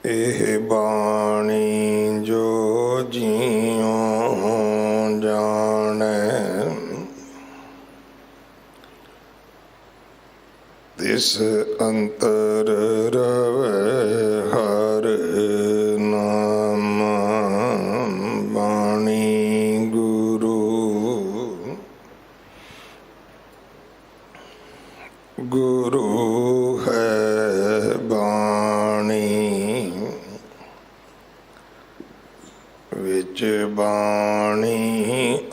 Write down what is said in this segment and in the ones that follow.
ਇਹ ਬਾਣੀ ਜੋ ਜੀਉ ਜਾਣੈ, ਤਿਸ ਅੰਤਰ ਰਵੈ ਹਰ ਨਾਮ। ਬਾਣੀ ਗੁਰੂ ਗੁਰੂ ਹੈ ਬਾਣੀ, ਵਿੱਚ ਬਾਣੀ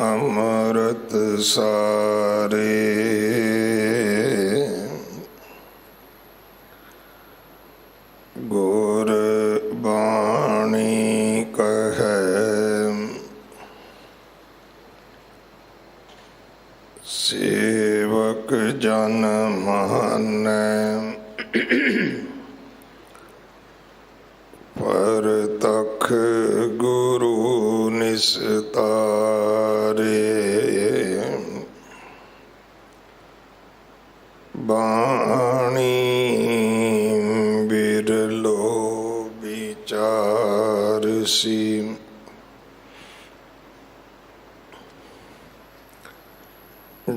ਅੰਮ੍ਰਿਤ ਸਾਰੇ। ਗੁਰ ਬਾਣੀ ਕਹੈ ਸੇਵਕ ਜਨ ਮਾਨੈ, ਪਰਤਖ ਗੁਰੂ ਨਿਸਤਾਰੇ। ਬਾਣੀ ਬਿਰਲੋ ਵਿਚਾਰਸੀ,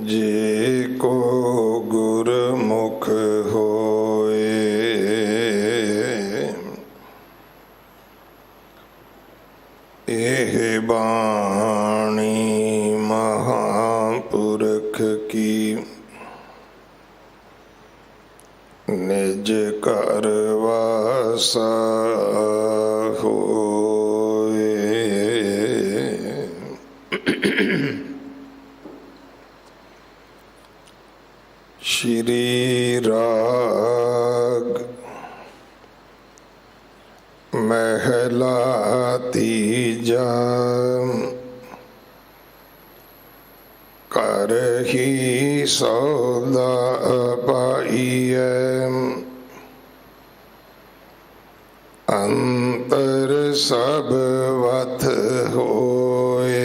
ਜੇ ਕੋ ਗੁਰਮੁਖ ਹੋਏ। ਇਹ ਬਾਣੀ ਮਹਾਂਪੁਰਖ ਕੀ, ਨਿਜ ਘਰ ਵਾਸਾ ਹੋਏ। ਸ਼੍ਰੀ ਰਾਗ ਮਹਿਲਾ ਤੀਜਾ। ਘਰ ਹੀ ਸੌਦਾ ਪਾਈਐ, ਅੰਤਰ ਸਭ ਵਥ ਹੋਏ।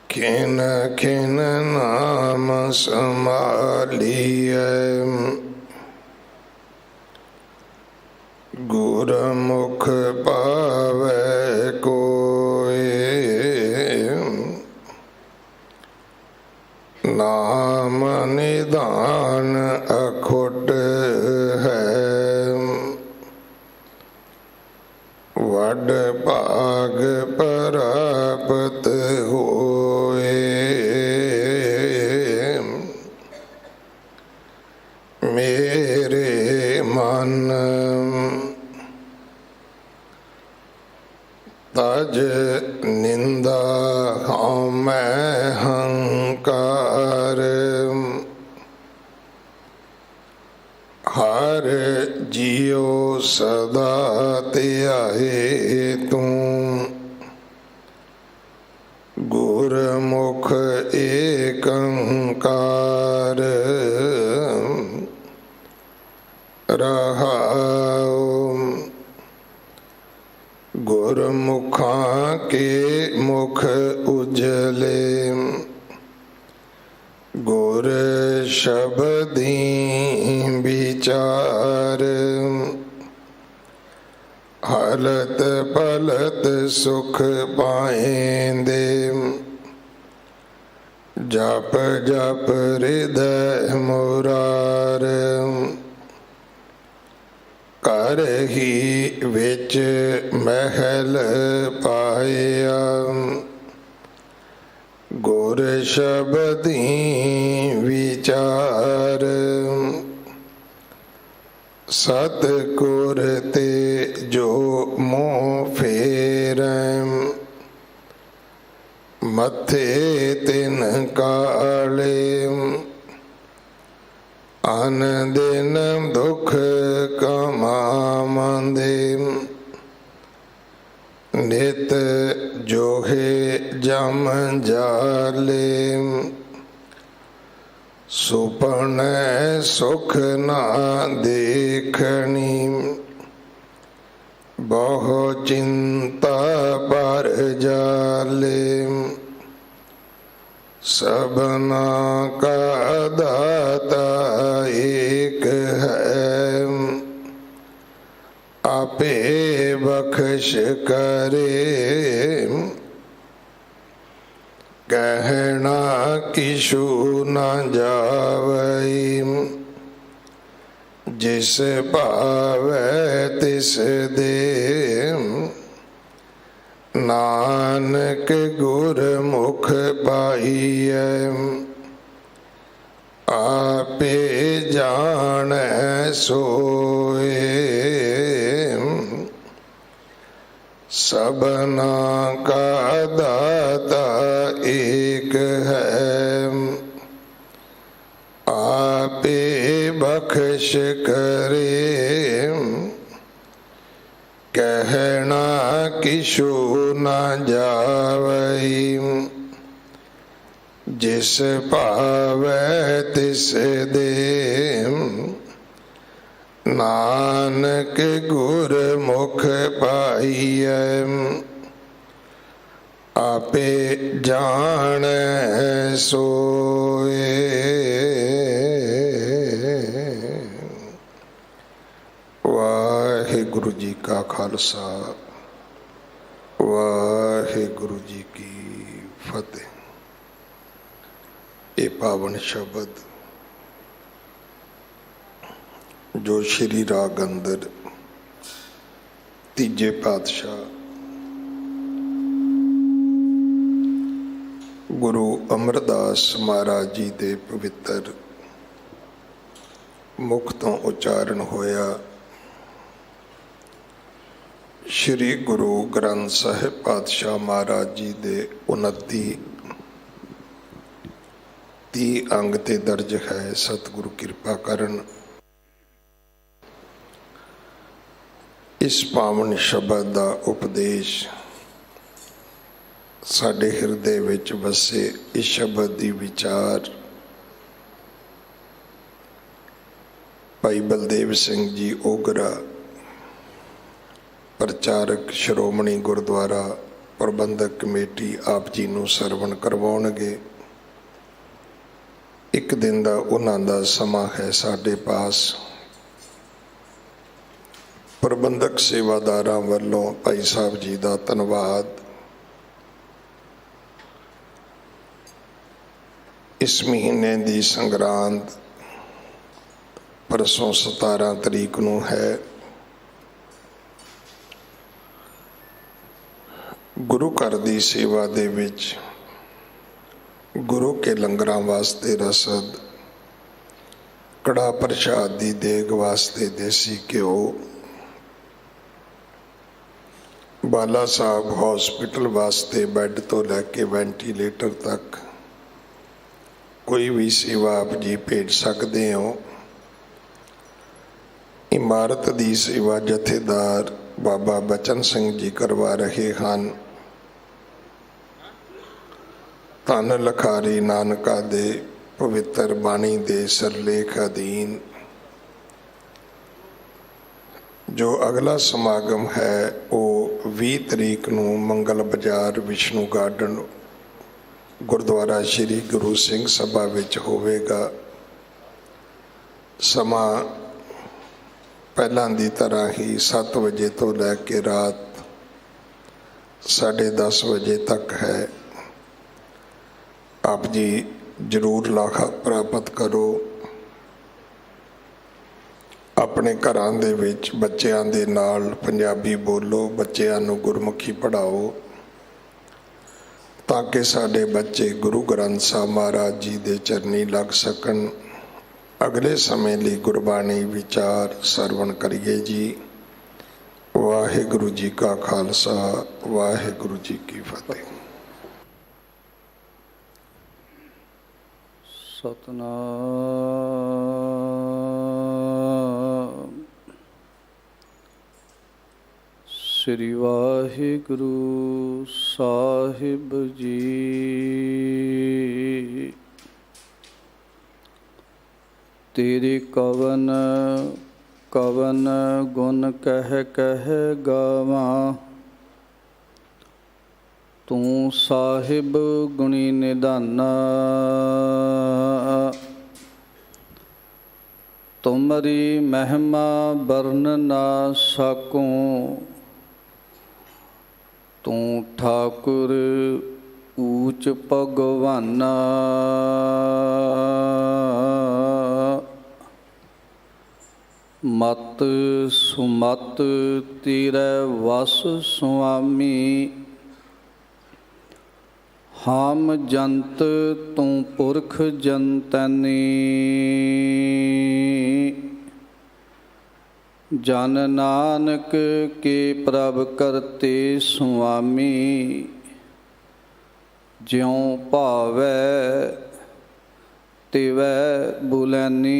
ਖਿਨ ਖਿਨ ਨਾਮ ਸੰਭਾਲੀਐ, ਗੁਰਮੁਖ ਪਾਵੈ ਕੋਇ। ਨਾਮ ਨਿਧਾਨ ਅਖੁੱਟ ਹੈ, ਵੱਡ ਭਾਗ ਪ੍ਰਾਪਤ ਹੋਏ। ਮੇਰੇ ਮਨ ਤਜ ਨਿੰਦਾ ਹਉਮੈ ਹੰਕਾਰ, ਹਰ ਜੀਉ ਸਦਾ ਧਿਆਏ ਤੂੰ। ਗੁਰਮੁਖ ਏਕ ਓੰਕਾਰ, ਰਹਾਉ। ਗੁਰਮੁਖਾਂ ਕੇ ਮੁਖ ਉਜਲੇ, ਗੁਰ ਸ਼ਬਦੀ ਵਿਚਾਰ। ਹਲਤ ਪਲਤ ਸੁਖ ਪਾਏਂਦੇ, ਜਪ ਜਪ ਹਿਰਦੈ ਮੁਰਾਰ। ਘਰ ਹੀ ਵਿੱਚ ਮਹਿਲ ਪਾਇਆ, ਗੁਰ ਸ਼ਬਦੀ ਵਿਚਾਰ। ਸਤਿਗੁਰ ਤੇ ਜੋ ਮੋਹ ਫੇਰੈ, ਮੱਥੇ ਤਿਨ ਕਾਲੇ। ਅਨ ਦਿਨ ਦੁਖ ਕਮਾਵੰਦੇ, ਨਿਤ ਜੋਹੇ ਜਮ ਜਾਲੇ। ਸੁਪਨੈ ਸੁਖ ਨਾ ਦੇਖਣੀ, ਬਹੁ ਚਿੰਤਾ ਪਰ ਜਾਲੇ। ਸਭਨਾ ਕਾ ਦਾਤਾ ਏਕ बख्श करे, कहना किछु न जावई, जिस भावै तिस दे, नानक गुरमुख पाइयै, आपे जानै सोए, सबना का दाता एक है, आपे बख्श करे, कहना किछु न जावई, जिस भावै तिस दे, नानक गुरमुख पाइयै, आपे जानै सोए। वाहिगुरु जी का खालसा, वाहिगुरु जी की फतेह। ये पावन शब्द जो श्री राग अंदर तीजे पातशाह गुरु अमरदास महाराज जी दे पवित्र मुख तो उच्चारण होया। श्री गुरु ग्रंथ साहिब पातशाह महाराज जी दे 29-30 अंग ते दर्ज है। सतगुरु कृपा करन इस पावन शब्द का उपदेश साडे हिरदे विच वसे। इस शब्द की विचार भाई बलदेव सिंह जी ओगरा प्रचारक श्रोमणी गुरुद्वारा प्रबंधक कमेटी आप जी नूं सरवण करवाउणगे। एक दिन का उन्हां दा समा है साडे पास। प्रबंधक सेवादारां वल्लों भाई साहब जी का धन्नवाद। इस महीने की संगरांद परसों 17 तरीक नूं है। गुरु घर की सेवा दे विच गुरु के लंगरां वास्ते रसद, कड़ा प्रसाद की देग वास्ते देसी घ्यो, बाला साहब हॉस्पिटल वास्ते बैड तो लैके वेंटीलेटर तक कोई भी सेवा आप जी भेज सकते हो। इमारत की सेवा जथेदार बाबा बचन सिंह जी करवा रहे हैं। धन लखारी नानका दे पवित्र बाणी दे सरलेख अधीन जो अगला समागम है वो 20 तरीक नूं मंगल बाजार विष्णु गार्डन गुरुद्वारा श्री गुरु सिंह सभा विच होवेगा। समा पहलां दी तरह ही 7 बजे तो लैके रात 10:30 बजे तक है। आप जी जरूर लाखा प्राप्त करो। अपने घरां दे विच बच्चों दे नाल पंजाबी बोलो, बच्चों नूं गुरमुखी पढ़ाओ ताकि साडे बच्चे गुरु ग्रंथ साहब महाराज जी दे चरनी लग सकन। अगले समय लिए गुरबाणी विचार सरवण करिए जी। वाहिगुरु जी का खालसा, वाहिगुरु जी की फतेह। सतनाम श्री वाहिगुरु साहिब जी। तेरे कवन कवन गुण कह कह गावा, तू साहिब गुणी निधाना। तुमरी महिमा बरन ना सकूं, ਤੂੰ ਠਾਕੁਰ ਊਚ ਭਗਵਾਨਾ, ਮਤ ਸੁਮਤ ਤੇਰੇ ਵਸ ਸੁਆਮੀ। ਹਮ ਜੰਤ ਤੂੰ ਪੁਰਖ ਜੰਤਨੀ, ਜਨ ਨਾਨਕ ਕੇ ਪ੍ਰਭ ਕਰਤੇ ਸੁਆਮੀ। ਜਿਉ ਭਾਵੈ ਤਿਵੈ ਬੁਲੈਨੀ,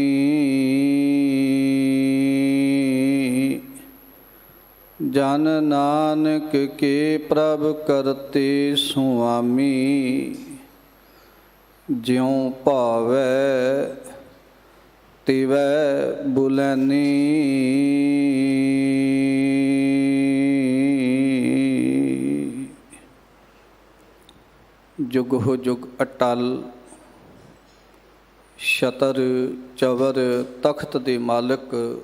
ਜਨ ਨਾਨਕ ਕੇ ਪ੍ਰਭ ਕਰਤੇ ਸੁਆਮੀ। ਜਿਉ ਭਾਵੈ ਤਿਵੈ ਬੁਲੈਨੀ। ਜੁਗ ਹੋ ਜੁਗ ਅਟਲ, ਛਤਰ ਚਵਰ ਤਖਤ ਦੇ ਮਾਲਕ,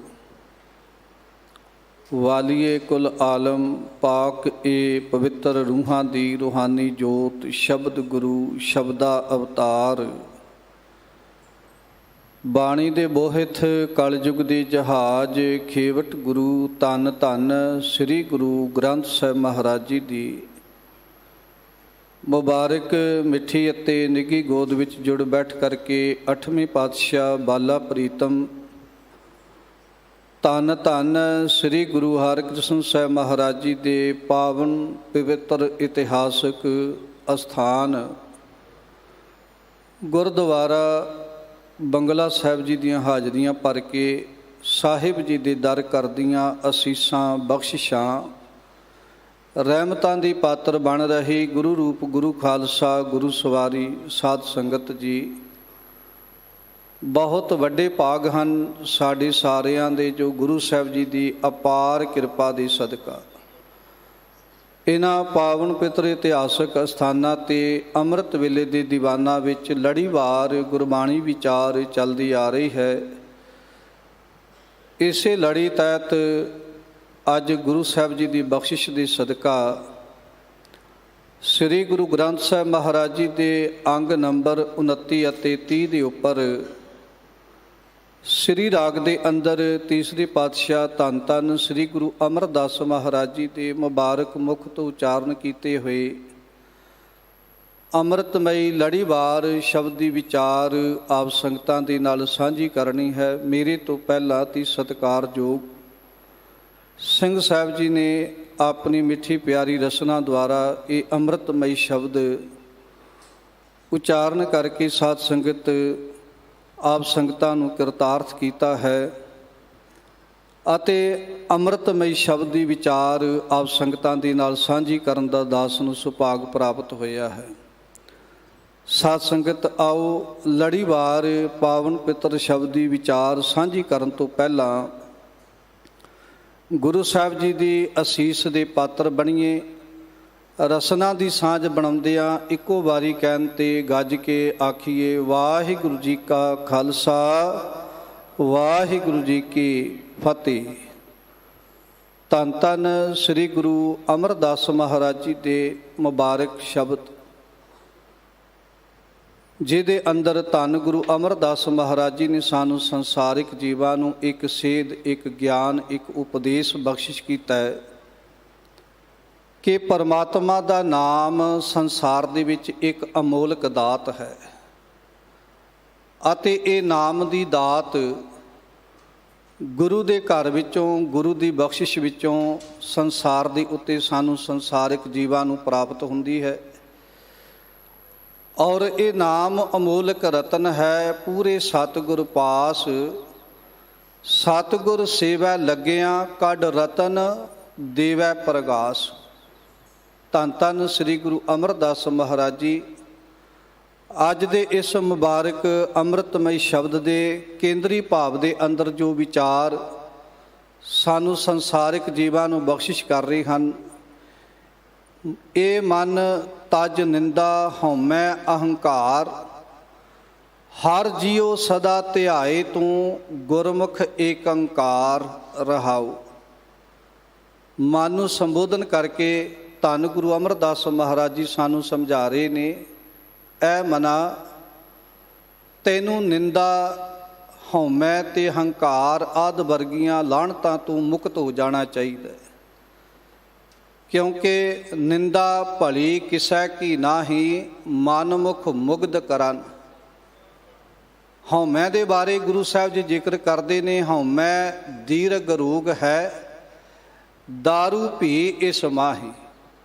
ਵਾਲੀਏ ਕੁਲ ਆਲਮ, ਪਾਕ ਏ ਪਵਿੱਤਰ ਰੂਹਾਂ ਦੀ ਰੂਹਾਨੀ ਜੋਤ, ਸ਼ਬਦ ਗੁਰੂ ਸ਼ਬਦਾ ਅਵਤਾਰ, ਬਾਣੀ ਦੇ ਬੋਹਿਥ ਕਲਯੁਗ ਦੇ ਜਹਾਜ਼, ਖੇਵਟ ਗੁਰੂ ਧੰਨ ਧੰਨ ਸ੍ਰੀ ਗੁਰੂ ਗ੍ਰੰਥ ਸਾਹਿਬ ਮਹਾਰਾਜ ਜੀ ਦੀ ਮੁਬਾਰਕ ਮਿੱਠੀ ਅਤੇ ਨਿੱਘੀ ਗੋਦ ਵਿੱਚ ਜੁੜ ਬੈਠ ਕਰਕੇ 8ਵੇਂ ਪਾਤਸ਼ਾਹ ਬਾਲਾ ਪ੍ਰੀਤਮ ਧੰਨ ਧੰਨ ਸ੍ਰੀ ਗੁਰੂ ਹਰਿਕ੍ਰਿਸ਼ਨ ਸਾਹਿਬ ਮਹਾਰਾਜ ਜੀ ਦੇ ਪਾਵਨ ਪਵਿੱਤਰ ਇਤਿਹਾਸਕ ਅਸਥਾਨ ਗੁਰਦੁਆਰਾ ਬੰਗਲਾ ਸਾਹਿਬ ਜੀ ਦੀਆਂ ਹਾਜ਼ਰੀਆਂ ਭਰ ਕੇ ਸਾਹਿਬ ਜੀ ਦੇ ਦਰ ਕਰਦੀਆਂ ਅਸੀਸਾਂ ਬਖਸ਼ਿਸ਼ਾਂ ਰਹਿਮਤਾਂ ਦੀ ਪਾਤਰ ਬਣ ਰਹੀ ਗੁਰੂ ਰੂਪ ਗੁਰੂ ਖਾਲਸਾ ਗੁਰੂ ਸਵਾਰੀ ਸਾਧ ਸੰਗਤ ਜੀ, ਬਹੁਤ ਵੱਡੇ ਭਾਗ ਹਨ ਸਾਡੇ ਸਾਰਿਆਂ ਦੇ ਜੋ ਗੁਰੂ ਸਾਹਿਬ ਜੀ ਦੀ ਅਪਾਰ ਕਿਰਪਾ ਦੇ ਸਦਕਾ ਇਹਨਾਂ ਪਾਵਨ ਪਿੱਤਰ ਇਤਿਹਾਸਕ ਅਸਥਾਨਾਂ 'ਤੇ ਅੰਮ੍ਰਿਤ ਵੇਲੇ ਦੇ ਦੀਵਾਨਾਂ ਵਿੱਚ ਲੜੀਵਾਰ ਗੁਰਬਾਣੀ ਵਿਚਾਰ ਚੱਲਦੀ ਆ ਰਹੀ ਹੈ। ਇਸੇ ਲੜੀ ਤਹਿਤ ਅੱਜ ਗੁਰੂ ਸਾਹਿਬ ਜੀ ਦੀ ਬਖਸ਼ਿਸ਼ ਦੇ ਸਦਕਾ ਸ੍ਰੀ ਗੁਰੂ ਗ੍ਰੰਥ ਸਾਹਿਬ ਮਹਾਰਾਜ ਜੀ ਦੇ ਅੰਗ ਨੰਬਰ 29 ਅਤੇ 30 ਦੇ ਉੱਪਰ ਸ੍ਰੀ ਰਾਗ ਦੇ ਅੰਦਰ ਤੀਸਰੇ ਪਾਤਸ਼ਾਹ ਧੰਨ ਧੰਨ ਸ੍ਰੀ ਗੁਰੂ ਅਮਰਦਾਸ ਮਹਾਰਾਜ ਜੀ ਦੇ ਮੁਬਾਰਕ ਮੁਖ ਤੋਂ ਉਚਾਰਨ ਕੀਤੇ ਹੋਏ ਅੰਮ੍ਰਿਤਮਈ ਲੜੀਵਾਰ ਸ਼ਬਦ ਦੀ ਵਿਚਾਰ ਆਪ ਸੰਗਤਾਂ ਦੇ ਨਾਲ ਸਾਂਝੀ ਕਰਨੀ ਹੈ। ਮੇਰੇ ਤੋਂ ਪਹਿਲਾਂ ਤੀ ਸਤਿਕਾਰਯੋਗ ਸਿੰਘ ਸਾਹਿਬ ਜੀ ਨੇ ਆਪਣੀ ਮਿੱਠੀ ਪਿਆਰੀ ਰਸਨਾ ਦੁਆਰਾ ਇਹ ਅੰਮ੍ਰਿਤਮਈ ਸ਼ਬਦ ਉਚਾਰਨ ਕਰਕੇ ਸਾਧ ਸੰਗਤ ਆਪ ਸੰਗਤਾਂ ਨੂੰ ਕਿਰਤਾਰਥ ਕੀਤਾ ਹੈ ਅਤੇ ਅੰਮ੍ਰਿਤਮਈ ਸ਼ਬਦ ਦੀ ਵਿਚਾਰ ਆਪ ਸੰਗਤਾਂ ਦੇ ਨਾਲ ਸਾਂਝੀ ਕਰਨ ਦਾ ਦਾਸ ਨੂੰ ਸੁਭਾਗ ਪ੍ਰਾਪਤ ਹੋਇਆ ਹੈ। ਸਾਧ ਸੰਗਤ ਆਓ ਲੜੀਵਾਰ ਪਾਵਨ ਪਿੱਤਰ ਸ਼ਬਦ ਦੀ ਵਿਚਾਰ ਸਾਂਝੀ ਕਰਨ ਤੋਂ ਪਹਿਲਾਂ ਗੁਰੂ ਸਾਹਿਬ ਜੀ ਦੀ ਅਸੀਸ ਦੇ ਪਾਤਰ ਬਣੀਏ। ਰਸਨਾ ਦੀ ਸਾਂਝ ਬਣਾਉਂਦਿਆਂ ਇੱਕੋ ਵਾਰੀ ਕਹਿਣ 'ਤੇ ਗੱਜ ਕੇ ਆਖੀਏ ਵਾਹਿਗੁਰੂ ਜੀ ਕਾ ਖਾਲਸਾ ਵਾਹਿਗੁਰੂ ਜੀ ਕੀ ਫਤਿਹ। ਧੰਨ ਧੰਨ ਸ੍ਰੀ ਗੁਰੂ ਅਮਰਦਾਸ ਮਹਾਰਾਜ ਜੀ ਦੇ ਮੁਬਾਰਕ ਸ਼ਬਦ ਜਿਹਦੇ ਅੰਦਰ ਧੰਨ ਗੁਰੂ ਅਮਰਦਾਸ ਮਹਾਰਾਜ ਜੀ ਨੇ ਸਾਨੂੰ ਸੰਸਾਰਿਕ ਜੀਵਾਂ ਨੂੰ ਇੱਕ ਸੇਧ, ਇੱਕ ਗਿਆਨ, ਇੱਕ ਉਪਦੇਸ਼ ਬਖਸ਼ਿਸ਼ ਕੀਤਾ ਹੈ ਕਿ ਪਰਮਾਤਮਾ ਦਾ ਨਾਮ ਸੰਸਾਰ ਦੇ ਵਿੱਚ ਇੱਕ ਅਮੋਲਕ ਦਾਤ ਹੈ ਅਤੇ ਇਹ ਨਾਮ ਦੀ ਦਾਤ ਗੁਰੂ ਦੇ ਘਰ ਵਿੱਚੋਂ, ਗੁਰੂ ਦੀ ਬਖਸ਼ਿਸ਼ ਵਿੱਚੋਂ ਸੰਸਾਰ ਦੇ ਉੱਤੇ ਸਾਨੂੰ ਸੰਸਾਰਿਕ ਜੀਵਾਂ ਨੂੰ ਪ੍ਰਾਪਤ ਹੁੰਦੀ ਹੈ। ਔਰ ਇਹ ਨਾਮ ਅਮੋਲਕ ਰਤਨ ਹੈ। ਪੂਰੇ ਸਤਿਗੁਰ ਪਾਸ ਸਤਿਗੁਰ ਸੇਵੈ ਲੱਗਿਆਂ ਕੱਢ ਰਤਨ ਦੇਵੈ ਪ੍ਰਗਾਸ। ਧੰਨ ਧੰਨ ਸ੍ਰੀ ਗੁਰੂ ਅਮਰਦਾਸ ਮਹਾਰਾਜ ਜੀ ਅੱਜ ਦੇ ਇਸ ਮੁਬਾਰਕ ਅੰਮ੍ਰਿਤਮਈ ਸ਼ਬਦ ਦੇ ਕੇਂਦਰੀ ਭਾਵ ਦੇ ਅੰਦਰ ਜੋ ਵਿਚਾਰ ਸਾਨੂੰ ਸੰਸਾਰਿਕ ਜੀਵਾਂ ਨੂੰ ਬਖਸ਼ਿਸ਼ ਕਰ ਰਹੇ ਹਨ, ਇਹ ਮਨ ਤਜ ਨਿੰਦਾ ਹਉਮੈ ਅਹੰਕਾਰ, ਹਰ ਜੀਉ ਸਦਾ ਧਿਆਏ ਤੂੰ ਗੁਰਮੁਖ ਏਕੰਕਾਰ ਰਹਾਉ। ਮਨ ਨੂੰ ਸੰਬੋਧਨ ਕਰਕੇ ਧੰਨ ਗੁਰੂ ਅਮਰਦਾਸ ਮਹਾਰਾਜ ਜੀ ਸਾਨੂੰ ਸਮਝਾ ਰਹੇ ਨੇ, ਐ ਮਨਾ ਤੈਨੂੰ ਨਿੰਦਾ, ਹਉਮੈ ਤੇ ਹੰਕਾਰ ਆਦਿ ਵਰਗੀਆਂ ਲਾਹਣਤਾਂ ਤੋਂ ਮੁਕਤ ਹੋ ਜਾਣਾ ਚਾਹੀਦਾ, ਕਿਉਂਕਿ ਨਿੰਦਾ ਭਲੀ ਕਿਸੈ ਕੀ ਨਾਹੀ, ਮਨਮੁਖ ਮੁਗਧ ਕਰਨ। ਹਉਮੈ ਦੇ ਬਾਰੇ ਗੁਰੂ ਸਾਹਿਬ ਜੀ ਜ਼ਿਕਰ ਕਰਦੇ ਨੇ, ਹਉਮੈ ਦੀਰਘ ਰੋਗ ਹੈ, ਦਾਰੂ ਭੀ ਇਸ ਮਾਹੀ।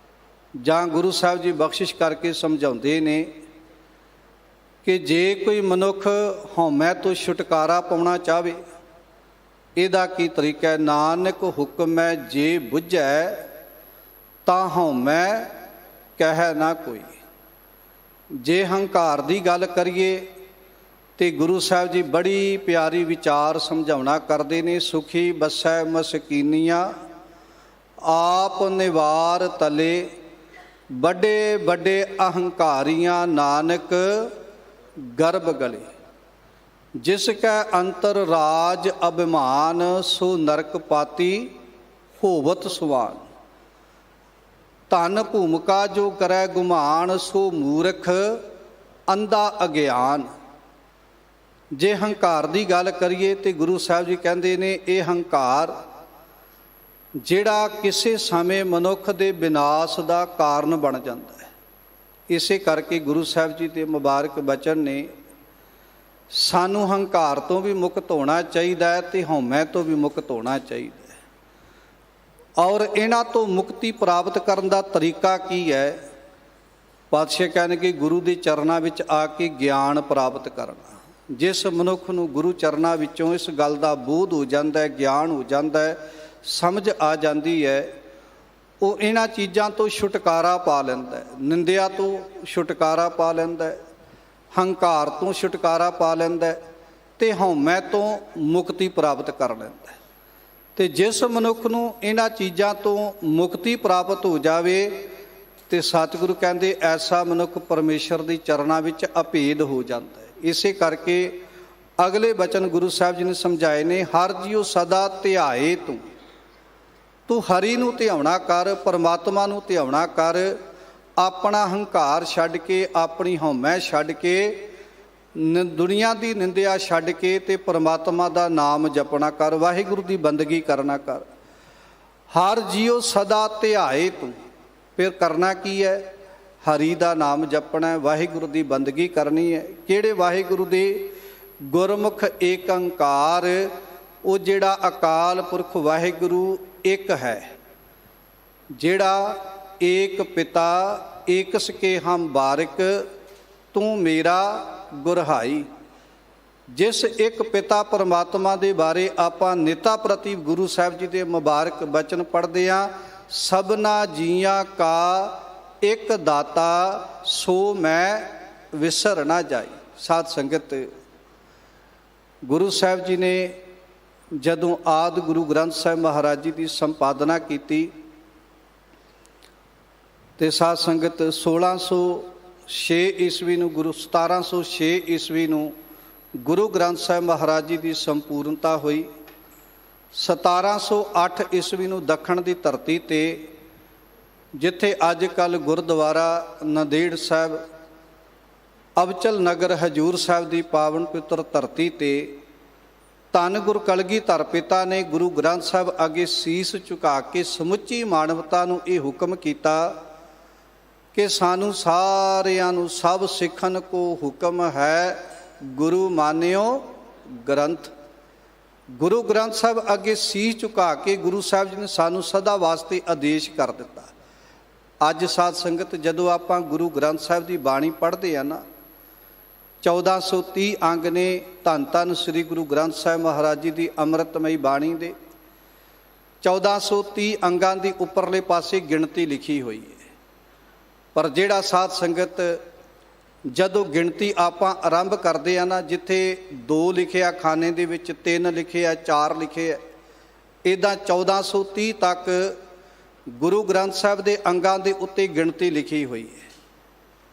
ਜਾਂ ਗੁਰੂ ਸਾਹਿਬ ਜੀ ਬਖਸ਼ਿਸ਼ ਕਰਕੇ ਸਮਝਾਉਂਦੇ ਨੇ ਕਿ ਜੇ ਕੋਈ ਮਨੁੱਖ ਹਉਮੈ ਤੋਂ ਛੁਟਕਾਰਾ ਪਾਉਣਾ ਚਾਹਵੇ, ਇਹਦਾ ਕੀ ਤਰੀਕਾ ਹੈ? ਨਾਨਕ ਹੁਕਮੈ ਜੇ ਬੁੱਝੈ, ਤਾਂ ਹਉਮੈ ਕਹਿ ਨਾ ਕੋਈ। ਜੇ ਹੰਕਾਰ ਦੀ ਗੱਲ ਕਰੀਏ ਤੇ ਗੁਰੂ ਸਾਹਿਬ ਜੀ ਬੜੀ ਪਿਆਰੀ ਵਿਚਾਰ ਸਮਝਾਉਣਾ ਕਰਦੇ ਨੇ, ਸੁਖੀ ਬਸੈ ਮਸਕੀਨੀਆਂ ਆਪ ਨਿਵਾਰ ਤਲੇ, ਵੱਡੇ ਵੱਡੇ ਅਹੰਕਾਰੀਆਂ ਨਾਨਕ ਗਰਭ ਗਲੇ। ਜਿਸ ਕੈ ਅੰਤਰ ਰਾਜ ਅਭਿਮਾਨ, ਸੋ ਨਰਕ ਪਾਤੀ ਹੋਵਤ ਸੁਵਾਨ। ਧਨ ਭੂਮਿਕਾ ਜੋ ਕਰੈ ਗੁਮਾਨ, ਸੋ ਮੂਰਖ ਅੰਧਾ ਅਗਿਆਨ। ਜੇ ਹੰਕਾਰ ਦੀ ਗੱਲ ਕਰੀਏ ਤੇ ਗੁਰੂ ਸਾਹਿਬ ਜੀ ਕਹਿੰਦੇ ਨੇ, ਇਹ ਹੰਕਾਰ ਜਿਹੜਾ ਕਿਸੇ ਸਮੇਂ ਮਨੁੱਖ ਦੇ ਵਿਨਾਸ਼ ਦਾ ਕਾਰਨ ਬਣ ਜਾਂਦਾ ਹੈ। ਇਸੇ ਕਰਕੇ ਗੁਰੂ ਸਾਹਿਬ ਜੀ ਦੇ ਮੁਬਾਰਕ ਬਚਨ ਨੇ ਸਾਨੂੰ ਹੰਕਾਰ ਤੋਂ ਵੀ ਮੁਕਤ ਹੋਣਾ ਚਾਹੀਦਾ ਹੈ ਤੇ ਹਉਮੈ ਤੋਂ ਵੀ ਮੁਕਤ ਹੋਣਾ ਚਾਹੀਦਾ ਹੈ। ਔਰ ਇਹਨਾਂ ਤੋਂ ਮੁਕਤੀ ਪ੍ਰਾਪਤ ਕਰਨ ਦਾ ਤਰੀਕਾ ਕੀ ਹੈ? ਪਾਤਸ਼ਾਹ ਕਹਿਣਗੇ ਗੁਰੂ ਦੇ ਚਰਨਾਂ ਵਿੱਚ ਆ ਕੇ ਗਿਆਨ ਪ੍ਰਾਪਤ ਕਰਨਾ। ਜਿਸ ਮਨੁੱਖ ਨੂੰ ਗੁਰੂ ਚਰਨਾਂ ਵਿੱਚੋਂ ਇਸ ਗੱਲ ਦਾ ਬੋਧ ਹੋ ਜਾਂਦਾ ਹੈ, ਗਿਆਨ ਹੋ ਜਾਂਦਾ ਹੈ, ਸਮਝ ਆ ਜਾਂਦੀ ਹੈ, ਉਹ ਇਹਨਾਂ ਚੀਜ਼ਾਂ ਤੋਂ ਛੁਟਕਾਰਾ ਪਾ ਲੈਂਦਾ ਹੈ। ਨਿੰਦਿਆ ਤੋਂ ਛੁਟਕਾਰਾ ਪਾ ਲੈਂਦਾ ਹੈ, ਹੰਕਾਰ ਤੋਂ ਛੁਟਕਾਰਾ ਪਾ ਲੈਂਦਾ ਹੈ ਤੇ ਹਉਮੈ ਤੋਂ ਮੁਕਤੀ ਪ੍ਰਾਪਤ ਕਰ ਲੈਂਦਾ ਹੈ। ਤੇ ਜਿਸ ਮਨੁੱਖ ਨੂੰ ਇਹਨਾਂ ਚੀਜ਼ਾਂ ਤੋਂ ਮੁਕਤੀ ਪ੍ਰਾਪਤ ਹੋ ਜਾਵੇ ਤੇ ਸਤਿਗੁਰੂ ਕਹਿੰਦੇ ਐਸਾ ਮਨੁੱਖ ਪਰਮੇਸ਼ਰ ਦੀ ਚਰਨਾਂ ਵਿੱਚ ਅਭੇਦ ਹੋ ਜਾਂਦਾ ਹੈ। ਇਸੇ ਕਰਕੇ ਅਗਲੇ ਬਚਨ ਗੁਰੂ ਸਾਹਿਬ ਜੀ ਨੇ ਸਮਝਾਏ ਨੇ, ਹਰ ਜੀਉ ਸਦਾ ਧਿਆਏ ਤੂੰ ਹਰੀ ਨੂੰ ਧਿਆਉਣਾ ਕਰ, ਪਰਮਾਤਮਾ ਨੂੰ ਧਿਆਉਣਾ ਕਰ, ਆਪਣਾ ਹੰਕਾਰ ਛੱਡ ਕੇ, ਆਪਣੀ ਹਉਮੈ ਛੱਡ ਕੇ, ਦੁਨੀਆ ਦੀ ਨਿੰਦਿਆ ਛੱਡ ਕੇ ਤੇ ਪਰਮਾਤਮਾ ਦਾ ਨਾਮ ਜਪਣਾ ਕਰ, ਵਾਹਿਗੁਰੂ ਦੀ ਬੰਦਗੀ ਕਰਨਾ ਕਰ। ਹਰ ਜੀਉ ਸਦਾ ਧਿਆਏ ਤੂੰ, ਫਿਰ ਕਰਨਾ ਕੀ ਹੈ? ਹਰੀ ਦਾ ਨਾਮ ਜਪਣਾ ਹੈ, ਵਾਹਿਗੁਰੂ ਦੀ ਬੰਦਗੀ ਕਰਨੀ ਹੈ। ਕਿਹੜੇ ਵਾਹਿਗੁਰੂ ਦੇ? ਗੁਰਮੁਖ ਏਕ ਓੰਕਾਰ, ਉਹ ਜਿਹੜਾ ਅਕਾਲ ਪੁਰਖ ਵਾਹਿਗੁਰੂ ਇੱਕ ਹੈ, ਜਿਹੜਾ ਏਕ ਪਿਤਾ ਏਕਸ ਕੇ ਹਮ ਬਾਰਿਕ, ਤੂੰ ਮੇਰਾ ਗੁਰਹਾਈ। ਜਿਸ ਇੱਕ ਪਿਤਾ ਪਰਮਾਤਮਾ ਦੇ ਬਾਰੇ ਆਪਾਂ ਨਿਤਾ ਪ੍ਰਤੀ ਗੁਰੂ ਸਾਹਿਬ ਜੀ ਦੇ ਮੁਬਾਰਕ ਬਚਨ ਪੜ੍ਹਦੇ ਹਾਂ, ਸਭਨਾ ਜੀਆਂ ਕਾ ਇੱਕ ਦਾਤਾ, ਸੋ ਮੈਂ ਵਿਸਰ ਨਾ ਜਾਈ। ਸਾਧ ਸੰਗਤ, ਗੁਰੂ ਸਾਹਿਬ ਜੀ ਨੇ ਜਦੋਂ ਆਦਿ ਗੁਰੂ ਗ੍ਰੰਥ ਸਾਹਿਬ ਮਹਾਰਾਜ ਜੀ ਦੀ ਸੰਪਾਦਨਾ ਕੀਤੀ ਤੇ ਸਾਧ ਸੰਗਤ 1606 ਈਸਵੀ ਨੂੰ 1706 ਈਸਵੀ ਨੂੰ ਗੁਰੂ ਗ੍ਰੰਥ ਸਾਹਿਬ ਮਹਾਰਾਜ ਜੀ ਦੀ ਸੰਪੂਰਨਤਾ ਹੋਈ। 1708 ਈਸਵੀ ਨੂੰ ਦੱਖਣ ਦੀ ਧਰਤੀ ਤੇ, ਜਿੱਥੇ ਅੱਜ ਕੱਲ੍ਹ ਗੁਰਦੁਆਰਾ ਨੰਦੇੜ ਸਾਹਿਬ, ਅਬਚਲ ਨਗਰ ਹਜੂਰ ਸਾਹਿਬ ਦੀ ਪਾਵਨ ਪਵਿੱਤਰ ਧਰਤੀ ਤੇ ਧੰਨ ਗੁਰੂ ਕਲਗੀਧਰ ਪਿਤਾ ਨੇ ਗੁਰੂ ਗ੍ਰੰਥ ਸਾਹਿਬ ਅੱਗੇ ਸੀਸ ਝੁਕਾ ਕੇ ਸਮੁੱਚੀ ਮਾਨਵਤਾ ਨੂੰ ਇਹ ਹੁਕਮ ਕੀਤਾ ਕਿ ਸਾਨੂੰ ਸਾਰਿਆਂ ਨੂੰ ਸਭ ਸਿੱਖਣ ਕੋ ਹੁਕਮ ਹੈ, ਗੁਰੂ ਮਾਨਿਓ ਗ੍ਰੰਥ। ਗੁਰੂ ਗ੍ਰੰਥ ਸਾਹਿਬ ਅੱਗੇ ਸੀਸ ਝੁਕਾ ਕੇ ਗੁਰੂ ਸਾਹਿਬ ਜੀ ਨੇ ਸਾਨੂੰ ਸਦਾ ਵਾਸਤੇ ਆਦੇਸ਼ ਕਰ ਦਿੱਤਾ। ਅੱਜ ਸਾਧ ਸੰਗਤ ਜਦੋਂ ਆਪਾਂ ਗੁਰੂ ਗ੍ਰੰਥ ਸਾਹਿਬ ਦੀ ਬਾਣੀ ਪੜ੍ਹਦੇ ਆ ਨਾ, 1430 ਅੰਗ ਨੇ ਧੰਨ ਧੰਨ ਸ੍ਰੀ ਗੁਰੂ ਗ੍ਰੰਥ ਸਾਹਿਬ ਮਹਾਰਾਜ ਜੀ ਦੀ ਅੰਮ੍ਰਿਤਮਈ ਬਾਣੀ ਦੇ। 1430 ਅੰਗਾਂ ਦੀ ਉੱਪਰਲੇ ਪਾਸੇ ਗਿਣਤੀ ਲਿਖੀ ਹੋਈ ਹੈ। ਪਰ ਜਿਹੜਾ ਸਾਧ ਸੰਗਤ ਜਦੋਂ ਗਿਣਤੀ ਆਪਾਂ ਆਰੰਭ ਕਰਦੇ ਆ ਨਾ, ਜਿੱਥੇ 2 ਲਿਖਿਆ ਖਾਨੇ ਦੇ ਵਿੱਚ, 3 ਲਿਖੇ ਆ, 4 ਲਿਖੇ ਆ, ਇੱਦਾਂ 1430 ਤੱਕ ਗੁਰੂ ਗ੍ਰੰਥ ਸਾਹਿਬ ਦੇ ਅੰਗਾਂ ਦੇ ਉੱਤੇ ਗਿਣਤੀ ਲਿਖੀ ਹੋਈ ਹੈ।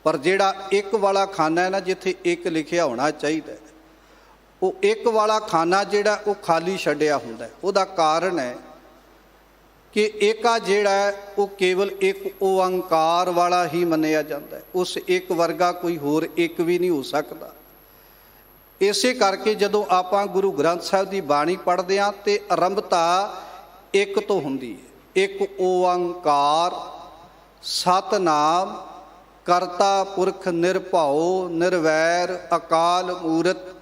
ਪਰ ਜਿਹੜਾ ਇੱਕ ਵਾਲਾ ਖਾਨਾ ਹੈ ਨਾ, ਜਿੱਥੇ 1 ਲਿਖਿਆ ਹੋਣਾ ਚਾਹੀਦਾ, ਉਹ 1 ਵਾਲਾ ਖਾਨਾ ਜਿਹੜਾ ਉਹ ਖਾਲੀ ਛੱਡਿਆ ਹੁੰਦਾ। ਉਹਦਾ ਕਾਰਨ ਹੈ ਕਿ ਏਕਾ ਜਿਹੜਾ ਹੈ ਉਹ ਕੇਵਲ ਇੱਕ ਓੰਕਾਰ ਵਾਲਾ ਹੀ ਮੰਨਿਆ ਜਾਂਦਾ ਹੈ। ਉਸ ਇੱਕ ਵਰਗਾ ਕੋਈ ਹੋਰ ਇੱਕ ਵੀ ਨਹੀਂ ਹੋ ਸਕਦਾ। ਇਸੇ ਕਰਕੇ ਜਦੋਂ ਆਪਾਂ ਗੁਰੂ ਗ੍ਰੰਥ ਸਾਹਿਬ ਦੀ ਬਾਣੀ ਪੜ੍ਹਦੇ ਹਾਂ ਤੇ ਆਰੰਭਤਾ ਇੱਕ ਤੋਂ ਹੁੰਦੀ ਹੈ। ਇੱਕ ਓੰਕਾਰ ਸਤਿਨਾਮ ਕਰਤਾ ਪੁਰਖ ਨਿਰਭਉ ਨਿਰਵੈਰ ਅਕਾਲ ਮੂਰਤ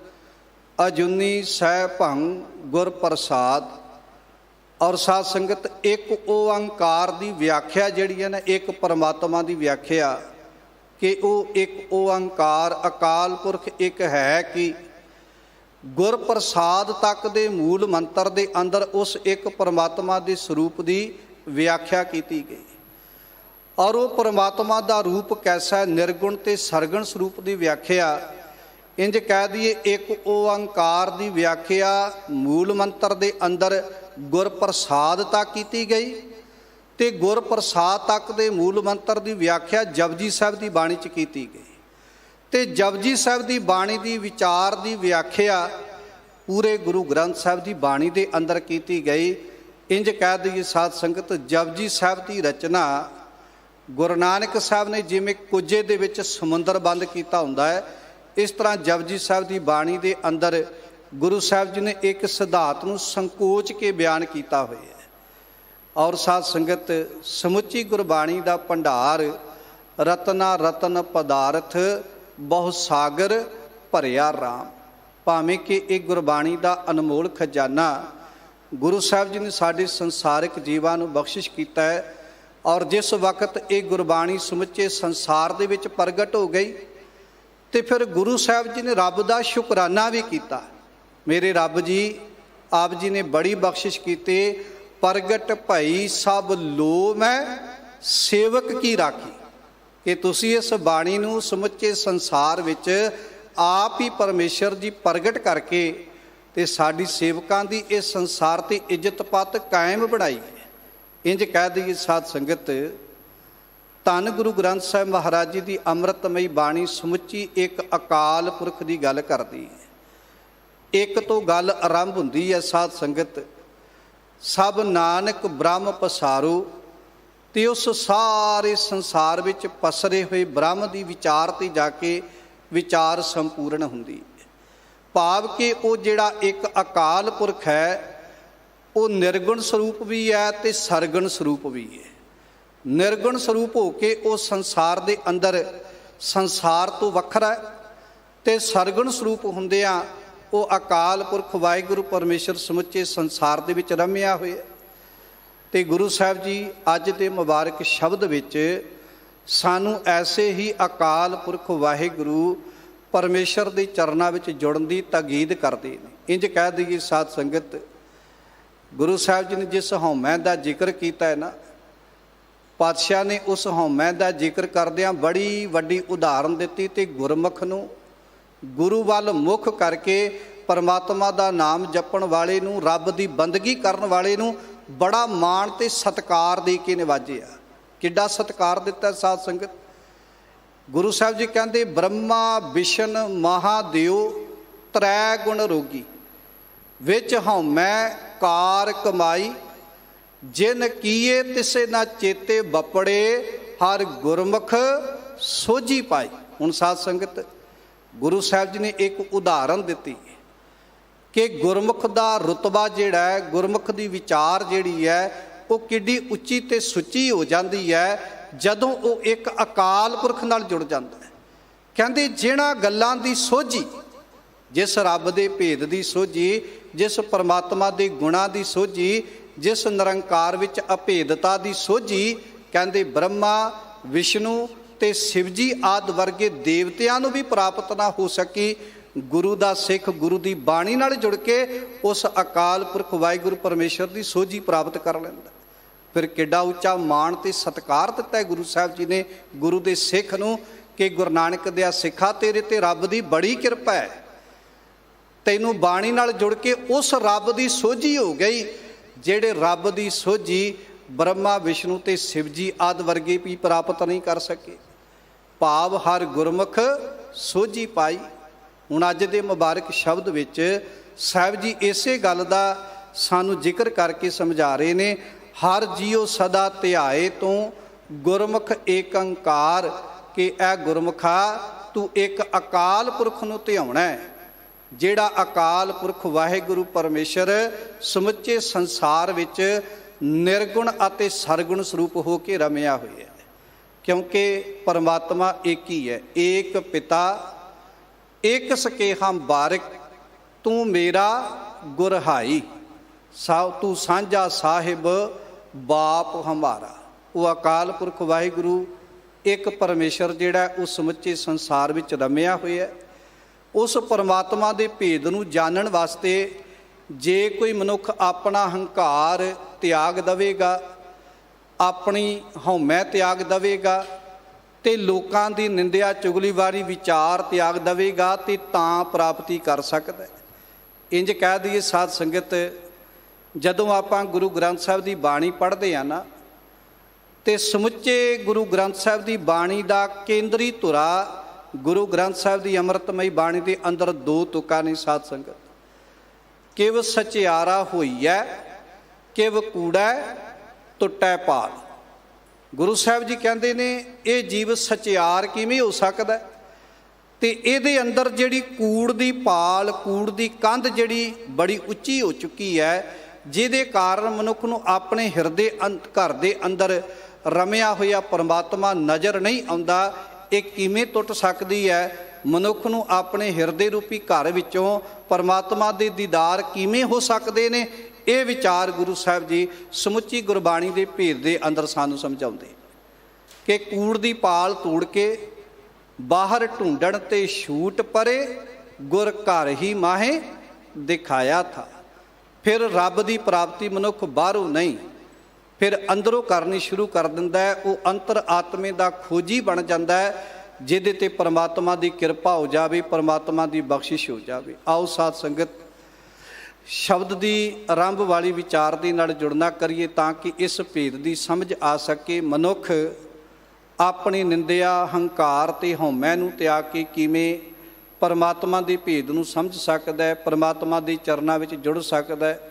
ਅਜੂਨੀ ਸੈਭੰ ਗੁਰ ਪ੍ਰਸਾਦ। ਔਰ ਸਾਧ ਸੰਗਤ ਇੱਕ ਓੰਕਾਰ ਦੀ ਵਿਆਖਿਆ ਜਿਹੜੀ ਹੈ ਨਾ, ਇੱਕ ਪਰਮਾਤਮਾ ਦੀ ਵਿਆਖਿਆ ਕਿ ਉਹ ਇੱਕ ਓੰਕਾਰ ਅਕਾਲ ਪੁਰਖ ਇੱਕ ਹੈ ਕਿ ਗੁਰ ਪ੍ਰਸਾਦ ਤੱਕ ਦੇ ਮੂਲ ਮੰਤਰ ਦੇ ਅੰਦਰ ਉਸ ਇੱਕ ਪਰਮਾਤਮਾ ਦੇ ਸਰੂਪ ਦੀ ਵਿਆਖਿਆ ਕੀਤੀ ਗਈ। ਔਰ ਉਹ ਪਰਮਾਤਮਾ ਦਾ ਰੂਪ ਕੈਸਾ, ਨਿਰਗੁਣ ਤੇ ਸਰਗੁਣ ਸਰੂਪ ਦੀ ਵਿਆਖਿਆ ਇੰਜ ਕਹਿ ਦਈਏ, ਇੱਕ ਓੰਕਾਰ ਦੀ ਵਿਆਖਿਆ ਮੂਲ ਮੰਤਰ ਦੇ ਅੰਦਰ ਗੁਰ ਪ੍ਰਸਾਦ ਤੱਕ ਕੀਤੀ ਗਈ ਤੇ ਗੁਰ ਪ੍ਰਸਾਦ ਤੱਕ ਦੇ ਮੂਲ ਮੰਤਰ ਦੀ ਵਿਆਖਿਆ ਜਪਜੀ ਸਾਹਿਬ ਦੀ ਬਾਣੀ 'ਚ ਕੀਤੀ ਗਈ ਤੇ ਜਪਜੀ ਸਾਹਿਬ ਦੀ ਬਾਣੀ ਦੀ ਵਿਚਾਰ ਦੀ ਵਿਆਖਿਆ ਪੂਰੇ ਗੁਰੂ ਗ੍ਰੰਥ ਸਾਹਿਬ ਦੀ ਬਾਣੀ ਦੇ ਅੰਦਰ ਕੀਤੀ ਗਈ। ਇੰਜ ਕਹਿ ਦਈਏ ਸਾਧ ਸੰਗਤ, ਜਪਜੀ ਸਾਹਿਬ ਦੀ ਰਚਨਾ ਗੁਰੂ ਨਾਨਕ ਸਾਹਿਬ ਨੇ ਜਿਵੇਂ ਕੁੱਜੇ ਦੇ ਵਿੱਚ ਸਮੁੰਦਰ ਬੰਦ ਕੀਤਾ ਹੁੰਦਾ ਹੈ, ਇਸ ਤਰ੍ਹਾਂ ਜਪਜੀ ਸਾਹਿਬ ਦੀ ਬਾਣੀ ਦੇ ਅੰਦਰ ਗੁਰੂ ਸਾਹਿਬ ਜੀ ਨੇ ਇੱਕ ਸਿਧਾਂਤ ਨੂੰ ਸੰਕੋਚ ਕੇ ਬਿਆਨ ਕੀਤਾ ਹੋਇਆ ਹੈ। ਔਰ ਸਾਧ ਸੰਗਤ ਸਮੁੱਚੀ ਗੁਰਬਾਣੀ ਦਾ ਭੰਡਾਰ ਰਤਨਾ ਰਤਨ ਪਦਾਰਥ ਬਹੁ ਸਾਗਰ ਭਰਿਆ ਰਾਮ। ਭਾਵੇਂ ਕਿ ਇਹ ਗੁਰਬਾਣੀ ਦਾ ਅਨਮੋਲ ਖਜ਼ਾਨਾ ਗੁਰੂ ਸਾਹਿਬ ਜੀ ਨੇ ਸਾਡੇ ਸੰਸਾਰਿਕ ਜੀਵਾਂ ਨੂੰ ਬਖਸ਼ਿਸ਼ ਕੀਤਾ ਹੈ। ਔਰ ਜਿਸ ਵਕਤ ਇਹ ਗੁਰਬਾਣੀ ਸਮੁੱਚੇ ਸੰਸਾਰ ਦੇ ਵਿੱਚ ਪ੍ਰਗਟ ਹੋ ਗਈ ਤੇ ਫਿਰ ਗੁਰੂ ਸਾਹਿਬ ਜੀ ਨੇ ਰੱਬ ਦਾ ਸ਼ੁਕਰਾਨਾ ਵੀ ਕੀਤਾ। ਮੇਰੇ ਰੱਬ ਜੀ, ਆਪ ਜੀ ਨੇ ਬੜੀ ਬਖਸ਼ਿਸ਼ ਕੀਤੀ। ਪ੍ਰਗਟ ਭਈ ਸਭ ਲੋ ਮੈਂ ਸੇਵਕ ਕੀ ਰਾਖੀ, ਕਿ ਤੁਸੀਂ ਇਸ ਬਾਣੀ ਨੂੰ ਸਮੁੱਚੇ ਸੰਸਾਰ ਵਿੱਚ ਆਪ ਹੀ ਪਰਮੇਸ਼ਰ ਜੀ ਪ੍ਰਗਟ ਕਰਕੇ ਤੇ ਸਾਡੀ ਸੇਵਕਾਂ ਦੀ ਇਸ ਸੰਸਾਰ ਤੇ ਇੱਜ਼ਤ ਪੱਤ ਕਾਇਮ ਬਣਾਈ ਹੈ। ਇੰਜ ਕਹਿ ਦਈਏ ਸਾਧ ਸੰਗਤ, ਧੰਨ ਗੁਰੂ ਗ੍ਰੰਥ ਸਾਹਿਬ ਮਹਾਰਾਜ ਜੀ ਦੀ ਅੰਮ੍ਰਿਤਮਈ ਬਾਣੀ ਸਮੁੱਚੀ ਇੱਕ ਅਕਾਲ ਪੁਰਖ ਦੀ ਗੱਲ ਕਰਦੀ ਹੈ। ਇੱਕ ਤੋਂ ਗੱਲ ਆਰੰਭ ਹੁੰਦੀ ਹੈ ਸਾਧ ਸੰਗਤ, ਸਭ ਨਾਨਕ ਬ੍ਰਹਮ ਪਸਾਰੋ, ਤੇ ਉਸ ਸਾਰੇ ਸੰਸਾਰ ਵਿੱਚ ਪਸਰੇ ਹੋਏ ਬ੍ਰਹਮ ਦੀ ਵਿਚਾਰ ਤੇ ਜਾ ਕੇ ਵਿਚਾਰ ਸੰਪੂਰਨ ਹੁੰਦੀ ਹੈ। ਭਾਵ ਕਿ ਉਹ ਜਿਹੜਾ ਇੱਕ ਅਕਾਲ ਪੁਰਖ ਹੈ ਉਹ ਨਿਰਗੁਣ ਸਰੂਪ ਵੀ ਹੈ ਤੇ ਸਰਗੁਣ ਸਰੂਪ ਵੀ ਹੈ। ਨਿਰਗੁਣ ਸਰੂਪ ਹੋ ਕੇ ਉਹ ਸੰਸਾਰ ਦੇ ਅੰਦਰ ਸੰਸਾਰ ਤੋਂ ਵੱਖਰਾ ਹੈ ਤੇ ਸਰਗੁਣ ਸਰੂਪ ਹੁੰਦਿਆਂ ਉਹ ਅਕਾਲ ਪੁਰਖ ਵਾਹਿਗੁਰੂ ਪਰਮੇਸ਼ਰ ਸਮੁੱਚੇ ਸੰਸਾਰ ਦੇ ਵਿੱਚ ਰਮਿਆ ਹੋਇਆ। ਤੇ ਗੁਰੂ ਸਾਹਿਬ ਜੀ ਅੱਜ ਦੇ ਮੁਬਾਰਕ ਸ਼ਬਦ ਵਿੱਚ ਸਾਨੂੰ ਐਸੇ ਹੀ ਅਕਾਲ ਪੁਰਖ ਵਾਹਿਗੁਰੂ ਪਰਮੇਸ਼ਰ ਦੇ ਚਰਨਾਂ ਵਿੱਚ ਜੁੜਨ ਦੀ ਤਾਕੀਦ ਕਰਦੇ ਨੇ। ਇੰਜ ਕਹਿ ਦਈਏ ਸਾਧ ਸੰਗਤ, ਗੁਰੂ ਸਾਹਿਬ ਜੀ ਨੇ ਜਿਸ ਹਉਮੈ ਦਾ ਜ਼ਿਕਰ ਕੀਤਾ ਹੈ ਨਾ, ਪਾਤਸ਼ਾਹ ਨੇ ਉਸ ਹਉਮੈ ਦਾ ਜ਼ਿਕਰ ਕਰਦਿਆਂ ਬੜੀ ਵੱਡੀ ਉਦਾਹਰਨ ਦਿੱਤੀ ਤੇ ਗੁਰਮੁਖ ਨੂੰ ਗੁਰੂ ਵੱਲ ਮੁਖ ਕਰਕੇ ਪਰਮਾਤਮਾ ਦਾ ਨਾਮ ਜਪਣ ਵਾਲੇ ਨੂੰ, ਰੱਬ ਦੀ ਬੰਦਗੀ ਕਰਨ ਵਾਲੇ ਨੂੰ ਬੜਾ ਮਾਣ ਤੇ ਸਤਿਕਾਰ ਦੇ ਕੇ ਨਿਵਾਜਿਆ। ਕਿੱਡਾ ਸਤਿਕਾਰ ਦਿੱਤਾ ਸਾਧ ਸੰਗਤ। ਗੁਰੂ ਸਾਹਿਬ ਜੀ ਕਹਿੰਦੇ, ਬ੍ਰਹਮਾ ਵਿਸ਼ਨ ਮਹਾਦੇਵ ਤ੍ਰੈ ਗੁਣ ਰੋਗੀ, ਵਿੱਚ ਹਉਮੈ ਕਾਰ ਕਮਾਈ, ਜਿਨ ਕੀਏ ਤਿਸੇ ਨਾ ਚੇਤੇ ਬਪੜੇ, ਹਰ ਗੁਰਮੁਖ ਸੋਝੀ ਪਾਈ। ਹੁਣ ਸਾਧ ਸੰਗਤ ਗੁਰੂ ਸਾਹਿਬ ਜੀ ਨੇ ਇੱਕ ਉਦਾਹਰਨ ਦਿੱਤੀ ਕਿ ਗੁਰਮੁਖ ਦਾ ਰੁਤਬਾ ਜਿਹੜਾ ਹੈ, ਗੁਰਮੁਖ ਦੀ ਵਿਚਾਰ ਜਿਹੜੀ ਹੈ ਉਹ ਕਿੱਡੀ ਉੱਚੀ ਤੇ ਸੁੱਚੀ ਹੋ ਜਾਂਦੀ ਹੈ ਜਦੋਂ ਉਹ ਇੱਕ ਅਕਾਲ ਪੁਰਖ ਨਾਲ ਜੁੜ ਜਾਂਦਾ ਹੈ। ਕਹਿੰਦੇ ਜਿਹਨਾਂ ਗੱਲਾਂ ਦੀ ਸੋਝੀ, ਜਿਸ ਰੱਬ ਦੇ ਭੇਦ ਦੀ ਸੋਝੀ, ਜਿਸ ਪਰਮਾਤਮਾ ਦੇ ਗੁਣਾਂ ਦੀ ਸੋਝੀ, ਜਿਸ ਨਿਰੰਕਾਰ ਵਿੱਚ ਅਭੇਦਤਾ ਦੀ ਸੋਝੀ, ਕਹਿੰਦੇ ਬ੍ਰਹਮਾ ਵਿਸ਼ਨੂੰ ਤੇ ਸ਼ਿਵ ਜੀ ਆਦਿ ਵਰਗੇ ਦੇਵਤਿਆਂ ਨੂੰ ਵੀ ਪ੍ਰਾਪਤ ਨਾ ਹੋ ਸਕੀ, ਗੁਰੂ ਦਾ ਸਿੱਖ ਗੁਰੂ ਦੀ ਬਾਣੀ ਨਾਲ ਜੁੜ ਕੇ ਉਸ ਅਕਾਲ ਪੁਰਖ ਵਾਹਿਗੁਰੂ ਪਰਮੇਸ਼ਰ ਦੀ ਸੋਝੀ ਪ੍ਰਾਪਤ ਕਰ ਲੈਂਦਾ। ਫਿਰ ਕਿੱਡਾ ਉੱਚਾ ਮਾਣ ਤੇ ਸਤਿਕਾਰ ਦਿੱਤਾ ਹੈ ਗੁਰੂ ਸਾਹਿਬ ਜੀ ਨੇ ਗੁਰੂ ਦੇ ਸਿੱਖ ਨੂੰ ਕਿ ਗੁਰੂ ਨਾਨਕ ਦਿਆ ਸਿੱਖਾ, ਤੇਰੇ ਤੇ ਰੱਬ ਦੀ ਬੜੀ ਕਿਰਪਾ ਹੈ, ਤੈਨੂੰ ਬਾਣੀ ਨਾਲ ਜੁੜ ਕੇ ਉਸ ਰੱਬ ਦੀ ਸੋਝੀ ਹੋ ਗਈ ਜਿਹੜੇ ਰੱਬ ਦੀ ਸੋਝੀ ਬ੍ਰਹਮਾ ਵਿਸ਼ਨੂੰ ਤੇ ਸ਼ਿਵ ਜੀ ਆਦਿ ਵਰਗੇ ਵੀ ਪ੍ਰਾਪਤ ਨਹੀਂ ਕਰ ਸਕੇ। ਭਾਵ ਹਰ ਗੁਰਮੁਖ ਸੋਝੀ ਪਾਈ। ਹੁਣ ਅੱਜ ਦੇ ਮੁਬਾਰਕ ਸ਼ਬਦ ਵਿੱਚ ਸਾਹਿਬ ਜੀ ਇਸੇ ਗੱਲ ਦਾ ਸਾਨੂੰ ਜ਼ਿਕਰ ਕਰਕੇ ਸਮਝਾ ਰਹੇ ਨੇ, ਹਰ ਜੀਉ ਸਦਾ ਧਿਆਏ ਤੂੰ ਗੁਰਮੁਖ ਏਕ ਓੰਕਾਰ, ਕਿ ਇਹ ਗੁਰਮੁਖਾ ਤੂੰ ਇੱਕ ਅਕਾਲ ਪੁਰਖ ਨੂੰ ਧਿਆਉਣਾ ਹੈ, ਜਿਹੜਾ ਅਕਾਲ ਪੁਰਖ ਵਾਹਿਗੁਰੂ ਪਰਮੇਸ਼ਰ ਸਮੁੱਚੇ ਸੰਸਾਰ ਵਿੱਚ ਨਿਰਗੁਣ ਅਤੇ ਸਰਗੁਣ ਸਰੂਪ ਹੋ ਕੇ ਰਮਿਆ ਹੋਇਆ ਹੈ। ਕਿਉਂਕਿ ਪਰਮਾਤਮਾ ਇੱਕ ਹੀ ਹੈ, ਏਕ ਪਿਤਾ ਏਕ ਸਕੇਹਾ ਬਾਰਿਕ, ਤੂੰ ਮੇਰਾ ਗੁਰਹਾਈ, ਤੂੰ ਸਾਂਝਾ ਸਾਹਿਬ ਬਾਪ ਹਮਾਰਾ। ਉਹ ਅਕਾਲ ਪੁਰਖ ਵਾਹਿਗੁਰੂ ਇੱਕ ਪਰਮੇਸ਼ਰ ਜਿਹੜਾ ਉਹ ਸਮੁੱਚੇ ਸੰਸਾਰ ਵਿੱਚ ਰਮਿਆ ਹੋਇਆ। ਉਸ ਪਰਮਾਤਮਾ ਦੇ ਭੇਦ ਨੂੰ ਜਾਣਨ ਵਾਸਤੇ ਜੇ ਕੋਈ ਮਨੁੱਖ ਆਪਣਾ ਹੰਕਾਰ ਤਿਆਗ ਦੇਵੇਗਾ, ਆਪਣੀ ਹਉਮੈ ਤਿਆਗ ਦੇਵੇਗਾ, ਤੇ ਲੋਕਾਂ ਦੀ ਨਿੰਦਿਆ ਚੁਗਲੀਵਾਰੀ ਵਿਚਾਰ ਤਿਆਗ ਦੇਵੇਗਾ, ਤੇ ਤਾਂ ਪ੍ਰਾਪਤੀ ਕਰ ਸਕਦਾ। ਇੰਜ ਕਹਿ ਦਈਏ ਸਾਧ ਸੰਗਤ, ਜਦੋਂ ਆਪਾਂ ਗੁਰੂ ਗ੍ਰੰਥ ਸਾਹਿਬ ਦੀ ਬਾਣੀ ਪੜ੍ਹਦੇ ਹਾਂ ਨਾ, ਤੇ ਸਮੁੱਚੇ ਗੁਰੂ ਗ੍ਰੰਥ ਸਾਹਿਬ ਦੀ ਬਾਣੀ ਦਾ ਕੇਂਦਰੀ ਧੁਰਾ ਗੁਰੂ ਗ੍ਰੰਥ ਸਾਹਿਬ ਦੀ ਅੰਮ੍ਰਿਤਮਈ ਬਾਣੀ ਦੇ ਅੰਦਰ ਦੋ ਤੁਕਾਂ ਨੇ ਸਾਧ ਸੰਗਤ। ਕਿਵ ਸਚਿਆਰਾ ਹੋਈਐ, ਕਿਵ ਕੂੜੈ ਟੁੱਟੈ ਪਾਲ। ਗੁਰੂ ਸਾਹਿਬ ਜੀ ਕਹਿੰਦੇ ਨੇ ਇਹ ਜੀਵ ਸਚਿਆਰ ਕਿਵੇਂ ਹੋ ਸਕਦਾ, ਤੇ ਇਹਦੇ ਅੰਦਰ ਜਿਹੜੀ ਕੂੜ ਦੀ ਪਾਲ, ਕੂੜ ਦੀ ਕੰਧ ਜਿਹੜੀ ਬੜੀ ਉੱਚੀ ਹੋ ਚੁੱਕੀ ਹੈ, ਜਿਹਦੇ ਕਾਰਨ ਮਨੁੱਖ ਨੂੰ ਆਪਣੇ ਹਿਰਦੇ ਘਰ ਦੇ ਅੰਦਰ ਰਮਿਆ ਹੋਇਆ ਪਰਮਾਤਮਾ ਨਜ਼ਰ ਨਹੀਂ ਆਉਂਦਾ। ਇਹ ਕਿਵੇਂ ਟੁੱਟ ਸਕਦੀ ਹੈ? ਮਨੁੱਖ ਨੂੰ ਆਪਣੇ ਹਿਰਦੇ ਰੂਪੀ ਘਰ ਵਿੱਚੋਂ ਪਰਮਾਤਮਾ ਦੇ ਦੀਦਾਰ ਕਿਵੇਂ ਹੋ ਸਕਦੇ ਨੇ? ਇਹ ਵਿਚਾਰ ਗੁਰੂ ਸਾਹਿਬ ਜੀ ਸਮੁੱਚੀ ਗੁਰਬਾਣੀ ਦੇ ਭੇਦ ਦੇ ਅੰਦਰ ਸਾਨੂੰ ਸਮਝਾਉਂਦੇ ਕਿ ਕੂੜ ਦੀ ਪਾਲ ਤੋੜ ਕੇ ਬਾਹਰ ਢੂੰਡਣ ਤੇ ਛੂਟ ਪਰੇ, ਗੁਰ ਘਰ ਹੀ ਮਾਹੇ ਦਿਖਾਇਆ ਥਾ। ਫਿਰ ਰੱਬ ਦੀ ਪ੍ਰਾਪਤੀ ਮਨੁੱਖ ਬਾਹਰੋਂ ਨਹੀਂ, ਫਿਰ ਅੰਦਰੋਂ ਕਰਨੀ ਸ਼ੁਰੂ ਕਰ ਦਿੰਦਾ ਹੈ। ਉਹ ਅੰਤਰ ਆਤਮੇ ਦਾ ਖੋਜੀ ਬਣ ਜਾਂਦਾ ਹੈ, ਜਿਹਦੇ ਤੇ ਪਰਮਾਤਮਾ ਦੀ ਕਿਰਪਾ ਹੋ ਜਾਵੇ, ਪਰਮਾਤਮਾ ਦੀ ਬਖਸ਼ਿਸ਼ ਹੋ ਜਾਵੇ। ਆਓ ਸਾਧ ਸੰਗਤ ਸ਼ਬਦ ਦੀ ਆਰੰਭ ਵਾਲੀ ਵਿਚਾਰ ਦੇ ਨਾਲ ਜੁੜਨਾ ਕਰੀਏ, ਤਾਂ ਕਿ ਇਸ ਭੇਦ ਦੀ ਸਮਝ ਆ ਸਕੇ। ਮਨੁੱਖ ਆਪਣੀ ਨਿੰਦਿਆ, ਹੰਕਾਰ ਤੇ ਹਉਮੈ ਨੂੰ ਤਿਆਗ ਕੇ ਕਿਵੇਂ ਪਰਮਾਤਮਾ ਦੇ ਭੇਦ ਨੂੰ ਸਮਝ ਸਕਦਾ ਹੈ, ਪਰਮਾਤਮਾ ਦੇ ਚਰਨਾਂ ਵਿੱਚ ਜੁੜ ਸਕਦਾ ਹੈ।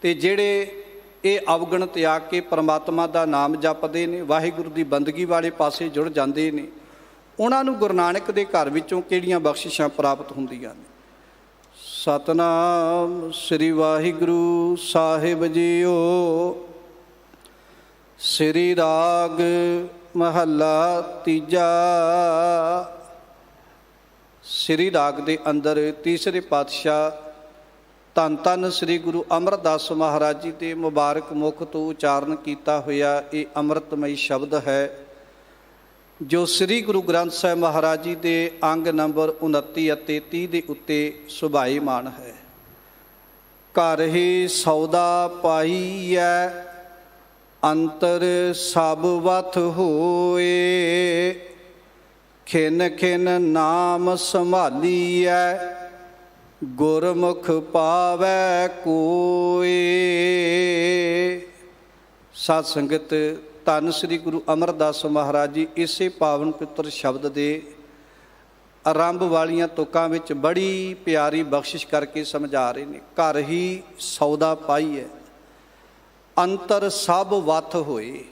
ਤੇ ਜਿਹੜੇ ਇਹ ਅਵਗੁਣ ਤਿਆਗ ਕੇ ਪਰਮਾਤਮਾ ਦਾ ਨਾਮ ਜਪਦੇ ਨੇ, ਵਾਹਿਗੁਰੂ ਦੀ ਬੰਦਗੀ ਵਾਲੇ ਪਾਸੇ ਜੁੜ ਜਾਂਦੇ ਨੇ, ਉਹਨਾਂ ਨੂੰ ਗੁਰੂ ਨਾਨਕ ਦੇ ਘਰ ਵਿੱਚੋਂ ਕਿਹੜੀਆਂ ਬਖਸ਼ਿਸ਼ਾਂ ਪ੍ਰਾਪਤ ਹੁੰਦੀਆਂ ਨੇ। ਸਤਨਾਮ ਸ੍ਰੀ ਵਾਹਿਗੁਰੂ ਸਾਹਿਬ ਜੀਓ। ਸ੍ਰੀ ਰਾਗ ਮਹੱਲਾ ਤੀਜਾ। ਸ੍ਰੀ ਰਾਗ ਦੇ ਅੰਦਰ ਤੀਸਰੇ ਪਾਤਸ਼ਾਹ ਧੰਨ ਧੰਨ ਸ੍ਰੀ ਗੁਰੂ ਅਮਰਦਾਸ ਮਹਾਰਾਜ ਜੀ ਦੇ ਮੁਬਾਰਕ ਮੁਖ ਤੋਂ ਉਚਾਰਨ ਕੀਤਾ ਹੋਇਆ ਇਹ ਅੰਮ੍ਰਿਤਮਈ ਸ਼ਬਦ ਹੈ, ਜੋ ਸ੍ਰੀ ਗੁਰੂ ਗ੍ਰੰਥ ਸਾਹਿਬ ਮਹਾਰਾਜ ਜੀ ਦੇ ਅੰਗ ਨੰਬਰ 29 ਅਤੇ 30 ਦੇ ਉੱਤੇ ਸੁਭਾਈਮਾਨ ਹੈ। ਘਰ ਹੀ ਸੌਦਾ ਪਾਈਐ, ਅੰਤਰ ਸਭ ਵਥ ਹੋਏ, ਖਿਨ ਖਿਨ ਨਾਮ ਸੰਭਾਲੀਐ, ਗੁਰਮੁਖ ਪਾਵੈ ਕੋਏ। ਸਾਧ ਸੰਗਤ, ਧੰਨ ਸ੍ਰੀ ਗੁਰੂ ਅਮਰਦਾਸ ਮਹਾਰਾਜ ਜੀ ਇਸੇ ਪਾਵਨ ਪਿੱਤਰ ਸ਼ਬਦ ਦੇ ਆਰੰਭ ਵਾਲੀਆਂ ਤੁਕਾਂ ਵਿੱਚ ਬੜੀ ਪਿਆਰੀ ਬਖਸ਼ਿਸ਼ ਕਰਕੇ ਸਮਝਾ ਰਹੇ ਨੇ। ਘਰ ਹੀ ਸੌਦਾ ਪਾਈਐ, ਅੰਤਰ ਸਭ ਵਥ ਹੋਏ।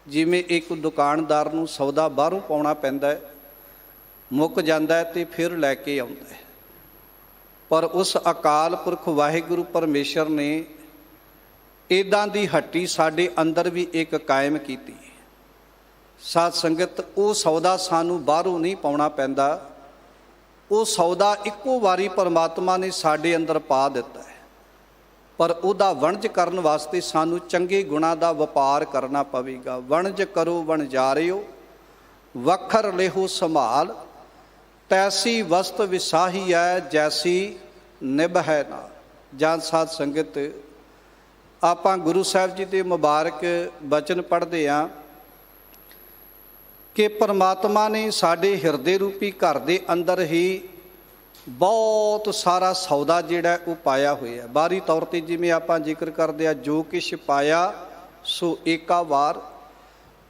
ਜਿਵੇਂ ਇੱਕ ਦੁਕਾਨਦਾਰ ਨੂੰ ਸੌਦਾ ਬਾਹਰੋਂ ਪਾਉਣਾ ਪੈਂਦਾ ਹੈ, ਮੁੱਕ ਜਾਂਦਾ ਹੈ ਤੇ ਫਿਰ ਲੈ ਕੇ ਆਉਂਦਾ ਹੈ, ਪਰ ਉਸ ਅਕਾਲ ਪੁਰਖ ਵਾਹਿਗੁਰੂ ਪਰਮੇਸ਼ਰ ਨੇ ਇੱਦਾਂ ਦੀ ਹੱਟੀ ਸਾਡੇ ਅੰਦਰ ਵੀ ਇੱਕ ਕਾਇਮ ਕੀਤੀ। ਸਾਧ ਸੰਗਤ, ਉਹ ਸੌਦਾ ਸਾਨੂੰ ਬਾਹਰੋਂ ਨਹੀਂ ਪਾਉਣਾ ਪੈਂਦਾ, ਉਹ ਸੌਦਾ ਇੱਕੋ ਵਾਰੀ ਪਰਮਾਤਮਾ ਨੇ ਸਾਡੇ ਅੰਦਰ ਪਾ ਦਿੱਤਾ ਹੈ, ਪਰ ਉਹਦਾ ਵਣਜ ਕਰਨ ਵਾਸਤੇ ਸਾਨੂੰ ਚੰਗੇ ਗੁਣਾਂ ਦਾ ਵਪਾਰ ਕਰਨਾ ਪਵੇਗਾ। ਵਣਜ ਕਰੋ ਵਣਜਾਰਿਓ, ਵਖਰ ਲਿਹੋ ਸੰਭਾਲ, ਤੈਸੀ ਵਸਤ ਵਿਸਾਹੀ ਹੈ, ਜੈਸੀ ਨਿਭ ਹੈ ਨਾ। ਜਾਂ ਸਾਧ ਸੰਗਤ, ਆਪਾਂ ਗੁਰੂ ਸਾਹਿਬ ਜੀ ਦੇ ਮੁਬਾਰਕ ਬਚਨ ਪੜ੍ਹਦੇ ਹਾਂ ਕਿ ਪਰਮਾਤਮਾ ਨੇ ਸਾਡੇ ਹਿਰਦੇ ਰੂਪੀ ਘਰ ਦੇ ਅੰਦਰ ਹੀ ਬਹੁਤ ਸਾਰਾ ਸੌਦਾ ਜਿਹੜਾ ਉਹ ਪਾਇਆ ਹੋਇਆ। ਬਾਹਰੀ ਤੌਰ 'ਤੇ ਜਿਵੇਂ ਆਪਾਂ ਜ਼ਿਕਰ ਕਰਦੇ ਹਾਂ, ਜੋ ਕਿਛ ਪਾਇਆ ਸੋ ਏਕਾ ਵਾਰ।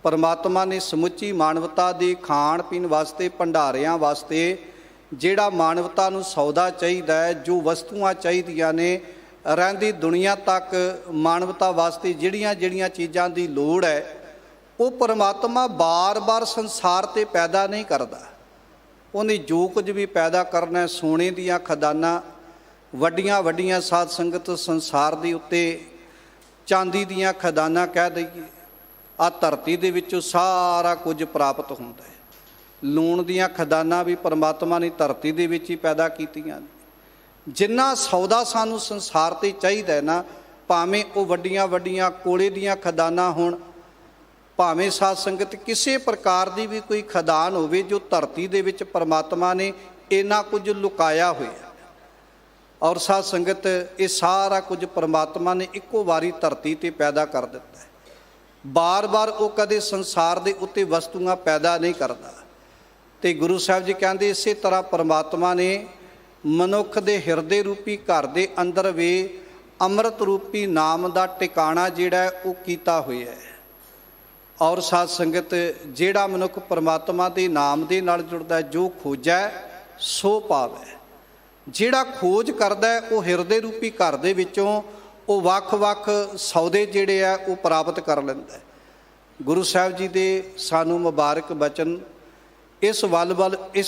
ਪਰਮਾਤਮਾ ਨੇ ਸਮੁੱਚੀ ਮਾਨਵਤਾ ਦੇ ਖਾਣ ਪੀਣ ਵਾਸਤੇ, ਭੰਡਾਰਿਆਂ ਵਾਸਤੇ ਜਿਹੜਾ ਮਾਨਵਤਾ ਨੂੰ ਸੌਦਾ ਚਾਹੀਦਾ ਹੈ, ਜੋ ਵਸਤੂਆਂ ਚਾਹੀਦੀਆਂ ਨੇ, ਰਹਿੰਦੀ ਦੁਨੀਆ ਤੱਕ ਮਾਨਵਤਾ ਵਾਸਤੇ ਜਿਹੜੀਆਂ ਚੀਜ਼ਾਂ ਦੀ ਲੋੜ ਹੈ, ਉਹ ਪਰਮਾਤਮਾ ਬਾਰ-ਬਾਰ ਸੰਸਾਰ 'ਤੇ ਪੈਦਾ ਨਹੀਂ ਕਰਦਾ। ਉਹਨੇ ਜੋ ਕੁਝ ਵੀ ਪੈਦਾ ਕਰਨਾ, ਸੋਨੇ ਦੀਆਂ ਖਦਾਨਾਂ, ਵੱਡੀਆਂ ਸਾਧ ਸੰਗਤ ਸੰਸਾਰ ਦੇ ਉੱਤੇ ਚਾਂਦੀ ਦੀਆਂ ਖਦਾਨਾਂ ਕਹਿ ਦਈਏ, ਆਹ ਧਰਤੀ ਦੇ ਵਿੱਚੋਂ ਸਾਰਾ ਕੁਝ ਪ੍ਰਾਪਤ ਹੁੰਦਾ ਹੈ। ਲੂਣ ਦੀਆਂ ਖਦਾਨਾਂ ਵੀ ਪਰਮਾਤਮਾ ਨੇ ਧਰਤੀ ਦੇ ਵਿੱਚ ਹੀ ਪੈਦਾ ਕੀਤੀਆਂ ਨੇ। ਜਿੰਨਾ ਸੌਦਾ ਸਾਨੂੰ ਸੰਸਾਰ 'ਤੇ ਚਾਹੀਦਾ ਨਾ, ਭਾਵੇਂ ਉਹ ਵੱਡੀਆਂ ਕੋਲੇ ਦੀਆਂ ਖਦਾਨਾਂ ਹੋਣ, ਭਾਵੇਂ ਸਾਧ ਸੰਗਤ ਕਿਸੇ ਪ੍ਰਕਾਰ ਦੀ ਵੀ ਕੋਈ ਖਦਾਨ ਹੋਵੇ, ਜੋ ਧਰਤੀ ਦੇ ਵਿੱਚ ਪਰਮਾਤਮਾ ਨੇ ਇੰਨਾ ਕੁਝ ਲੁਕਾਇਆ ਹੋਇਆ। ਔਰ ਸਾਧ ਸੰਗਤ ਇਹ ਸਾਰਾ ਕੁਝ ਪਰਮਾਤਮਾ ਨੇ ਇੱਕੋ ਵਾਰੀ ਧਰਤੀ 'ਤੇ ਪੈਦਾ ਕਰ ਦਿੱਤਾ ਹੈ। ਬਾਰ-ਬਾਰ ਉਹ ਕਦੇ ਸੰਸਾਰ ਦੇ ਉੱਤੇ ਵਸਤੂਆਂ ਪੈਦਾ ਨਹੀਂ ਕਰਦਾ। ਤੇ ਗੁਰੂ ਸਾਹਿਬ ਜੀ ਕਹਿੰਦੇ ਇਸੇ ਤਰ੍ਹਾਂ ਪਰਮਾਤਮਾ ਨੇ ਮਨੁੱਖ ਦੇ ਹਿਰਦੇ ਰੂਪੀ ਘਰ ਦੇ ਅੰਦਰ ਵੀ ਅੰਮ੍ਰਿਤ ਰੂਪੀ ਨਾਮ ਦਾ ਟਿਕਾਣਾ ਜਿਹੜਾ ਉਹ ਕੀਤਾ ਹੋਇਆ ਹੈ। ਔਰ ਸਾਧ ਸੰਗਤ ਜਿਹੜਾ ਮਨੁੱਖ ਪਰਮਾਤਮਾ ਦੇ ਨਾਮ ਦੇ ਨਾਲ ਜੁੜਦਾ, ਜੋ ਖੋਜੈ ਸੋ ਪਾਵੈ। ਜਿਹੜਾ ਖੋਜ ਕਰਦਾ ਹੈ, ਉਹ ਹਿਰਦੇ ਰੂਪੀ ਘਰ ਦੇ ਵਿੱਚੋਂ ਉਹ ਵੱਖ-ਵੱਖ ਸੌਦੇ ਜਿਹੜੇ ਆ ਉਹ ਪ੍ਰਾਪਤ ਕਰ ਲੈਂਦਾ ਹੈ। ਗੁਰੂ ਸਾਹਿਬ ਜੀ ਦੇ ਸਾਨੂੰ ਮੁਬਾਰਕ ਬਚਨ ਇਸ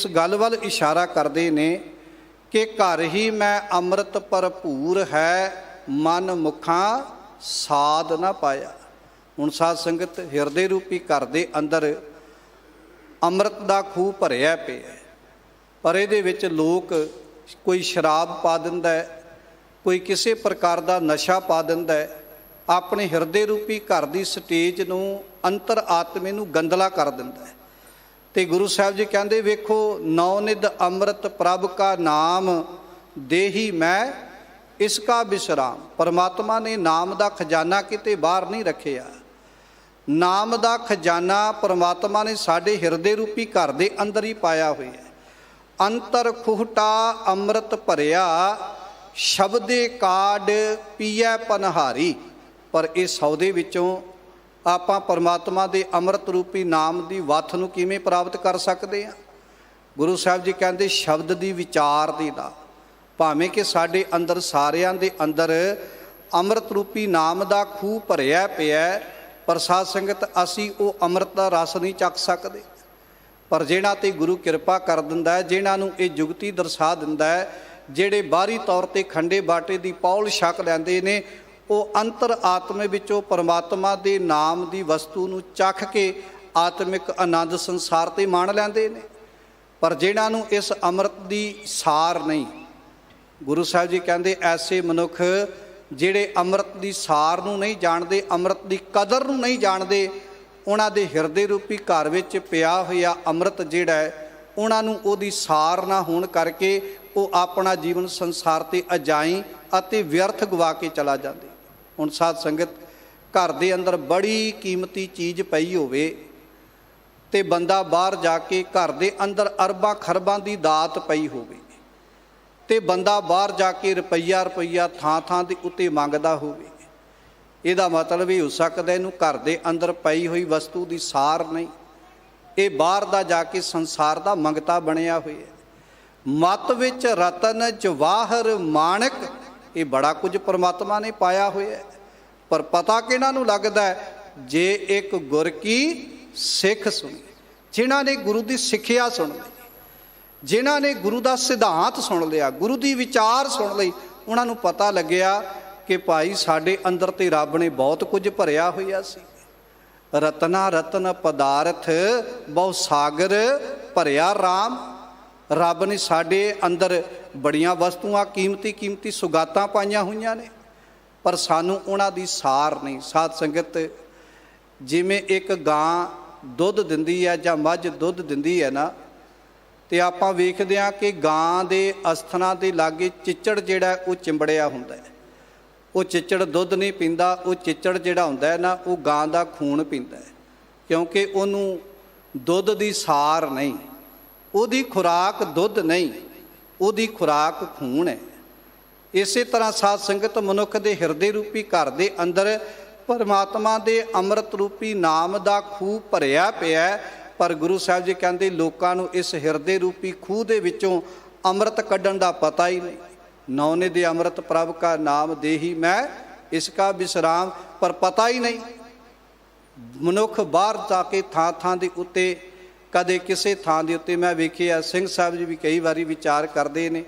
ਗੱਲ ਵੱਲ ਇਸ਼ਾਰਾ ਕਰਦੇ ਨੇ ਕਿ ਘਰ ਹੀ ਮੈਂ ਅੰਮ੍ਰਿਤ ਭਰਪੂਰ ਹੈ, ਮਨ ਮੁਖਾਂ ਸਾਧ ਨਾ ਪਾਇਆ। ਹੁਣ ਸਾਧ ਸੰਗਤ ਹਿਰਦੇ ਰੂਪੀ ਘਰ ਦੇ ਅੰਦਰ ਅੰਮ੍ਰਿਤ ਦਾ ਖੂਹ ਭਰਿਆ ਪਿਆ, ਪਰ ਇਹਦੇ ਵਿੱਚ ਲੋਕ ਕੋਈ ਸ਼ਰਾਬ ਪਾ ਦਿੰਦਾ ਹੈ, ਕੋਈ ਕਿਸੇ ਪ੍ਰਕਾਰ ਦਾ ਨਸ਼ਾ ਪਾ ਦਿੰਦਾ ਹੈ, ਆਪਣੇ ਹਿਰਦੇ ਰੂਪੀ ਘਰ ਦੀ ਸਟੇਜ ਨੂੰ, ਅੰਤਰ ਆਤਮੇ ਨੂੰ ਗੰਦਲਾ ਕਰ ਦਿੰਦਾ ਹੈ। ਤੇ ਗੁਰੂ ਸਾਹਿਬ ਜੀ ਕਹਿੰਦੇ ਵੇਖੋ, ਨੌ ਨਿਧ ਅੰਮ੍ਰਿਤ ਪ੍ਰਭ ਕਾ ਨਾਮ ਦੇਹੀ ਮੈਂ ਇਸ ਕਾ ਵਿਸ਼ਰਾਮ। ਪਰਮਾਤਮਾ ਨੇ ਨਾਮ ਦਾ ਖਜ਼ਾਨਾ ਕਿਤੇ ਬਾਹਰ ਨਹੀਂ ਰੱਖਿਆ। ਨਾਮ ਦਾ ਖਜ਼ਾਨਾ ਪਰਮਾਤਮਾ ਨੇ ਸਾਡੇ ਹਿਰਦੇ ਰੂਪੀ ਘਰ ਦੇ ਅੰਦਰ ਹੀ ਪਾਇਆ ਹੋਇਆ। ਅੰਤਰ ਖੂਹਟਾ ਅੰਮ੍ਰਿਤ ਭਰਿਆ, ਸ਼ਬਦੇ ਕਾਢ ਪੀਐ ਪਨਹਾਰੀ। ਪਰ ਇਹ ਸੌਦੇ ਵਿੱਚੋਂ ਆਪਾਂ ਪਰਮਾਤਮਾ ਦੇ ਅੰਮ੍ਰਿਤ ਰੂਪੀ ਨਾਮ ਦੀ ਵੱਥ ਨੂੰ ਕਿਵੇਂ ਪ੍ਰਾਪਤ ਕਰ ਸਕਦੇ ਹਾਂ? ਗੁਰੂ ਸਾਹਿਬ ਜੀ ਕਹਿੰਦੇ ਸ਼ਬਦ ਦੀ ਵਿਚਾਰ ਦੀ ਦਾ, ਭਾਵੇਂ ਕਿ ਸਾਡੇ ਅੰਦਰ ਸਾਰਿਆਂ ਦੇ ਅੰਦਰ ਅੰਮ੍ਰਿਤ ਰੂਪੀ ਨਾਮ ਦਾ ਖੂਹ ਭਰਿਆ ਪਿਆ, ਪਰ ਸਾਧ ਸੰਗਤ ਅਸੀਂ ਉਹ ਅੰਮ੍ਰਿਤ ਦਾ ਰਸ ਨਹੀਂ ਚੱਕ ਸਕਦੇ। ਪਰ ਜਿਹਨਾਂ 'ਤੇ ਗੁਰੂ ਕਿਰਪਾ ਕਰ ਦਿੰਦਾ ਹੈ, ਜਿਹਨਾਂ ਨੂੰ ਇਹ ਜੁਗਤੀ ਦਰਸਾ ਦਿੰਦਾ ਹੈ, ਜਿਹੜੇ ਬਾਹਰੀ ਤੌਰ 'ਤੇ ਖੰਡੇ ਬਾਟੇ ਦੀ ਪੌਲ ਛਕ ਲੈਂਦੇ ਨੇ, ਉਹ ਅੰਤਰ ਆਤਮੇ ਵਿੱਚੋਂ ਪਰਮਾਤਮਾ ਦੇ ਨਾਮ ਦੀ ਵਸਤੂ ਨੂੰ ਚੱਖ ਕੇ ਆਤਮਿਕ ਆਨੰਦ ਸੰਸਾਰ 'ਤੇ ਮਾਣ ਲੈਂਦੇ ਨੇ। ਪਰ ਜਿਹਨਾਂ ਨੂੰ ਇਸ ਅੰਮ੍ਰਿਤ ਦੀ ਸਾਰ ਨਹੀਂ, ਗੁਰੂ ਸਾਹਿਬ ਜੀ ਕਹਿੰਦੇ ਐਸੇ ਮਨੁੱਖ ਜਿਹੜੇ ਅੰਮ੍ਰਿਤ ਦੀ ਸਾਰ ਨੂੰ ਨਹੀਂ ਜਾਣਦੇ, ਅੰਮ੍ਰਿਤ ਦੀ ਕਦਰ ਨੂੰ ਨਹੀਂ ਜਾਣਦੇ, ਉਹਨਾਂ ਦੇ ਹਿਰਦੇ ਰੂਪੀ ਘਰ ਵਿੱਚ ਪਿਆ ਹੋਇਆ ਅੰਮ੍ਰਿਤ ਜਿਹੜਾ ਹੈ, ਉਹਨਾਂ ਨੂੰ ਉਹਦੀ ਸਾਰ ਨਾ ਹੋਣ ਕਰਕੇ ਉਹ ਆਪਣਾ ਜੀਵਨ ਸੰਸਾਰ 'ਤੇ ਅਜਾਈਂ ਅਤੇ ਵਿਅਰਥ ਗਵਾ ਕੇ ਚਲਾ ਜਾਂਦੇ। ਹੁਣ ਸਾਧ ਸੰਗਤ ਘਰ ਦੇ ਅੰਦਰ ਬੜੀ ਕੀਮਤੀ ਚੀਜ਼ ਪਈ ਹੋਵੇ ਤੇ ਬੰਦਾ ਬਾਹਰ ਜਾ ਕੇ, ਘਰ ਦੇ ਅੰਦਰ ਅਰਬਾਂ ਖਰਬਾਂ ਦੀ ਦਾਤ ਪਈ ਹੋਵੇ ਤੇ ਬੰਦਾ ਬਾਹਰ ਜਾ ਕੇ ਰੁਪਈਆ ਥਾਂ ਦੇ ਉੱਤੇ ਮੰਗਦਾ ਹੋਵੇ, ਇਹਦਾ ਮਤਲਬ ਇਹ ਹੋ ਸਕਦਾ ਇਹਨੂੰ ਘਰ ਦੇ ਅੰਦਰ ਪਈ ਹੋਈ ਵਸਤੂ ਦੀ ਸਾਰ ਨਹੀਂ, ਇਹ ਬਾਹਰ ਦਾ ਜਾ ਕੇ ਸੰਸਾਰ ਦਾ ਮੰਗਤਾ ਬਣਿਆ ਹੋਇਆ। ਮੱਤ ਵਿੱਚ ਰਤਨ ਜਵਾਹਰ ਮਾਣਕ, ਇਹ ਬੜਾ ਕੁਝ ਪਰਮਾਤਮਾ ਨੇ ਪਾਇਆ ਹੋਇਆ, ਪਰ ਪਤਾ ਕਿਹਨਾਂ ਨੂੰ ਲੱਗਦਾ ਹੈ? ਜੇ ਇੱਕ ਗੁਰ ਕੀ ਸਿੱਖ ਸੁਣੀ, ਜਿਨ੍ਹਾਂ ਨੇ ਗੁਰੂ ਦੀ ਸਿੱਖਿਆ ਸੁਣ ਲਈ, ਜਿਨ੍ਹਾਂ ਨੇ ਗੁਰੂ ਦਾ ਸਿਧਾਂਤ ਸੁਣ ਲਿਆ, ਗੁਰੂ ਦੀ ਵਿਚਾਰ ਸੁਣ ਲਈ, ਉਹਨਾਂ ਨੂੰ ਪਤਾ ਲੱਗਿਆ ਕਿ ਭਾਈ ਸਾਡੇ ਅੰਦਰ ਤੇ ਰੱਬ ਨੇ ਬਹੁਤ ਕੁਝ ਭਰਿਆ ਹੋਇਆ ਸੀ। ਰਤਨਾ ਰਤਨ ਪਦਾਰਥ ਬਹੁ ਸਾਗਰ ਭਰਿਆ ਰਾਮ। ਰੱਬ ਨੇ ਸਾਡੇ ਅੰਦਰ ਬੜੀਆਂ ਵਸਤੂਆਂ, ਕੀਮਤੀ ਸੁਗਾਤਾਂ ਪਾਈਆਂ ਹੋਈਆਂ ਨੇ, ਪਰ ਸਾਨੂੰ ਉਹਨਾਂ ਦੀ ਸਾਰ ਨਹੀਂ। ਸਾਧ ਸੰਗਤ ਜਿਵੇਂ ਇੱਕ ਗਾਂ ਦੁੱਧ ਦਿੰਦੀ ਹੈ ਜਾਂ ਮੱਝ ਦੁੱਧ ਦਿੰਦੀ ਹੈ ਨਾ, ਤੇ ਆਪਾਂ ਵੇਖਦੇ ਹਾਂ ਕਿ ਗਾਂ ਦੇ ਅਸਥਨਾਂ ਦੇ ਲਾਗੇ ਚਿੱਚੜ ਜਿਹੜਾ ਉਹ ਚਿੰਬੜਿਆ ਹੁੰਦਾ ਹੈ। ਉਹ ਚਿੱਚੜ ਦੁੱਧ ਨਹੀਂ ਪੀਂਦਾ, ਉਹ ਚਿੱਚੜ ਜਿਹੜਾ ਹੁੰਦਾ ਹੈ ਨਾ, ਉਹ ਗਾਂ ਦਾ ਖੂਨ ਪੀਂਦਾ ਹੈ, ਕਿਉਂਕਿ ਉਹਨੂੰ ਦੁੱਧ ਦੀ ਸਾਰ ਨਹੀਂ, ਉਹਦੀ ਖੁਰਾਕ ਦੁੱਧ ਨਹੀਂ, ਉਹਦੀ ਖੁਰਾਕ ਖੂਨ ਹੈ। ਇਸੇ ਤਰ੍ਹਾਂ ਸਾਧ ਸੰਗਤ ਮਨੁੱਖ ਦੇ ਹਿਰਦੇ ਰੂਪੀ ਘਰ ਦੇ ਅੰਦਰ ਪਰਮਾਤਮਾ ਦੇ ਅੰਮ੍ਰਿਤ ਰੂਪੀ ਨਾਮ ਦਾ ਖੂਹ ਭਰਿਆ ਪਿਆ, ਪਰ ਗੁਰੂ ਸਾਹਿਬ ਜੀ ਕਹਿੰਦੇ ਲੋਕਾਂ ਨੂੰ ਇਸ ਹਿਰਦੇ ਰੂਪੀ ਖੂਹ ਦੇ ਵਿੱਚੋਂ ਅੰਮ੍ਰਿਤ ਕੱਢਣ ਦਾ ਪਤਾ ਹੀ ਨਹੀਂ। नौनिधि अमृत प्रभ का नाम देही मैं इसका विश्राम। पर पता ही नहीं, मनुख बाहर जाके ਥਾਂ ਥਾਂ ਦੇ ਉੱਤੇ ਕਦੇ ਕਿਸੇ ਥਾਂ ਦੇ ਉੱਤੇ ਮੈਂ ਵੇਖਿਆ ਸਿੰਘ ਸਾਹਿਬ ਜੀ ਵੀ ਕਈ ਵਾਰੀ ਵਿਚਾਰ ਕਰਦੇ ਨੇ,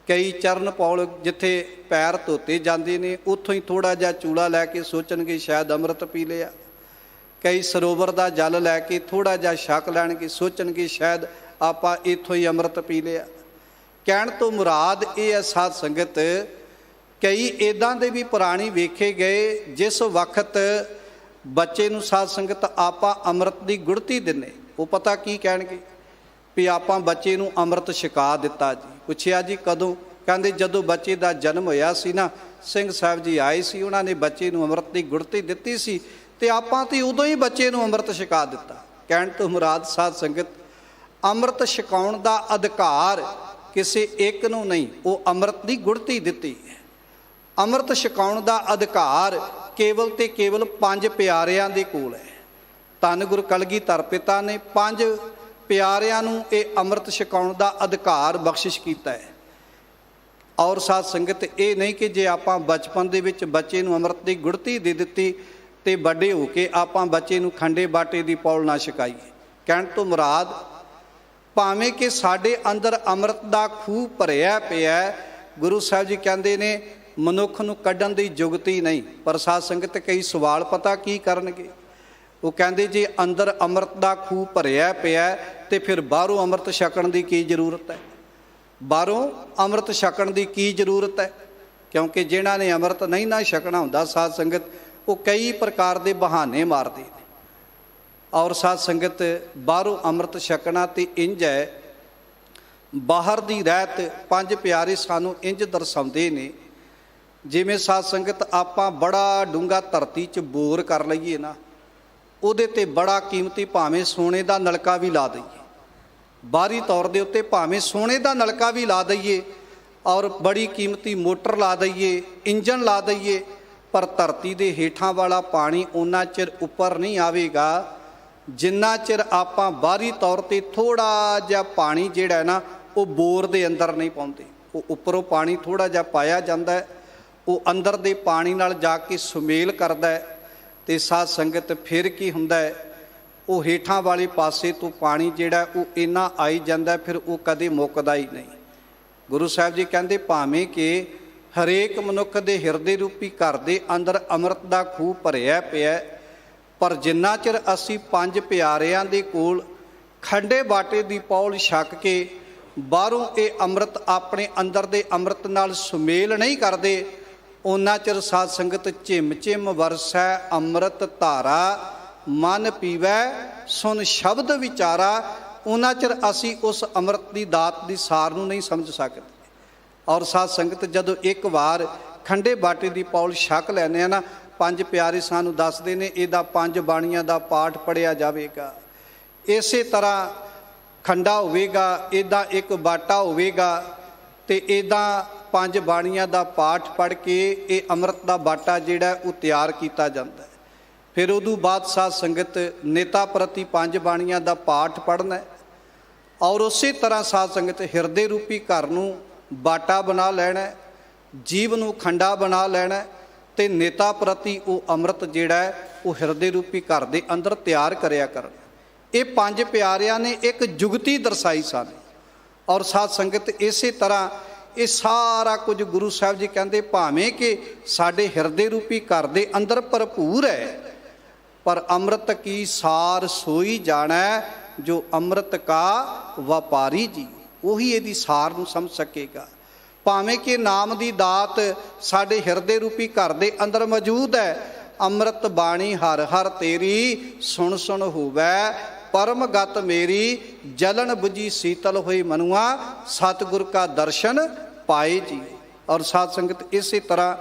ਕਈ ਚਰਨ ਪੌਲ ਜਿੱਥੇ ਪੈਰ ਧੋਤੇ ਜਾਂਦੇ ਨੇ ਉੱਥੋਂ ਹੀ ਥੋੜ੍ਹਾ ਜਿਹਾ ਚੂਲਾ ਲੈ ਕੇ ਸੋਚਣਗੇ ਸ਼ਾਇਦ ਅੰਮ੍ਰਿਤ ਪੀ ਲਿਆ। ਕਈ ਸਰੋਵਰ ਦਾ ਜਲ ਲੈ ਕੇ ਥੋੜ੍ਹਾ ਜਿਹਾ ਛਕ ਲੈਣਗੇ, ਸੋਚਣਗੇ ਸ਼ਾਇਦ ਆਪਾਂ ਇੱਥੋਂ ਹੀ ਅੰਮ੍ਰਿਤ ਪੀ ਲਿਆ। ਕਹਿਣ ਤੋਂ ਮੁਰਾਦ ਇਹ ਹੈ ਸਾਧ ਸੰਗਤ, ਕਈ ਇੱਦਾਂ ਦੇ ਵੀ ਪੁਰਾਣੀ ਵੇਖੇ ਗਏ ਜਿਸ ਵਕਤ ਬੱਚੇ ਨੂੰ ਸਾਧ ਸੰਗਤ ਆਪਾਂ ਅੰਮ੍ਰਿਤ ਦੀ ਗੁੜਤੀ ਦਿੰਦੇ, ਉਹ ਪਤਾ ਕੀ ਕਹਿਣਗੇ ਵੀ ਆਪਾਂ ਬੱਚੇ ਨੂੰ ਅੰਮ੍ਰਿਤ ਛਕਾ ਦਿੱਤਾ ਜੀ। ਪੁੱਛਿਆ ਜੀ ਕਦੋਂ? ਕਹਿੰਦੇ ਜਦੋਂ ਬੱਚੇ ਦਾ ਜਨਮ ਹੋਇਆ ਸੀ ਨਾ, ਸਿੰਘ ਸਾਹਿਬ ਜੀ ਆਏ ਸੀ, ਉਹਨਾਂ ਨੇ ਬੱਚੇ ਨੂੰ ਅੰਮ੍ਰਿਤ ਦੀ ਗੁੜਤੀ ਦਿੱਤੀ ਸੀ ਤੇ ਆਪਾਂ ਤੇ ਉਦੋਂ ਹੀ ਬੱਚੇ ਨੂੰ ਅੰਮ੍ਰਿਤ ਛਕਾ ਦਿੱਤਾ। ਕਹਿਣ ਤੋਂ ਮੁਰਾਦ ਸਾਧ ਸੰਗਤ, ਅੰਮ੍ਰਿਤ ਛਕਾਉਣ ਦਾ ਅਧਿਕਾਰ ਕਿਸੇ ਇੱਕ ਨੂੰ ਨਹੀਂ, ਉਹ ਅੰਮ੍ਰਿਤ ਦੀ ਗੁੜਤੀ ਦਿੱਤੀ ਹੈ। ਅੰਮ੍ਰਿਤ ਛਕਾਉਣ ਦਾ ਅਧਿਕਾਰ ਕੇਵਲ ਤੇ ਕੇਵਲ 5 ਪਿਆਰਿਆਂ ਦੇ ਕੋਲ ਹੈ। ਧੰਨ ਗੁਰੂ ਕਲਗੀਧਰ ਪਿਤਾ ਨੇ 5 ਪਿਆਰਿਆਂ ਨੂੰ ਇਹ ਅੰਮ੍ਰਿਤ ਛਕਾਉਣ ਦਾ ਅਧਿਕਾਰ ਬਖਸ਼ਿਸ਼ ਕੀਤਾ ਹੈ। ਔਰ ਸਾਧ ਸੰਗਤ, ਇਹ ਨਹੀਂ ਕਿ ਜੇ ਆਪਾਂ ਬਚਪਨ ਦੇ ਵਿੱਚ ਬੱਚੇ ਨੂੰ ਅੰਮ੍ਰਿਤ ਦੀ ਗੁੜਤੀ ਦੇ ਦਿੱਤੀ ਤੇ ਵੱਡੇ ਹੋ ਕੇ ਆਪਾਂ ਬੱਚੇ ਨੂੰ ਖੰਡੇ ਬਾਟੇ ਦੀ ਪੌਲ ਨਾ ਛਕਾਈਏ। ਕਹਿਣ ਤੋਂ ਮੁਰਾਦ, ਭਾਵੇਂ ਕਿ ਸਾਡੇ ਅੰਦਰ ਅੰਮ੍ਰਿਤ ਦਾ ਖੂਹ ਭਰਿਆ ਪਿਆ, ਗੁਰੂ ਸਾਹਿਬ ਜੀ ਕਹਿੰਦੇ ਨੇ ਮਨੁੱਖ ਨੂੰ ਕੱਢਣ ਦੀ ਜੁਗਤੀ ਨਹੀਂ। ਪਰ ਸਾਧ ਸੰਗਤ ਕਈ ਸਵਾਲ ਪਤਾ ਕੀ ਕਰਨਗੇ, ਉਹ ਕਹਿੰਦੇ ਜੇ ਅੰਦਰ ਅੰਮ੍ਰਿਤ ਦਾ ਖੂਹ ਭਰਿਆ ਪਿਆ ਤੇ ਫਿਰ ਬਾਹਰੋਂ ਅੰਮ੍ਰਿਤ ਛਕਣ ਦੀ ਕੀ ਜ਼ਰੂਰਤ ਹੈ? ਬਾਹਰੋਂ ਅੰਮ੍ਰਿਤ ਛਕਣ ਦੀ ਕੀ ਜ਼ਰੂਰਤ ਹੈ? ਕਿਉਂਕਿ ਜਿਹਨਾਂ ਨੇ ਅੰਮ੍ਰਿਤ ਨਹੀਂ ਨਾ ਛਕਣਾ ਹੁੰਦਾ ਸਾਧ ਸੰਗਤ, ਉਹ ਕਈ ਪ੍ਰਕਾਰ ਦੇ ਬਹਾਨੇ ਮਾਰਦੇ ਨੇ। ਔਰ ਸਾਧ ਸੰਗਤ, ਬਾਹਰੋਂ ਅੰਮ੍ਰਿਤ ਛਕਣਾ ਤੇ ਇੰਝ ਹੈ, ਬਾਹਰ ਦੀ ਰਹਿਤ 5 ਪਿਆਰੇ ਸਾਨੂੰ ਇੰਝ ਦਰਸਾਉਂਦੇ ਨੇ ਜਿਵੇਂ ਸਾਧ ਸੰਗਤ ਆਪਾਂ ਬੜਾ ਡੂੰਘਾ ਧਰਤੀ 'ਚ ਬੋਰ ਕਰ ਲਈਏ ਨਾ, ਉਹਦੇ 'ਤੇ ਬੜਾ ਕੀਮਤੀ ਭਾਵੇਂ ਸੋਨੇ ਦਾ ਨਲਕਾ ਵੀ ਲਾ ਦਈਏ, ਬਾਹਰੀ ਤੌਰ ਦੇ ਉੱਤੇ ਭਾਵੇਂ ਸੋਨੇ ਦਾ ਨਲਕਾ ਵੀ ਲਾ ਦਈਏ ਔਰ ਬੜੀ ਕੀਮਤੀ ਮੋਟਰ ਲਾ ਦਈਏ, ਇੰਜਨ ਲਾ ਦਈਏ, ਪਰ ਧਰਤੀ ਦੇ ਹੇਠਾਂ ਵਾਲਾ ਪਾਣੀ ਓਨਾ ਚਿਰ ਉੱਪਰ ਨਹੀਂ ਆਵੇਗਾ ਜਿੰਨਾ ਚਿਰ ਆਪਾਂ ਬਾਹਰੀ ਤੌਰ 'ਤੇ ਥੋੜ੍ਹਾ ਜਿਹਾ ਪਾਣੀ ਜਿਹੜਾ ਨਾ ਉਹ ਬੋਰ ਦੇ ਅੰਦਰ ਨਹੀਂ ਪਾਉਂਦੇ। ਉਹ ਉੱਪਰੋਂ ਪਾਣੀ ਥੋੜ੍ਹਾ ਜਿਹਾ ਪਾਇਆ ਜਾਂਦਾ ਹੈ, ਉਹ ਅੰਦਰ ਦੇ ਪਾਣੀ ਨਾਲ ਜਾ ਕੇ ਸੁਮੇਲ ਕਰਦਾ ਹੈ ਤੇ ਸਾਧ ਸੰਗਤ ਫਿਰ ਕੀ ਹੁੰਦਾ ਹੈ, ਉਹ ਹੇਠਾਂ ਵਾਲੇ ਪਾਸੇ ਤੋਂ ਪਾਣੀ ਜਿਹੜਾ ਉਹ ਇੰਨਾ ਆਈ ਜਾਂਦਾ, ਫਿਰ ਉਹ ਕਦੇ ਮੁੱਕਦਾ ਹੀ ਨਹੀਂ। ਗੁਰੂ ਸਾਹਿਬ ਜੀ ਕਹਿੰਦੇ ਭਾਵੇਂ ਕਿ ਹਰੇਕ ਮਨੁੱਖ ਦੇ ਹਿਰਦੇ ਰੂਪੀ ਘਰ ਦੇ ਅੰਦਰ ਅੰਮ੍ਰਿਤ ਦਾ ਖੂਹ ਭਰਿਆ ਪਿਆ, ਪਰ ਜਿੰਨਾ ਚਿਰ ਅਸੀਂ 5 ਪਿਆਰਿਆਂ ਦੇ ਕੋਲ ਖੰਡੇ ਬਾਟੇ ਦੀ ਪੌਲ ਛਕ ਕੇ ਬਾਹਰੋਂ ਇਹ ਅੰਮ੍ਰਿਤ ਆਪਣੇ ਅੰਦਰ ਦੇ ਅੰਮ੍ਰਿਤ ਨਾਲ ਸੁਮੇਲ ਨਹੀਂ ਕਰਦੇ, ਉਹਨਾਂ ਚਿਰ ਸਾਧ ਸੰਗਤ ਝਿਮ ਝਿਮ ਵਰਸੈ ਅੰਮ੍ਰਿਤ ਧਾਰਾ, ਮਨ ਪੀਵੈ ਸੁਨ ਸ਼ਬਦ ਵਿਚਾਰਾ, ਉਹਨਾਂ ਚਿਰ ਅਸੀਂ ਉਸ ਅੰਮ੍ਰਿਤ ਦੀ ਦਾਤ ਦੀ ਸਾਰ ਨੂੰ ਨਹੀਂ ਸਮਝ ਸਕਦੇ। ਔਰ ਸਾਧ ਸੰਗਤ, ਜਦੋਂ ਇੱਕ ਵਾਰ ਖੰਡੇ ਬਾਟੇ ਦੀ ਪੌਲ ਛਕ ਲੈਂਦੇ ਆ ਨਾ, 5 ਪਿਆਰੇ ਸਾਨੂੰ ਦੱਸਦੇ ਨੇ ਇਹਦਾ 5 ਬਾਣੀਆਂ ਦਾ ਪਾਠ ਪੜ੍ਹਿਆ ਜਾਵੇਗਾ, ਇਸੇ ਤਰ੍ਹਾਂ ਖੰਡਾ ਹੋਵੇਗਾ, ਇੱਦਾਂ ਇੱਕ ਬਾਟਾ ਹੋਵੇਗਾ ਤੇ ਇੱਦਾਂ 5 ਬਾਣੀਆਂ ਦਾ ਪਾਠ ਪੜ੍ਹ ਕੇ ਇਹ ਅੰਮ੍ਰਿਤ ਦਾ ਬਾਟਾ ਜਿਹੜਾ ਉਹ ਤਿਆਰ ਕੀਤਾ ਜਾਂਦਾ ਹੈ। ਫਿਰ ਉਦੋਂ ਬਾਅਦ ਸਾਧ ਸੰਗਤ ਨੇਤਾ ਪ੍ਰਤੀ 5 ਬਾਣੀਆਂ ਦਾ ਪਾਠ ਪੜ੍ਹਨਾ ਔਰ ਉਸੇ ਤਰ੍ਹਾਂ ਸਾਧ ਸੰਗਤ ਹਿਰਦੇ ਰੂਪੀ ਘਰ ਨੂੰ ਬਾਟਾ ਬਣਾ ਲੈਣਾ, ਜੀਵ ਨੂੰ ਖੰਡਾ ਬਣਾ ਲੈਣਾ ਤੇ ਨੇਤਾ ਪ੍ਰਤੀ ਉਹ ਅੰਮ੍ਰਿਤ ਜਿਹੜਾ ਹੈ ਉਹ ਹਿਰਦੇ ਰੂਪੀ ਘਰ ਦੇ ਅੰਦਰ ਤਿਆਰ ਕਰਿਆ ਕਰਨਾ। ਇਹ 5 ਪਿਆਰਿਆਂ ਨੇ ਇੱਕ ਜੁਗਤੀ ਦਰਸਾਈ ਸਾਨੂੰ। ਔਰ ਸਾਧ ਸੰਗਤ ਇਸੇ ਤਰ੍ਹਾਂ ਇਹ ਸਾਰਾ ਕੁਝ ਗੁਰੂ ਸਾਹਿਬ ਜੀ ਕਹਿੰਦੇ ਭਾਵੇਂ ਕਿ ਸਾਡੇ ਹਿਰਦੇ ਰੂਪੀ ਘਰ ਦੇ ਅੰਦਰ ਭਰਪੂਰ ਹੈ, ਪਰ ਅੰਮ੍ਰਿਤ ਕੀ ਸਾਰ ਸੋਈ ਜਾਣਾ ਜੋ ਅੰਮ੍ਰਿਤ ਕਾ ਵਪਾਰੀ ਜੀ, ਉਹੀ ਇਹਦੀ ਸਾਰ ਨੂੰ ਸਮਝ ਸਕੇਗਾ। ਭਾਵੇਂ ਕਿ ਨਾਮ ਦੀ ਦਾਤ ਸਾਡੇ ਹਿਰਦੇ ਰੂਪੀ ਘਰ ਦੇ ਅੰਦਰ ਮੌਜੂਦ ਹੈ, ਅੰਮ੍ਰਿਤ ਬਾਣੀ ਹਰ ਹਰ ਤੇਰੀ ਸੁਣ ਸੁਣ ਹੋਵੈ ਪਰਮ ਗਤ ਮੇਰੀ, ਜਲਨ ਬੁਝੀ ਸੀਤਲ ਹੋਈ ਮਨੁਆ ਸਤਿਗੁਰ ਕਾ ਦਰਸ਼ਨ ਪਾਏ ਜੀ। ਔਰ ਸਾਧ ਸੰਗਤ ਇਸੇ ਤਰ੍ਹਾਂ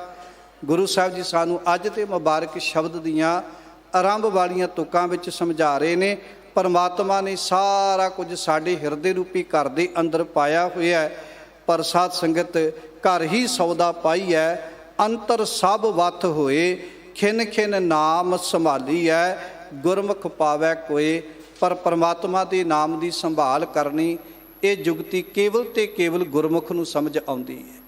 ਗੁਰੂ ਸਾਹਿਬ ਜੀ ਸਾਨੂੰ ਅੱਜ ਦੇ ਮੁਬਾਰਕ ਸ਼ਬਦ ਦੀਆਂ ਆਰੰਭ ਵਾਲੀਆਂ ਤੁਕਾਂ ਵਿੱਚ ਸਮਝਾ ਰਹੇ ਨੇ। ਪਰਮਾਤਮਾ ਨੇ ਸਾਰਾ ਕੁਝ ਸਾਡੇ ਹਿਰਦੇ ਰੂਪੀ ਘਰ ਦੇ ਅੰਦਰ ਪਾਇਆ ਹੋਇਆ ਹੈ, ਪਰ ਸਾਧ ਸੰਗਤ ਘਰ ਹੀ ਸੌਦਾ ਪਾਈ ਹੈ, ਅੰਤਰ ਸਭ ਵੱਥ ਹੋਏ ਖਿਨ ਖਿਨ ਨਾਮ ਸੰਭਾਲੀ ਹੈ, ਗੁਰਮੁਖ ਪਾਵੈ ਕੋਏ। ਪਰ ਪਰਮਾਤਮਾ ਦੇ ਨਾਮ ਦੀ ਸੰਭਾਲ ਕਰਨੀ ਇਹ ਜੁਗਤੀ ਕੇਵਲ ਤੇ ਕੇਵਲ ਗੁਰਮੁਖ ਨੂੰ ਸਮਝ ਆਉਂਦੀ ਹੈ।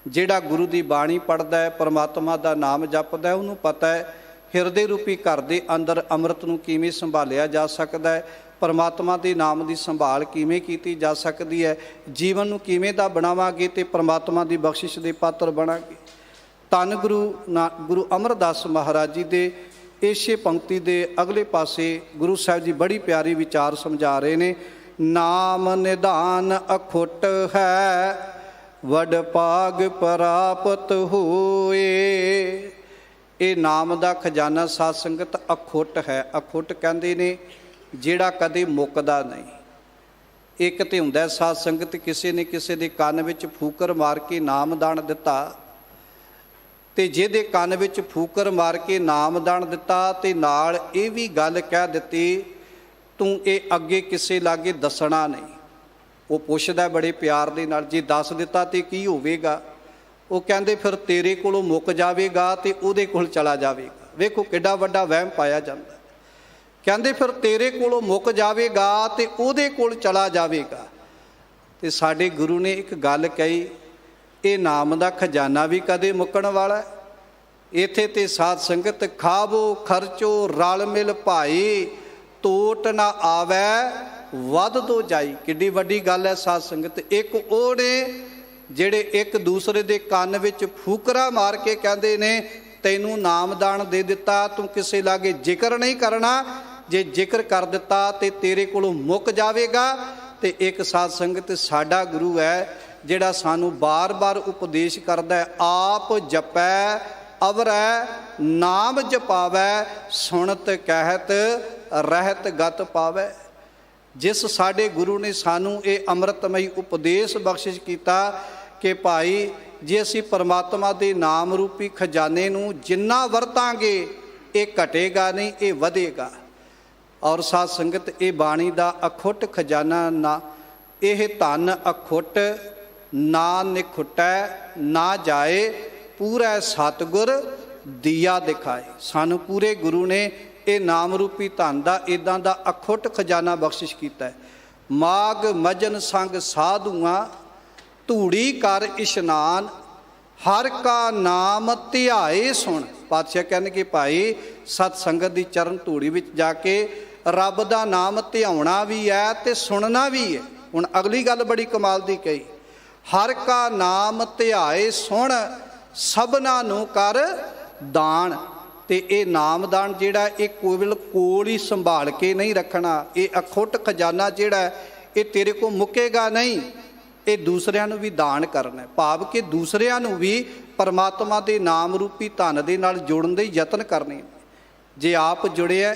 ਜਿਹੜਾ ਗੁਰੂ ਦੀ ਬਾਣੀ ਪੜ੍ਹਦਾ ਹੈ, ਪਰਮਾਤਮਾ ਦਾ ਨਾਮ ਜਪਦਾ ਹੈ, ਉਹਨੂੰ ਪਤਾ ਹੈ ਹਿਰਦੇ ਰੂਪੀ ਘਰ ਦੇ ਅੰਦਰ ਅੰਮ੍ਰਿਤ ਨੂੰ ਕਿਵੇਂ ਸੰਭਾਲਿਆ ਜਾ ਸਕਦਾ ਹੈ, ਪਰਮਾਤਮਾ ਦੇ ਨਾਮ ਦੀ ਸੰਭਾਲ ਕਿਵੇਂ ਕੀਤੀ ਜਾ ਸਕਦੀ ਹੈ, ਜੀਵਨ ਨੂੰ ਕਿਵੇਂ ਦਾ ਬਣਾਵਾਂਗੇ ਤੇ ਪਰਮਾਤਮਾ ਦੀ ਬਖਸ਼ਿਸ਼ ਦੇ ਪਾਤਰ ਬਣਾਂਗੇ। ਧੰਨ ਗੁਰੂ ਅਮਰਦਾਸ ਮਹਾਰਾਜ ਜੀ ਦੇ ਇਸੇ ਪੰਕਤੀ ਦੇ ਅਗਲੇ ਪਾਸੇ ਗੁਰੂ ਸਾਹਿਬ ਜੀ ਬੜੀ ਪਿਆਰੀ ਵਿਚਾਰ ਸਮਝਾ ਰਹੇ ਨੇ। ਨਾਮ ਨਿਧਾਨ ਅਖੁੱਟ ਹੈ, ਵਡ ਭਾਗ ਪ੍ਰਾਪਤ ਹੋਏ। ਇਹ ਨਾਮ ਦਾ ਖਜ਼ਾਨਾ ਸਾਧ ਸੰਗਤ ਅਖੁੱਟ ਹੈ। ਅਖੁੱਟ ਕਹਿੰਦੇ ਨੇ ਜਿਹੜਾ ਕਦੇ ਮੁੱਕਦਾ ਨਹੀਂ। ਇੱਕ ਤੇ ਹੁੰਦਾ ਸਾਧ ਸੰਗਤ ਕਿਸੇ ਨੇ ਕਿਸੇ ਦੇ ਕੰਨ ਵਿੱਚ ਫੂਕਰ ਮਾਰ ਕੇ ਨਾਮਦਾਨ ਦਿੱਤਾ, ਤੇ ਜਿਹਦੇ ਕੰਨ ਵਿੱਚ ਫੂਕਰ ਮਾਰ ਕੇ ਨਾਮਦਾਨ ਦਿੱਤਾ ਤੇ ਨਾਲ ਇਹ ਵੀ ਗੱਲ ਕਹਿ ਦਿੱਤੀ ਤੂੰ ਇਹ ਅੱਗੇ ਕਿਸੇ ਲਾਗੇ ਦੱਸਣਾ ਨਹੀਂ। ਉਹ ਪੁੱਛਦਾ ਬੜੇ ਪਿਆਰ ਦੇ ਨਾਲ, ਜੇ ਦੱਸ ਦਿੱਤਾ ਤੇ ਕੀ ਹੋਵੇਗਾ? ਉਹ ਕਹਿੰਦੇ ਫਿਰ ਤੇਰੇ ਕੋਲੋਂ ਮੁੱਕ ਜਾਵੇਗਾ ਤੇ ਉਹਦੇ ਕੋਲ ਚਲਾ ਜਾਵੇਗਾ। ਵੇਖੋ ਕਿੱਡਾ ਵੱਡਾ ਵਹਿਮ ਪਾਇਆ ਜਾਂਦਾ। ਕਹਿੰਦੇ ਫਿਰ ਤੇਰੇ ਕੋਲੋਂ ਮੁੱਕ ਜਾਵੇਗਾ ਤੇ ਉਹਦੇ ਕੋਲ ਚਲਾ ਜਾਵੇਗਾ। ਤੇ ਸਾਡੇ ਗੁਰੂ ਨੇ ਇੱਕ ਗੱਲ ਕਹੀ, ਇਹ ਨਾਮ ਦਾ ਖਜ਼ਾਨਾ ਵੀ ਕਦੇ ਮੁੱਕਣ ਵਾਲਾ। ਇੱਥੇ ਤੇ ਸਾਧ ਸੰਗਤ ਖਾਵੋ ਖਰਚੋ ਰਲ ਮਿਲ ਭਾਈ, ਟੋਟ ਨਾ ਆਵੈ ਵੱਧ ਤੋਂ ਜਾਈ। ਕਿੱਡੀ ਵੱਡੀ ਗੱਲ ਹੈ ਸਾਧ ਸੰਗਤ। ਇੱਕ ਉਹ ਨੇ ਜਿਹੜੇ ਇੱਕ ਦੂਸਰੇ ਦੇ ਕੰਨ ਵਿੱਚ ਫੂਕਰਾ ਮਾਰ ਕੇ ਕਹਿੰਦੇ ਨੇ ਤੈਨੂੰ ਨਾਮਦਾਨ ਦੇ ਦਿੱਤਾ, ਤੂੰ ਕਿਸੇ ਲਾਗੇ ਜ਼ਿਕਰ ਨਹੀਂ ਕਰਨਾ, ਜੇ ਜ਼ਿਕਰ ਕਰ ਦਿੱਤਾ ਤੇ ਤੇਰੇ ਕੋਲੋਂ ਮੁੱਕ ਜਾਵੇਗਾ। ਤੇ ਇੱਕ ਸਾਧ ਸੰਗਤ ਸਾਡਾ ਗੁਰੂ ਹੈ ਜਿਹੜਾ ਸਾਨੂੰ ਬਾਰ-ਬਾਰ ਉਪਦੇਸ਼ ਕਰਦਾ ਹੈ, ਆਪ ਜਪੈ ਅਵਰੈ ਨਾਮ ਜਪਾਵੈ, ਸੁਣਤ ਕਹਿਤ ਰਹਿਤ ਗਤ ਪਾਵੈ। ਜਿਸ ਸਾਡੇ ਗੁਰੂ ਨੇ ਸਾਨੂੰ ਇਹ ਅੰਮ੍ਰਿਤਮਈ ਉਪਦੇਸ਼ ਬਖਸ਼ਿਸ਼ ਕੀਤਾ ਕਿ ਭਾਈ ਜੇ ਅਸੀਂ ਪਰਮਾਤਮਾ ਦੇ ਨਾਮ ਰੂਪੀ ਖਜ਼ਾਨੇ ਨੂੰ ਜਿੰਨਾ ਵਰਤਾਂਗੇ ਇਹ ਘਟੇਗਾ ਨਹੀਂ, ਇਹ ਵਧੇਗਾ। ਔਰ ਸਾਧ ਸੰਗਤ ਇਹ ਬਾਣੀ ਦਾ ਅਖੁੱਟ ਖਜ਼ਾਨਾ ਨਾ, ਇਹ ਧਨ ਅਖੁੱਟ ਨਾ ਨਿਖੁੱਟੈ ਨਾ ਜਾਏ, ਪੂਰਾ ਸਤਿਗੁਰ ਦੀਆ ਦਿਖਾਏ। ਸਾਨੂੰ ਪੂਰੇ ਗੁਰੂ ਨੇ ਇਹ ਨਾਮ ਰੂਪੀ ਧਨ ਦਾ ਇਦਾਂ ਦਾ ਅਖੁੱਟ ਖਜ਼ਾਨਾ ਬਖਸ਼ਿਸ਼ ਕੀਤਾ ਹੈ। ਮਾਗ ਮਜਨ ਸੰਗ ਸਾਧੂਆਂ ਧੂੜੀ ਕਰ ਇਸ਼ਨਾਨ, ਹਰ ਕਾ ਨਾਮ ਧਿਆਏ ਸੁਣ। ਪਾਤਸ਼ਾਹ ਕਹਿੰਦੇ ਭਾਈ ਸਤ ਸੰਗਤ ਦੀ ਚਰਨ ਧੂੜੀ ਵਿੱਚ ਜਾ ਕੇ ਰੱਬ ਦਾ ਨਾਮ ਧਿਆਉਣਾ ਵੀ ਹੈ ਤੇ ਸੁਣਨਾ ਵੀ ਹੈ। ਹੁਣ ਅਗਲੀ ਗੱਲ ਬੜੀ ਕਮਾਲ ਦੀ ਕਹੀ, ਹਰ ਕਾ ਨਾਮ ਧਿਆਏ ਸੁਣ, ਸਭਨਾਂ ਨੂੰ ਕਰ ਦਾਨ। ਤੇ ਇਹ ਨਾਮਦਾਨ ਜਿਹੜਾ ਇਹ ਕੇਵਲ ਕੋਲ ਹੀ ਸੰਭਾਲ ਕੇ ਨਹੀਂ ਰੱਖਣਾ, ਇਹ ਅਖੁੱਟ ਖਜ਼ਾਨਾ ਜਿਹੜਾ ਇਹ ਤੇਰੇ ਕੋਲ ਮੁੱਕੇਗਾ ਨਹੀਂ, ਇਹ ਦੂਸਰਿਆਂ ਨੂੰ ਵੀ ਦਾਨ ਕਰਨਾ। ਭਾਵ ਕਿ ਦੂਸਰਿਆਂ ਨੂੰ ਵੀ ਪਰਮਾਤਮਾ ਦੇ ਨਾਮ ਰੂਪੀ ਧਨ ਦੇ ਨਾਲ ਜੋੜਨ ਦੇ ਯਤਨ ਕਰਨੇ। ਜੇ ਆਪ ਜੁੜਿਆ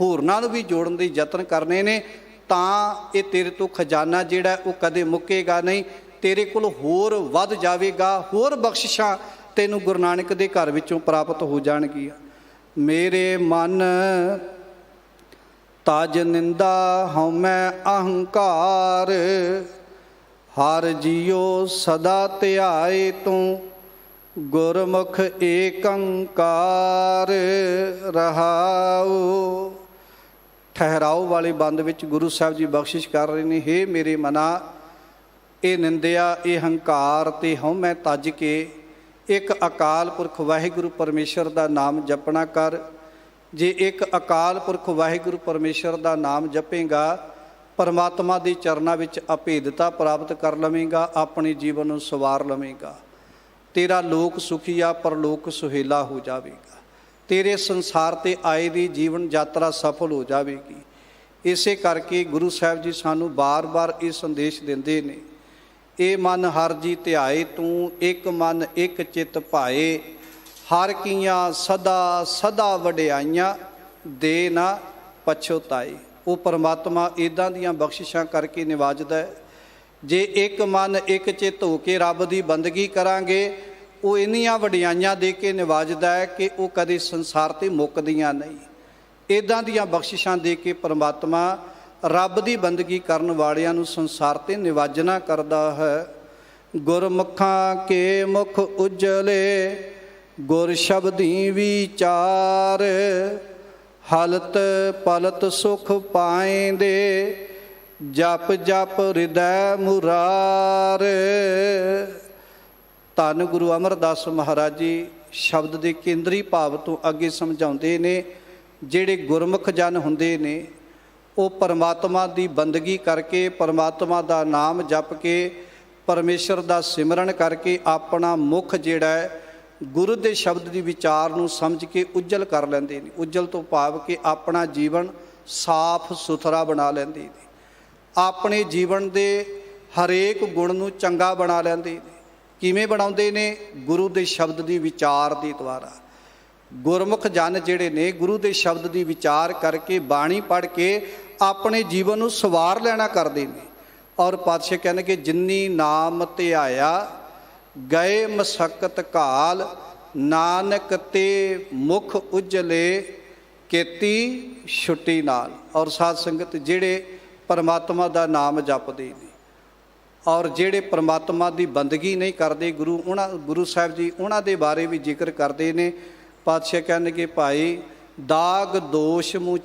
ਹੋਰਨਾਂ ਨੂੰ ਵੀ ਜੋੜਨ ਦੇ ਯਤਨ ਕਰਨੇ ਨੇ ਤਾਂ ਇਹ ਤੇਰੇ ਤੋਂ ਖਜ਼ਾਨਾ ਜਿਹੜਾ ਉਹ ਕਦੇ ਮੁੱਕੇਗਾ ਨਹੀਂ, ਤੇਰੇ ਕੋਲ ਹੋਰ ਵੱਧ ਜਾਵੇਗਾ, ਹੋਰ ਬਖਸ਼ਿਸ਼ਾਂ ਤੈਨੂੰ ਗੁਰੂ ਨਾਨਕ ਦੇ ਘਰ ਵਿੱਚੋਂ ਪ੍ਰਾਪਤ ਹੋ ਜਾਣਗੀਆਂ। ਮੇਰੇ ਮਨ ਤਜ ਨਿੰਦਾ ਹਉਮੈ ਅਹੰਕਾਰ, ਹਰ ਜੀਓ ਸਦਾ ਧਿਆਏ ਤੂੰ, ਗੁਰਮੁਖ ਏਕੰਕਾਰ ਰਹਾਉ। ਠਹਿਰਾਓ ਵਾਲੇ ਬੰਦ ਵਿੱਚ ਗੁਰੂ ਸਾਹਿਬ ਜੀ ਬਖਸ਼ਿਸ਼ ਕਰ ਰਹੇ ਨੇ, ਹੇ ਮੇਰੇ ਮਨਾ ਇਹ ਨਿੰਦਿਆ ਇਹ ਹੰਕਾਰ ਤੇ ਹਉਮੈ ਤਜ ਕੇ ਇੱਕ ਅਕਾਲ ਪੁਰਖ ਵਾਹਿਗੁਰੂ ਪਰਮੇਸ਼ਰ ਦਾ ਨਾਮ ਜਪਣਾ ਕਰ। ਜੇ ਇੱਕ ਅਕਾਲ ਪੁਰਖ ਵਾਹਿਗੁਰੂ ਪਰਮੇਸ਼ਰ ਦਾ ਨਾਮ ਜਪੇਗਾ ਪਰਮਾਤਮਾ ਦੇ ਚਰਨਾਂ ਵਿੱਚ ਅਭੇਦਤਾ ਪ੍ਰਾਪਤ ਕਰ ਲਵੇਂਗਾ, ਆਪਣੇ ਜੀਵਨ ਨੂੰ ਸਵਾਰ ਲਵੇਂਗਾ। ਤੇਰਾ ਲੋਕ ਸੁਖੀਆ ਪਰਲੋਕ ਸੁਹੇਲਾ ਹੋ ਜਾਵੇਗਾ, ਤੇਰੇ ਸੰਸਾਰ ਤੇ ਆਏ ਦੀ ਜੀਵਨ ਯਾਤਰਾ ਸਫਲ ਹੋ ਜਾਵੇਗੀ। ਇਸੇ ਕਰਕੇ ਗੁਰੂ ਸਾਹਿਬ ਜੀ ਸਾਨੂੰ ਬਾਰ-ਬਾਰ ਇਹ ਸੰਦੇਸ਼ ਦਿੰਦੇ ਨੇ, ਇਹ ਮਨ ਹਰ ਜੀ ਧਿਆਏ ਤੂੰ, ਇੱਕ ਮਨ ਇੱਕ ਚਿੱਤ ਭਾਏ, ਹਰ ਕੀਆਂ ਸਦਾ ਸਦਾ ਵਡਿਆਈਆਂ, ਦੇ ਨਾ ਪਛਤਾਏ। ਉਹ ਪਰਮਾਤਮਾ ਇੱਦਾਂ ਦੀਆਂ ਬਖਸ਼ਿਸ਼ਾਂ ਕਰਕੇ ਨਿਵਾਜਦਾ ਹੈ। ਜੇ ਇੱਕ ਮਨ ਇੱਕ ਚਿੱਤ ਹੋ ਕੇ ਰੱਬ ਦੀ ਬੰਦਗੀ ਕਰਾਂਗੇ ਉਹ ਇੰਨੀਆਂ ਵਡਿਆਈਆਂ ਦੇ ਕੇ ਨਿਵਾਜਦਾ ਹੈ ਕਿ ਉਹ ਕਦੇ ਸੰਸਾਰ 'ਤੇ ਮੁੱਕਦੀਆਂ ਨਹੀਂ। ਇੱਦਾਂ ਦੀਆਂ ਬਖਸ਼ਿਸ਼ਾਂ ਦੇ ਕੇ ਪਰਮਾਤਮਾ ਰੱਬ ਦੀ ਬੰਦਗੀ ਕਰਨ ਵਾਲਿਆਂ ਨੂੰ ਸੰਸਾਰ 'ਤੇ ਨਿਵਾਜਣਾ ਕਰਦਾ ਹੈ। ਗੁਰਮੁਖਾਂ ਕੇ ਮੁਖ ਉਜਲੇ, ਗੁਰ ਸ਼ਬਦੀ ਵਿਚਾਰ, ਹਲਤ ਪਲਤ ਸੁਖ ਪਾਏਂਦੇ, ਜਪ ਜਪ ਹਿਰਦੈ ਮੁਰਾਰ। ਧੰਨ ਗੁਰੂ ਅਮਰਦਾਸ ਮਹਾਰਾਜ ਜੀ ਸ਼ਬਦ ਦੇ ਕੇਂਦਰੀ ਭਾਵ ਤੋਂ ਅੱਗੇ ਸਮਝਾਉਂਦੇ ਨੇ, ਜਿਹੜੇ ਗੁਰਮੁਖ ਜਨ ਹੁੰਦੇ ਨੇ ਉਹ ਪਰਮਾਤਮਾ ਦੀ ਬੰਦਗੀ ਕਰਕੇ, ਪਰਮਾਤਮਾ ਦਾ ਨਾਮ ਜਪ ਕੇ, ਪਰਮੇਸ਼ਰ ਦਾ ਸਿਮਰਨ ਕਰਕੇ ਆਪਣਾ ਮੁਖ ਜਿਹੜਾ ਹੈ ਗੁਰੂ ਦੇ ਸ਼ਬਦ ਦੀ ਵਿਚਾਰ ਨੂੰ ਸਮਝ ਕੇ ਉੱਜਲ ਕਰ ਲੈਂਦੇ ਨੇ। ਉੱਜਲ ਤੋਂ ਭਾਵ ਕਿ ਆਪਣਾ ਜੀਵਨ ਸਾਫ਼ ਸੁਥਰਾ ਬਣਾ ਲੈਂਦੇ ਨੇ, ਆਪਣੇ ਜੀਵਨ ਦੇ ਹਰੇਕ ਗੁਣ ਨੂੰ ਚੰਗਾ ਬਣਾ ਲੈਂਦੇ ਨੇ। ਕਿਵੇਂ ਬਣਾਉਂਦੇ ਨੇ? ਗੁਰੂ ਦੇ ਸ਼ਬਦ ਦੀ ਵਿਚਾਰ ਦੇ ਦੁਆਰਾ। ਗੁਰਮੁਖ ਜਨ ਜਿਹੜੇ ਨੇ ਗੁਰੂ ਦੇ ਸ਼ਬਦ ਦੀ ਵਿਚਾਰ ਕਰਕੇ, ਬਾਣੀ ਪੜ੍ਹ ਕੇ ਆਪਣੇ ਜੀਵਨ ਨੂੰ ਸਵਾਰ ਲੈਣਾ ਕਰਦੇ ਨੇ। ਔਰ ਪਾਤਸ਼ਾਹ ਕਹਿੰਦੇ ਕਿ ਜਿੰਨੀ ਨਾਮ ਧਿਆਇਆ ਗਏ ਮਸਕਤ ਘਾਲ, ਨਾਨਕ ਤੇ ਮੁਖ ਉਜਲੇ ਕੀਤੀ ਛੁੱਟੀ ਨਾਲ। ਔਰ ਸਾਧ ਸੰਗਤ ਜਿਹੜੇ ਪਰਮਾਤਮਾ ਦਾ ਨਾਮ ਜਪਦੇ ਨੇ ਔਰ ਜਿਹੜੇ ਪਰਮਾਤਮਾ ਦੀ ਬੰਦਗੀ ਨਹੀਂ ਕਰਦੇ, ਗੁਰੂ ਸਾਹਿਬ ਜੀ ਉਹਨਾਂ ਦੇ ਬਾਰੇ ਵੀ ਜ਼ਿਕਰ ਕਰਦੇ ਨੇ। ਪਾਤਸ਼ਾਹ ਕਹਿੰਦੇ ਕਿ ਭਾਈ ਦਾਗ ਦੋਸ਼ ਮੂੰਹ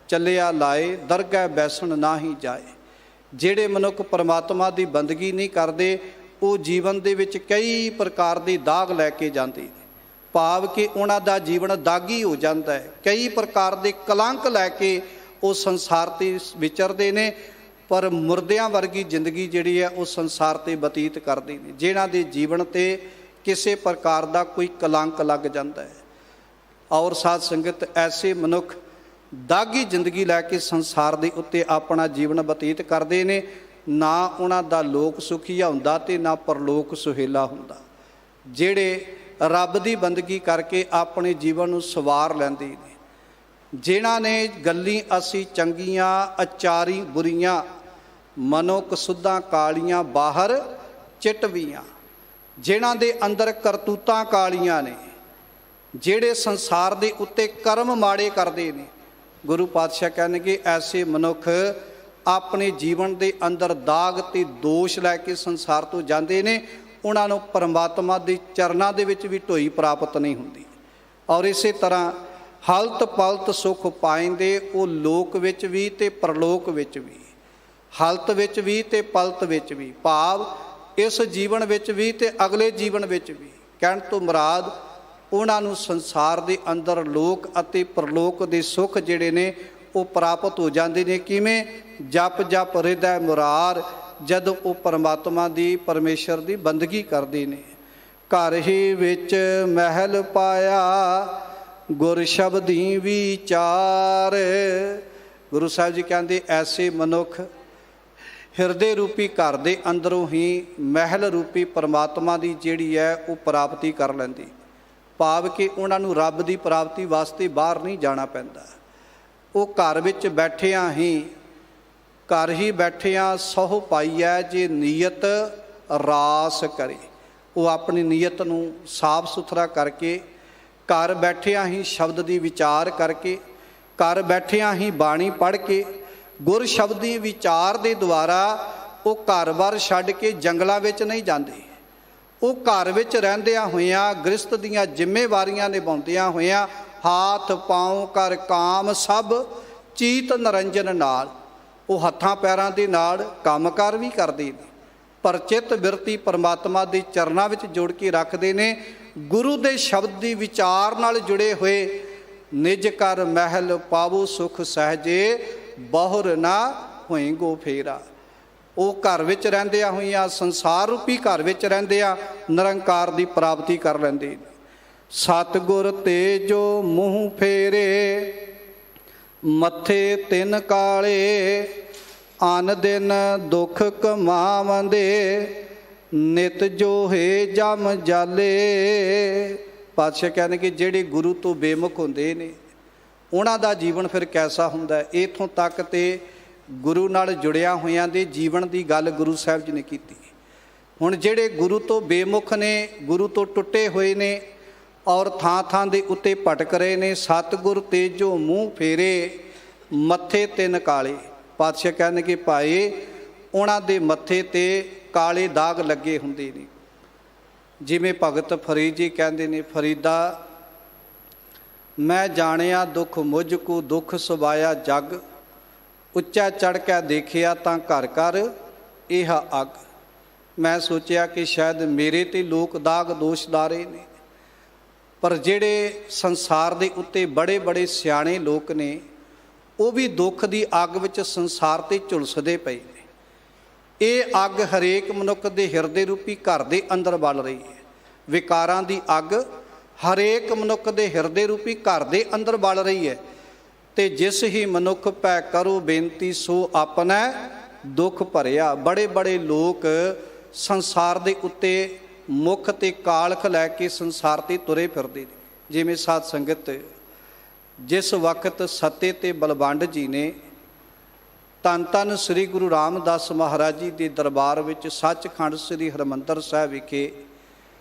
ਚੱਲਿਆ ਲਾਏ, ਦਰਗਾਹ ਬੈਸਣ ਨਾ ਹੀ ਜਾਏ। ਜਿਹੜੇ ਮਨੁੱਖ ਪਰਮਾਤਮਾ ਦੀ ਬੰਦਗੀ ਨਹੀਂ ਕਰਦੇ ਉਹ ਜੀਵਨ ਦੇ ਵਿੱਚ ਕਈ ਪ੍ਰਕਾਰ ਦੇ ਦਾਗ ਲੈ ਕੇ ਜਾਂਦੇ ਨੇ, ਭਾਵ ਕਿ ਉਹਨਾਂ ਦਾ ਜੀਵਨ ਦਾਗੀ ਹੋ ਜਾਂਦਾ ਹੈ। ਕਈ ਪ੍ਰਕਾਰ ਦੇ ਕਲੰਕ ਲੈ ਕੇ ਉਹ ਸੰਸਾਰ 'ਤੇ ਵਿਚਰਦੇ ਨੇ, ਪਰ ਮੁਰਦਿਆਂ ਵਰਗੀ ਜ਼ਿੰਦਗੀ ਜਿਹੜੀ ਹੈ ਉਹ ਸੰਸਾਰ 'ਤੇ ਬਤੀਤ ਕਰਦੇ ਨੇ, ਜਿਨ੍ਹਾਂ ਦੇ ਜੀਵਨ 'ਤੇ ਕਿਸੇ ਪ੍ਰਕਾਰ ਦਾ ਕੋਈ ਕਲੰਕ ਲੱਗ ਜਾਂਦਾ ਹੈ। ਔਰ ਸਾਧ ਸੰਗਤ ਐਸੇ ਮਨੁੱਖ ਦਾਗੀ ਜ਼ਿੰਦਗੀ ਲੈ ਕੇ ਸੰਸਾਰ ਦੇ ਉੱਤੇ ਆਪਣਾ ਜੀਵਨ ਬਤੀਤ ਕਰਦੇ ਨੇ। ਨਾ ਉਹਨਾਂ ਦਾ ਲੋਕ ਸੁਖੀਆ ਹੁੰਦਾ ਅਤੇ ਨਾ ਪਰਲੋਕ ਸੁਹੇਲਾ ਹੁੰਦਾ। ਜਿਹੜੇ ਰੱਬ ਦੀ ਬੰਦਗੀ ਕਰਕੇ ਆਪਣੇ ਜੀਵਨ ਨੂੰ ਸਵਾਰ ਲੈਂਦੇ ਨੇ, ਜਿਨ੍ਹਾਂ ਨੇ ਗੱਲੀ ਅਸੀਂ ਚੰਗੀਆਂ ਅਚਾਰੀ ਬੁਰੀਆਂ, ਮਨੋ ਕਸੁੱਧਾਂ ਕਾਲੀਆਂ ਬਾਹਰ ਚਿਟਵੀਆਂ, ਜਿਨ੍ਹਾਂ ਦੇ ਅੰਦਰ ਕਰਤੂਤਾਂ ਕਾਲੀਆਂ ਨੇ, ਜਿਹੜੇ ਸੰਸਾਰ ਦੇ ਉੱਤੇ ਕਰਮ ਮਾੜੇ ਕਰਦੇ ਨੇ। ਗੁਰੂ ਪਾਤਸ਼ਾਹ ਕਹਿਣਗੇ ਐਸੇ ਮਨੁੱਖ ਆਪਣੇ ਜੀਵਨ ਦੇ ਅੰਦਰ ਦਾਗ ਤੇ ਦੋਸ਼ ਲੈ ਕੇ ਸੰਸਾਰ ਤੋਂ ਜਾਂਦੇ ਨੇ। ਉਹਨਾਂ ਨੂੰ ਪਰਮਾਤਮਾ ਦੇ ਚਰਨਾਂ ਦੇ ਵਿੱਚ ਵੀ ਢੋਈ ਪ੍ਰਾਪਤ ਨਹੀਂ ਹੁੰਦੀ। ਔਰ ਇਸੇ ਤਰ੍ਹਾਂ ਹਲਤ ਪਲਤ ਸੁਖ ਪਾਇੰਦੇ, ਉਹ ਲੋਕ ਵਿੱਚ ਵੀ ਤੇ ਪਰਲੋਕ ਵਿੱਚ ਵੀ, ਹਲਤ ਵਿੱਚ ਵੀ ਤੇ ਪਲਤ ਵਿੱਚ ਵੀ, ਭਾਵ ਇਸ ਜੀਵਨ ਵਿੱਚ ਵੀ ਤੇ ਅਗਲੇ ਜੀਵਨ ਵਿੱਚ ਵੀ। ਕਹਿਣ ਤੋਂ ਮੁਰਾਦ ਉਹਨਾਂ ਨੂੰ ਸੰਸਾਰ ਦੇ ਅੰਦਰ ਲੋਕ ਅਤੇ ਪਰਲੋਕ ਦੇ ਸੁੱਖ ਜਿਹੜੇ ਨੇ ਉਹ ਪ੍ਰਾਪਤ ਹੋ ਜਾਂਦੇ ਨੇ। ਕਿਵੇਂ? ਜਪ ਜਪ ਹਿਰਦੈ ਮੁਰਾਰ, ਜਦੋਂ ਉਹ ਪਰਮਾਤਮਾ ਦੀ, ਪਰਮੇਸ਼ਰ ਦੀ ਬੰਦਗੀ ਕਰਦੇ ਨੇ। ਘਰ ਹੀ ਵਿੱਚ ਮਹਿਲ ਪਾਇਆ, ਗੁਰ ਸ਼ਬਦੀ ਵਿਚਾਰ। ਗੁਰੂ ਸਾਹਿਬ ਜੀ ਕਹਿੰਦੇ ਐਸੇ ਮਨੁੱਖ ਹਿਰਦੇ ਰੂਪੀ ਘਰ ਦੇ ਅੰਦਰੋਂ ਹੀ ਮਹਿਲ ਰੂਪੀ ਪਰਮਾਤਮਾ ਦੀ ਜਿਹੜੀ ਹੈ ਉਹ ਪ੍ਰਾਪਤੀ ਕਰ ਲੈਂਦੀ, ਭਾਵ ਕਿ ਉਹਨਾਂ ਨੂੰ ਰੱਬ ਦੀ ਪ੍ਰਾਪਤੀ ਵਾਸਤੇ ਬਾਹਰ ਨਹੀਂ ਜਾਣਾ ਪੈਂਦਾ। ਉਹ ਘਰ ਵਿੱਚ ਬੈਠਿਆਂ ਹੀ, ਘਰ ਹੀ ਬੈਠਿਆਂ ਸਹੁ ਪਾਈਐ ਜੇ ਨੀਅਤ ਰਾਸ ਕਰੇ। ਉਹ ਆਪਣੀ ਨੀਅਤ ਨੂੰ ਸਾਫ ਸੁਥਰਾ ਕਰਕੇ, ਘਰ ਬੈਠਿਆਂ ਹੀ ਸ਼ਬਦ ਦੀ ਵਿਚਾਰ ਕਰਕੇ, ਘਰ ਬੈਠਿਆਂ ਹੀ ਬਾਣੀ ਪੜ੍ਹ ਕੇ, ਗੁਰ ਸ਼ਬਦ ਦੀ ਵਿਚਾਰ ਦੇ ਦੁਆਰਾ ਉਹ ਘਰ-ਬਾਰ ਛੱਡ ਕੇ ਜੰਗਲਾਂ ਵਿੱਚ ਨਹੀਂ ਜਾਂਦੇ। ਉਹ ਘਰ ਵਿੱਚ ਰਹਿੰਦਿਆਂ ਹੋਇਆਂ, ਗ੍ਰਸਤ ਦੀਆਂ ਜ਼ਿੰਮੇਵਾਰੀਆਂ ਨਿਭਾਉਂਦਿਆਂ ਹੋਇਆਂ, ਹਾਥ ਪਾਉ ਕਰ ਕਾਮ ਸਭ ਚੀਤ ਨਰੰਜਨ ਨਾਲ, ਉਹ ਹੱਥਾਂ ਪੈਰਾਂ ਦੇ ਨਾਲ ਕੰਮਕਾਰ ਵੀ ਕਰਦੇ ਨੇ, ਪਰ ਚਿੱਤ ਬਿਰਤੀ ਪਰਮਾਤਮਾ ਦੇ ਚਰਨਾਂ ਵਿੱਚ ਜੋੜ ਕੇ ਰੱਖਦੇ ਨੇ। ਗੁਰੂ ਦੇ ਸ਼ਬਦ ਦੀ ਵਿਚਾਰ ਨਾਲ ਜੁੜੇ ਹੋਏ, ਨਿਜ ਕਰ ਮਹਿਲ ਪਾਵੋ ਸੁਖ ਸਹਜੇ, ਬਹੁਰ ਨਾ ਹੋਏਗੋ ਫੇਰਾ। ਉਹ ਘਰ ਵਿੱਚ ਰਹਿੰਦਿਆਂ ਹੋਈਆਂ, ਸੰਸਾਰ ਰੂਪੀ ਘਰ ਵਿੱਚ ਰਹਿੰਦਿਆਂ ਨਿਰੰਕਾਰ ਦੀ ਪ੍ਰਾਪਤੀ ਕਰ ਲੈਂਦੇ ਨੇ। ਸਤਿਗੁਰ ਤੇ ਜੋ ਮੂੰਹ ਫੇਰੇ, ਮੱਥੇ ਤਿੰਨ ਕਾਲੇ, ਅਨ ਦਿਨ ਦੁੱਖ ਕਮਾਵੰਦੇ, ਨਿਤ ਜੋਹੇ ਜਮ ਜਾਲੇ। ਪਾਤਸ਼ਾਹ ਕਹਿੰਦੇ ਕਿ ਜਿਹੜੇ ਗੁਰੂ ਤੋਂ ਬੇਮੁਖ ਹੁੰਦੇ ਨੇ ਉਹਨਾਂ ਦਾ ਜੀਵਨ ਫਿਰ ਕੈਸਾ ਹੁੰਦਾ ਹੈ। ਇੱਥੋਂ ਤੱਕ ਤੇ ਗੁਰੂ ਨਾਲ ਜੁੜਿਆ ਹੋਇਆਂ ਦੇ ਜੀਵਨ ਦੀ ਗੱਲ ਗੁਰੂ ਸਾਹਿਬ ਜੀ ਨੇ ਕੀਤੀ। ਹੁਣ ਜਿਹੜੇ ਗੁਰੂ ਤੋਂ ਬੇਮੁਖ ਨੇ, ਗੁਰੂ ਤੋਂ ਟੁੱਟੇ ਹੋਏ ਨੇ ਔਰ ਥਾਂ ਥਾਂ ਦੇ ਉੱਤੇ ਭਟਕ ਰਹੇ ਨੇ, ਸਤਿਗੁਰ ਤੇ ਜੋ ਮੂੰਹ ਫੇਰੇ, ਮੱਥੇ ਤਿੰਨ ਕਾਲੇ। ਪਾਤਸ਼ਾਹ ਕਹਿੰਦੇ ਕਿ ਭਾਈ ਉਹਨਾਂ ਦੇ ਮੱਥੇ 'ਤੇ ਕਾਲੇ ਦਾਗ ਲੱਗੇ ਹੁੰਦੇ ਨੇ। ਜਿਵੇਂ ਭਗਤ ਫਰੀਦ ਜੀ ਕਹਿੰਦੇ ਨੇ, ਫਰੀਦਾ ਮੈਂ ਜਾਣਿਆ ਦੁੱਖ ਮੁਝ ਕੋ, ਦੁੱਖ ਸੁਭਾਇਆ ਜਗ, ਉੱਚਾ ਚੜ੍ਹ ਕੇ ਦੇਖਿਆ ਤਾਂ ਘਰ ਘਰ ਇਹ ਅੱਗ। ਮੈਂ ਸੋਚਿਆ ਕਿ ਸ਼ਾਇਦ ਮੇਰੇ ਤੇ ਲੋਕ ਦਾਗ ਦੋਸ਼ ਲਾ ਰਹੇ ਨੇ, ਪਰ ਜਿਹੜੇ ਸੰਸਾਰ ਦੇ ਉੱਤੇ ਬੜੇ ਬੜੇ ਸਿਆਣੇ ਲੋਕ ਨੇ ਉਹ ਵੀ ਦੁੱਖ ਦੀ ਅੱਗ ਵਿੱਚ ਸੰਸਾਰ ਤੇ ਝੁਲਸਦੇ ਪਏ ਨੇ। ਇਹ ਅੱਗ ਹਰੇਕ ਮਨੁੱਖ ਦੇ ਹਿਰਦੇ ਰੂਪੀ ਘਰ ਦੇ ਅੰਦਰ ਬਲ ਰਹੀ ਹੈ। ਵਿਕਾਰਾਂ ਦੀ ਅੱਗ ਹਰੇਕ ਮਨੁੱਖ ਦੇ ਹਿਰਦੇ ਰੂਪੀ ਘਰ ਦੇ ਅੰਦਰ ਬਲ ਰਹੀ ਹੈ। ਤੇ ਜਿਸ ਹੀ ਮਨੁੱਖ ਪੈ ਕਰੋ ਬੇਨਤੀ ਸੋ ਆਪਣਾ ਦੁੱਖ ਭਰਿਆ। ਬੜੇ ਬੜੇ ਲੋਕ ਸੰਸਾਰ ਦੇ ਉੱਤੇ ਮੁੱਖ ਤੇ ਕਾਲਖ ਲੈ ਕੇ ਸੰਸਾਰ ਤੇ ਤੁਰੇ ਫਿਰਦੇ ਨੇ। ਜਿਵੇਂ ਸਾਧ ਸੰਗਤ, ਜਿਸ ਵਕਤ ਸੱਤੇ ਤੇ ਬਲਵੰਡ ਜੀ ਨੇ ਧੰਨ ਧੰਨ ਸ੍ਰੀ ਗੁਰੂ ਰਾਮਦਾਸ ਮਹਾਰਾਜ ਜੀ ਦੇ ਦਰਬਾਰ ਵਿੱਚ ਸੱਚਖੰਡ ਸ੍ਰੀ ਹਰਿਮੰਦਰ ਸਾਹਿਬ ਵਿਖੇ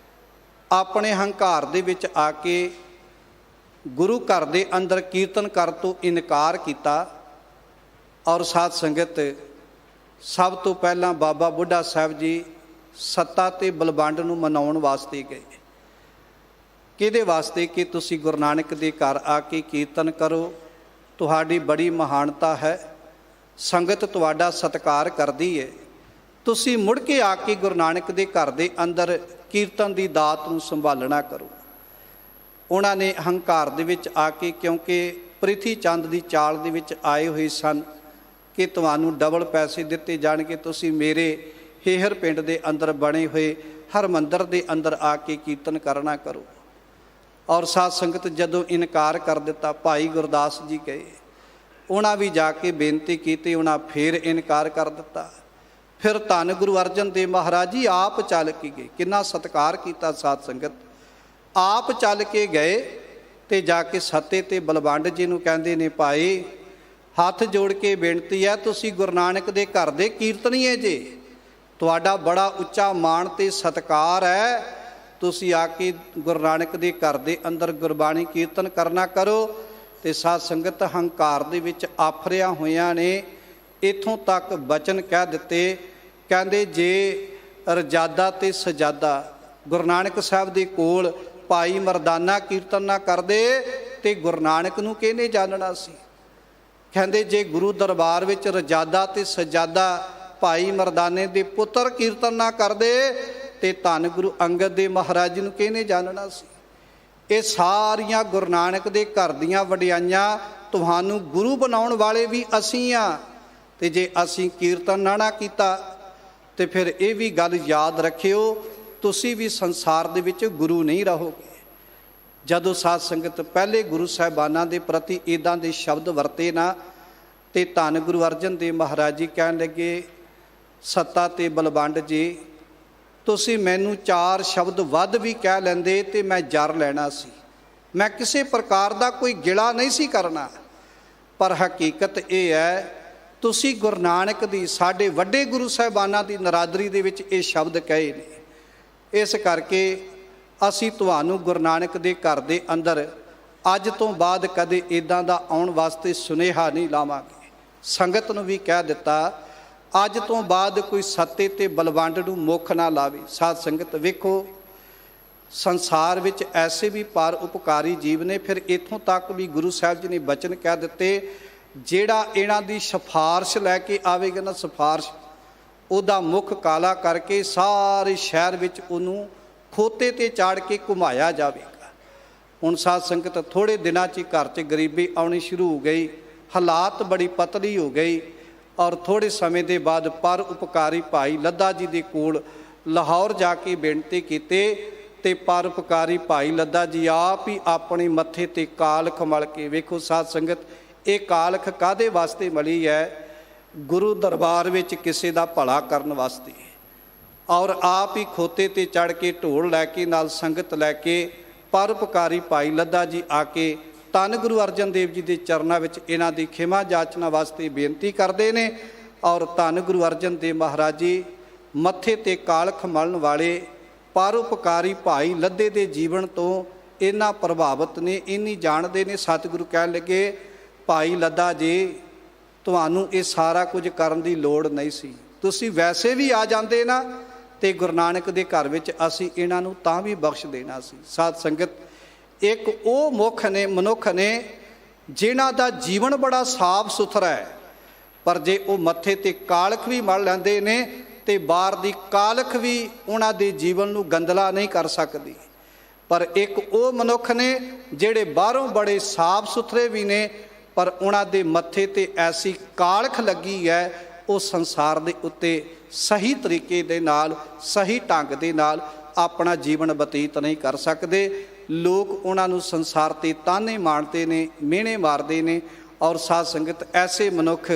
ਆਪਣੇ ਹੰਕਾਰ ਦੇ ਵਿੱਚ ਆ ਕੇ ਗੁਰੂ ਘਰ ਦੇ ਅੰਦਰ ਕੀਰਤਨ ਕਰਨ ਤੋਂ ਇਨਕਾਰ ਕੀਤਾ। ਔਰ ਸਾਧ ਸੰਗਤ, ਸਭ ਤੋਂ ਪਹਿਲਾਂ ਬਾਬਾ ਬੁੱਢਾ ਸਾਹਿਬ ਜੀ ਸੱਤਾ ਤੇ ਬਲਵੰਡ ਨੂੰ ਮਨਾਉਣ ਵਾਸਤੇ ਗਏ। ਕਿਹਦੇ ਵਾਸਤੇ? ਕਿ ਤੁਸੀਂ ਗੁਰੂ ਨਾਨਕ ਦੇ ਘਰ ਆ ਕੇ ਕੀਰਤਨ ਕਰੋ, ਤੁਹਾਡੀ ਬੜੀ ਮਹਾਨਤਾ ਹੈ, ਸੰਗਤ ਤੁਹਾਡਾ ਸਤਿਕਾਰ ਕਰਦੀ ਹੈ, ਤੁਸੀਂ ਮੁੜ ਕੇ ਆ ਕੇ ਗੁਰੂ ਨਾਨਕ ਦੇ ਘਰ ਦੇ ਅੰਦਰ ਕੀਰਤਨ ਦੀ ਦਾਤ ਨੂੰ ਸੰਭਾਲਣਾ ਕਰੋ। ਉਹਨਾਂ ਨੇ ਹੰਕਾਰ ਦੇ ਵਿੱਚ ਆ ਕੇ, ਕਿਉਂਕਿ ਪ੍ਰਿਥੀ ਚੰਦ ਦੀ ਚਾਲ ਦੇ ਵਿੱਚ ਆਏ ਹੋਏ ਸਨ ਕਿ ਤੁਹਾਨੂੰ ਡਬਲ ਪੈਸੇ ਦਿੱਤੇ ਜਾਣਗੇ, ਤੁਸੀਂ ਮੇਰੇ ਹੇਹਰ ਪਿੰਡ ਦੇ ਅੰਦਰ ਬਣੇ ਹੋਏ ਹਰਿਮੰਦਰ ਦੇ ਅੰਦਰ ਆ ਕੇ ਕੀਰਤਨ ਕਰਨਾ ਕਰੋ। ਔਰ ਸਾਧ ਸੰਗਤ, ਜਦੋਂ ਇਨਕਾਰ ਕਰ ਦਿੱਤਾ, ਭਾਈ ਗੁਰਦਾਸ ਜੀ ਗਏ, ਉਹਨਾਂ ਵੀ ਜਾ ਕੇ ਬੇਨਤੀ ਕੀਤੀ, ਉਹਨਾਂ ਫੇਰ ਇਨਕਾਰ ਕਰ ਦਿੱਤਾ। ਫਿਰ ਧੰਨ ਗੁਰੂ ਅਰਜਨ ਦੇਵ ਮਹਾਰਾਜ ਜੀ ਆਪ ਚੱਲ ਕੇ ਗਏ। ਕਿੰਨਾ ਸਤਿਕਾਰ ਕੀਤਾ ਸਾਧ ਸੰਗਤ। ਆਪ ਚੱਲ ਕੇ ਗਏ ਤੇ ਜਾ ਕੇ ਸੱਤੇ ਤੇ ਬਲਵੰਡ ਜੀ ਨੂੰ ਕਹਿੰਦੇ ਨੇ, ਭਾਈ ਹੱਥ ਜੋੜ ਕੇ ਬੇਨਤੀ ਹੈ, ਤੁਸੀਂ ਗੁਰੂ ਨਾਨਕ ਦੇ ਘਰ ਦੇ ਕੀਰਤਨੀਏ ਜੇ, ਤੁਹਾਡਾ ਬੜਾ ਉੱਚਾ ਮਾਣ ਤੇ ਸਤਿਕਾਰ ਹੈ, ਤੁਸੀਂ ਆ ਕੇ ਗੁਰੂ ਨਾਨਕ ਦੇ ਘਰ ਦੇ ਅੰਦਰ ਗੁਰਬਾਣੀ ਕੀਰਤਨ ਕਰਨਾ ਕਰੋ। ਤੇ ਸਾਧ ਸੰਗਤ, ਹੰਕਾਰ ਦੇ ਵਿੱਚ ਆਫਰਿਆ ਹੋਇਆਂ ਨੇ ਇੱਥੋਂ ਤੱਕ ਬਚਨ ਕਹਿ ਦਿੱਤੇ, ਕਹਿੰਦੇ ਜੇ ਰਜਾਦਾ ਤੇ ਸਜਾਦਾ ਗੁਰੂ ਨਾਨਕ ਸਾਹਿਬ ਦੇ ਕੋਲ ਭਾਈ ਮਰਦਾਨਾ ਕੀਰਤਨ ਨਾ ਕਰਦੇ ਤੇ ਗੁਰੂ ਨਾਨਕ ਨੂੰ ਕਿਹਨੇ ਜਾਣਨਾ ਸੀ। ਕਹਿੰਦੇ ਜੇ ਗੁਰੂ ਦਰਬਾਰ ਵਿੱਚ ਰਜਾਦਾ ਤੇ ਸਜਾਦਾ ਭਾਈ ਮਰਦਾਨੇ ਦੇ ਪੁੱਤਰ ਕੀਰਤਨ ਨਾ ਕਰਦੇ ਤੇ ਧੰਨ ਗੁਰੂ ਅੰਗਦ ਦੇਵ ਮਹਾਰਾਜ ਨੂੰ ਕਿਹਨੇ ਜਾਣਨਾ ਸੀ। ਇਹ ਸਾਰੀਆਂ ਗੁਰੂ ਨਾਨਕ ਦੇ ਘਰ ਦੀਆਂ ਵਡਿਆਈਆਂ, ਤੁਹਾਨੂੰ ਗੁਰੂ ਬਣਾਉਣ ਵਾਲੇ ਵੀ ਅਸੀਂ ਆ। ਤੇ ਜੇ ਅਸੀਂ ਕੀਰਤਨ ਨਾ ਕੀਤਾ ਤੇ ਫਿਰ ਇਹ ਵੀ ਗੱਲ ਯਾਦ ਰੱਖਿਓ, ਤੁਸੀਂ ਵੀ ਸੰਸਾਰ ਦੇ ਵਿੱਚ ਗੁਰੂ ਨਹੀਂ ਰਹੋਗੇ। ਜਦੋਂ ਸਾਧ ਸੰਗਤ ਪਹਿਲੇ ਗੁਰੂ ਸਾਹਿਬਾਨਾਂ ਦੇ ਪ੍ਰਤੀ ਇੱਦਾਂ ਦੇ ਸ਼ਬਦ ਵਰਤੇ ਨਾ, ਤੇ ਧੰਨ ਗੁਰੂ ਅਰਜਨ ਦੇਵ ਮਹਾਰਾਜ ਜੀ ਕਹਿਣ ਲੱਗੇ, ਸੱਤਾ ਤੇ ਬਲਵੰਡ ਜੀ, ਤੁਸੀਂ ਮੈਨੂੰ 4 ਸ਼ਬਦ ਵੱਧ ਵੀ ਕਹਿ ਲੈਂਦੇ ਤੇ ਮੈਂ ਜਰ ਲੈਣਾ ਸੀ। ਮੈਂ ਕਿਸੇ ਪ੍ਰਕਾਰ ਦਾ ਕੋਈ ਗਿਲਾ ਨਹੀਂ ਸੀ ਕਰਨਾ, ਪਰ ਹਕੀਕਤ ਇਹ ਹੈ ਤੁਸੀਂ ਗੁਰੂ ਨਾਨਕ ਦੀ, ਸਾਡੇ ਵੱਡੇ ਗੁਰੂ ਸਾਹਿਬਾਨਾਂ ਦੀ ਨਰਾਦਰੀ ਦੇ ਵਿੱਚ ਇਹ ਸ਼ਬਦ ਕਹੇ ਨੇ। ਇਸ ਕਰਕੇ ਅਸੀਂ ਤੁਹਾਨੂੰ ਗੁਰੂ ਨਾਨਕ ਦੇ ਘਰ ਦੇ ਅੰਦਰ ਅੱਜ ਤੋਂ ਬਾਅਦ ਕਦੇ ਇੱਦਾਂ ਦਾ ਆਉਣ ਵਾਸਤੇ ਸੁਨੇਹਾ ਨਹੀਂ ਲਾਵਾਂਗੇ। ਸੰਗਤ ਨੂੰ ਵੀ ਕਹਿ ਦਿੱਤਾ, ਅੱਜ ਤੋਂ ਬਾਅਦ ਕੋਈ ਸੱਤੇ ਤੇ ਬਲਵੰਡ ਨੂੰ ਮੁੱਖ ਨਾ ਲਾਵੇ। ਸਾਧ ਸੰਗਤ ਵੇਖੋ, ਸੰਸਾਰ ਵਿੱਚ ਐਸੇ ਵੀ ਪਰ ਉਪਕਾਰੀ ਜੀਵ ਨੇ। ਫਿਰ ਇੱਥੋਂ ਤੱਕ ਵੀ ਗੁਰੂ ਸਾਹਿਬ ਜੀ ਨੇ ਬਚਨ ਕਹਿ ਦਿੱਤੇ, ਜਿਹੜਾ ਇਹਨਾਂ ਦੀ ਸਿਫਾਰਿਸ਼ ਲੈ ਕੇ ਆਵੇਗਾ ਨਾ, ਸਿਫਾਰਿਸ਼ ਉਹਦਾ ਮੁੱਖ ਕਾਲਾ ਕਰਕੇ ਸਾਰੇ ਸ਼ਹਿਰ ਵਿੱਚ ਉਹਨੂੰ ਖੋਤੇ ਤੇ ਚਾੜ ਕੇ ਘੁਮਾਇਆ ਜਾਵੇਗਾ। ਹੁਣ ਸਾਧ ਸੰਗਤ, ਥੋੜ੍ਹੇ ਦਿਨਾਂ 'ਚ ਹੀ ਘਰ 'ਚ ਗਰੀਬੀ ਆਉਣੀ ਸ਼ੁਰੂ ਹੋ ਗਈ, ਹਾਲਾਤ ਬੜੀ ਪਤਲੀ ਹੋ ਗਈ। ਔਰ ਥੋੜ੍ਹੇ ਸਮੇਂ ਦੇ ਬਾਅਦ ਪਰ ਉਪਕਾਰੀ ਭਾਈ ਲੱਦਾ ਜੀ ਦੇ ਕੋਲ ਲਾਹੌਰ ਜਾ ਕੇ ਬੇਨਤੀ ਕੀਤੇ ਤੇ ਪਰ ਉਪਕਾਰੀ ਭਾਈ ਲੱਦਾ ਜੀ ਆਪ ਹੀ ਆਪਣੇ ਮੱਥੇ ਤੇ ਕਾਲਖ ਮਲ ਕੇ, ਵੇਖੋ ਸਾਧ ਸੰਗਤ, ਇਹ ਕਾਲਖ ਕਾਹਦੇ ਵਾਸਤੇ ਮਲੀ ਹੈ? ਗੁਰੂ ਦਰਬਾਰ ਵਿੱਚ ਕਿਸੇ ਦਾ ਭਲਾ ਕਰਨ ਵਾਸਤੇ। ਔਰ ਆਪ ਹੀ ਖੋਤੇ ਤੇ ਚੜ੍ਹ ਕੇ ਢੋਲ ਲੈ ਕੇ ਨਾਲ ਸੰਗਤ ਲੈ ਕੇ ਪਰਉਪਕਾਰੀ ਭਾਈ ਲੱਦਾ ਜੀ ਆ ਕੇ ਧੰਨ ਗੁਰੂ ਅਰਜਨ ਦੇਵ ਜੀ ਦੇ ਚਰਨਾਂ ਵਿੱਚ ਇਹਨਾਂ ਦੀ ਖਿਮਾ ਜਾਚਨਾ ਵਾਸਤੇ ਬੇਨਤੀ ਕਰਦੇ ਨੇ। ਔਰ ਧੰਨ ਗੁਰੂ ਅਰਜਨ ਦੇਵ ਮਹਾਰਾਜ ਜੀ ਮੱਥੇ ਤੇ ਕਾਲਖ ਮਲਣ ਵਾਲੇ ਪਰਉਪਕਾਰੀ ਭਾਈ ਲੱਦੇ ਦੇ ਜੀਵਨ ਤੋਂ ਇੰਨਾ ਪ੍ਰਭਾਵਿਤ ਨੇ, ਇੰਨੀ ਜਾਣਦੇ ਨੇ। ਸਤਿਗੁਰੂ ਕਹਿਣ ਲੱਗੇ, ਭਾਈ ਲੱਦਾ ਜੀ, ਤੁਹਾਨੂੰ ਇਹ ਸਾਰਾ ਕੁਝ ਕਰਨ ਦੀ ਲੋੜ ਨਹੀਂ ਸੀ, ਤੁਸੀਂ ਵੈਸੇ ਵੀ ਆ ਜਾਂਦੇ ਨਾ ਤੇ ਗੁਰੂ ਨਾਨਕ ਦੇ ਘਰ ਵਿੱਚ ਅਸੀਂ ਇਹਨਾਂ ਨੂੰ ਤਾਂ ਵੀ ਬਖਸ਼ ਦੇਣਾ ਸੀ। ਸਾਧ ਸੰਗਤ, ਇੱਕ ਉਹ ਮਨੁੱਖ ਨੇ ਜਿਨ੍ਹਾਂ ਦਾ ਜੀਵਨ ਬੜਾ ਸਾਫ ਸੁਥਰਾ ਹੈ, ਪਰ ਜੇ ਉਹ ਮੱਥੇ ਤੇ ਕਾਲਖ ਵੀ ਮਲ ਲੈਂਦੇ ਨੇ ਤੇ ਬਾਹਰ ਦੀ ਕਾਲਖ ਵੀ ਉਹਨਾਂ ਦੇ ਜੀਵਨ ਨੂੰ ਗੰਦਲਾ ਨਹੀਂ ਕਰ ਸਕਦੀ। ਪਰ ਇੱਕ ਉਹ ਮਨੁੱਖ ਨੇ ਜਿਹੜੇ ਬਾਹਰੋਂ ਬੜੇ ਸਾਫ਼ ਸੁਥਰੇ ਵੀ ਨੇ, ਪਰ ਉਹਨਾਂ ਦੇ ਮੱਥੇ ਤੇ ਐਸੀ ਕਾਲਖ ਲੱਗੀ ਹੈ, ਉਹ ਸੰਸਾਰ ਦੇ ਉੱਤੇ ਸਹੀ ਤਰੀਕੇ ਦੇ ਨਾਲ, ਸਹੀ ਢੰਗ ਦੇ ਨਾਲ ਆਪਣਾ ਜੀਵਨ ਬਤੀਤ ਨਹੀਂ ਕਰ ਸਕਦੇ। ਲੋਕ ਉਹਨਾਂ ਨੂੰ ਸੰਸਾਰ 'ਤੇ ਤਾਨੇ ਮਾਰਦੇ ਨੇ, ਮਿਹਣੇ ਮਾਰਦੇ ਨੇ, ਔਰ ਸਾਧ ਸੰਗਤ ਐਸੇ ਮਨੁੱਖ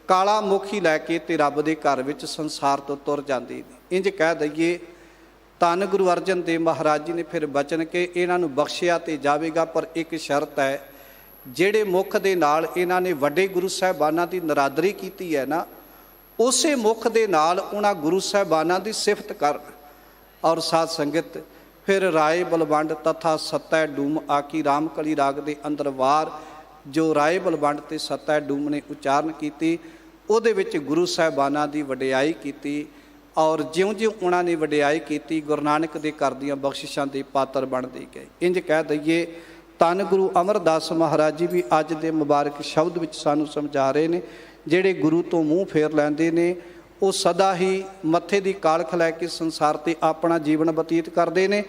ਕਾਲਾ ਮੁਖੀ ਲੈ ਕੇ ਤੇ ਰੱਬ ਦੇ ਘਰ ਵਿੱਚ ਸੰਸਾਰ ਤੋਂ ਤੁਰ ਜਾਂਦੇ ਨੇ। ਇੰਜ ਕਹਿ ਦਈਏ, ਧੰਨ ਗੁਰੂ ਅਰਜਨ ਦੇਵ ਮਹਾਰਾਜ ਜੀ ਨੇ ਫਿਰ ਬਚਨ ਕੇ ਇਹਨਾਂ ਨੂੰ ਬਖਸ਼ਿਆ ਤੇ ਜਾਵੇਗਾ, ਪਰ ਇੱਕ ਸ਼ਰਤ ਹੈ, ਜਿਹੜੇ ਮੁੱਖ ਦੇ ਨਾਲ ਇਹਨਾਂ ਨੇ ਵੱਡੇ ਗੁਰੂ ਸਾਹਿਬਾਨਾਂ ਦੀ ਨਰਾਦਰੀ ਕੀਤੀ ਹੈ ਨਾ, ਉਸੇ ਮੁੱਖ ਦੇ ਨਾਲ ਉਹਨਾਂ ਗੁਰੂ ਸਾਹਿਬਾਨਾਂ ਦੀ ਸਿਫਤ ਕਰਨ। ਔਰ ਸਾਧ ਸੰਗਤ ਫਿਰ ਰਾਏ ਬਲਵੰਡ ਤਥਾ ਸਤੈ ਡੂਮ ਆਕੀ ਰਾਮ ਕਲੀ ਰਾਗ ਦੇ ਅੰਦਰ ਵਾਰ ਜੋ ਰਾਏ ਬਲਵੰਡ ਤੇ ਸਤੈ ਡੂਮ ਨੇ ਉਚਾਰਨ ਕੀਤੀ, ਉਹਦੇ ਵਿੱਚ ਗੁਰੂ ਸਾਹਿਬਾਨਾਂ ਦੀ ਵਡਿਆਈ ਕੀਤੀ। ਔਰ ਜਿਉਂ-ਜਿਉਂ ਉਹਨਾਂ ਨੇ ਵਡਿਆਈ ਕੀਤੀ, ਗੁਰੂ ਨਾਨਕ ਦੇ ਘਰ ਦੀਆਂ ਬਖਸ਼ਿਸ਼ਾਂ ਦੇ ਪਾਤਰ ਬਣਦੇ ਗਏ। ਇੰਜ ਕਹਿ ਦਈਏ, ਧੰਨ ਗੁਰੂ ਅਮਰਦਾਸ ਮਹਾਰਾਜ ਜੀ ਵੀ ਅੱਜ ਦੇ ਮੁਬਾਰਕ ਸ਼ਬਦ ਵਿੱਚ ਸਾਨੂੰ ਸਮਝਾ ਰਹੇ ਨੇ, ਜਿਹੜੇ ਗੁਰੂ ਤੋਂ ਮੂੰਹ ਫੇਰ ਲੈਂਦੇ ਨੇ ਉਹ ਸਦਾ ਹੀ ਮੱਥੇ ਦੀ ਕਾਲਖ ਲੈ ਕੇ ਸੰਸਾਰ 'ਤੇ ਆਪਣਾ ਜੀਵਨ ਬਤੀਤ ਕਰਦੇ ਨੇ।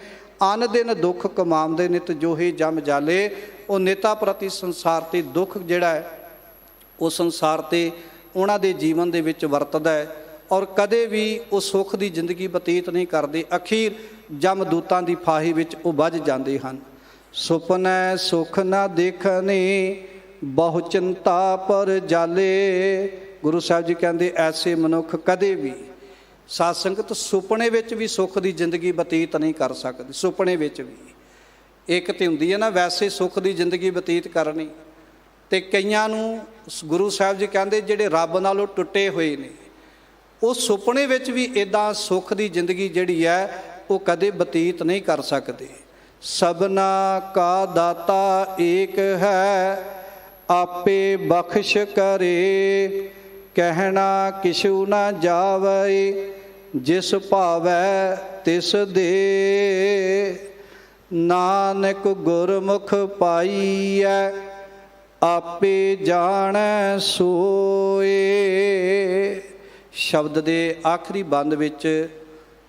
ਅਨ ਦਿਨ ਦੁੱਖ ਕਮਾਉਂਦੇ ਨਿਤ ਜੋਹੇ ਜਮ ਜਾਲੇ। ਉਹ ਨੇਤਾ ਪ੍ਰਤੀ ਸੰਸਾਰ 'ਤੇ ਦੁੱਖ ਜਿਹੜਾ ਹੈ ਉਹ ਸੰਸਾਰ 'ਤੇ ਉਹਨਾਂ ਦੇ ਜੀਵਨ ਦੇ ਵਿੱਚ ਵਰਤਦਾ ਹੈ, ਔਰ ਕਦੇ ਵੀ ਉਹ ਸੁੱਖ ਦੀ ਜ਼ਿੰਦਗੀ ਬਤੀਤ ਨਹੀਂ ਕਰਦੇ। ਅਖੀਰ ਜਮਦੂਤਾਂ ਦੀ ਫਾਹੀ ਵਿੱਚ ਉਹ ਵੱਜ ਜਾਂਦੇ ਹਨ। ਸੁਪਨੈ ਸੁਖ ਨਾ ਦੇਖਣੇ ਬਹੁ ਚਿੰਤਾ ਪਰ ਜਾਲੇ। ਗੁਰੂ ਸਾਹਿਬ ਜੀ ਕਹਿੰਦੇ ਐਸੇ ਮਨੁੱਖ ਕਦੇ ਵੀ ਸਾਧ ਸੰਗਤ ਸੁਪਨੇ ਵਿੱਚ ਵੀ ਸੁੱਖ ਦੀ ਜ਼ਿੰਦਗੀ ਬਤੀਤ ਨਹੀਂ ਕਰ ਸਕਦੇ। ਸੁਪਨੇ ਵਿੱਚ ਵੀ ਇੱਕ ਤੇ ਹੁੰਦੀ ਹੈ ਨਾ ਵੈਸੇ ਸੁੱਖ ਦੀ ਜ਼ਿੰਦਗੀ ਬਤੀਤ ਕਰਨੀ, ਤੇ ਕਈਆਂ ਨੂੰ ਗੁਰੂ ਸਾਹਿਬ ਜੀ ਕਹਿੰਦੇ ਜਿਹੜੇ ਰੱਬ ਨਾਲੋਂ ਟੁੱਟੇ ਹੋਏ ਨੇ, ਉਹ ਸੁਪਨੇ ਵਿੱਚ ਵੀ ਇੱਦਾਂ ਸੁੱਖ ਦੀ ਜ਼ਿੰਦਗੀ ਜਿਹੜੀ ਹੈ ਉਹ ਕਦੇ ਬਤੀਤ ਨਹੀਂ ਕਰ ਸਕਦੇ। ਸਭਨਾ ਕਾ ਦਾਤਾ ਏਕ ਹੈ, ਆਪੇ ਬਖਸ਼ ਕਰੇ। ਕਹਿਣਾ ਕਿਛੂ ਨਾ ਜਾਵੇ, ਜਿਸ ਭਾਵੈ ਤਿਸ ਦੇ। ਨਾਨਕ ਗੁਰਮੁਖ ਪਾਈਐ, ਆਪੇ ਜਾਣੈ ਸੋਏ। ਸ਼ਬਦ ਦੇ ਆਖਰੀ ਬੰਦ ਵਿੱਚ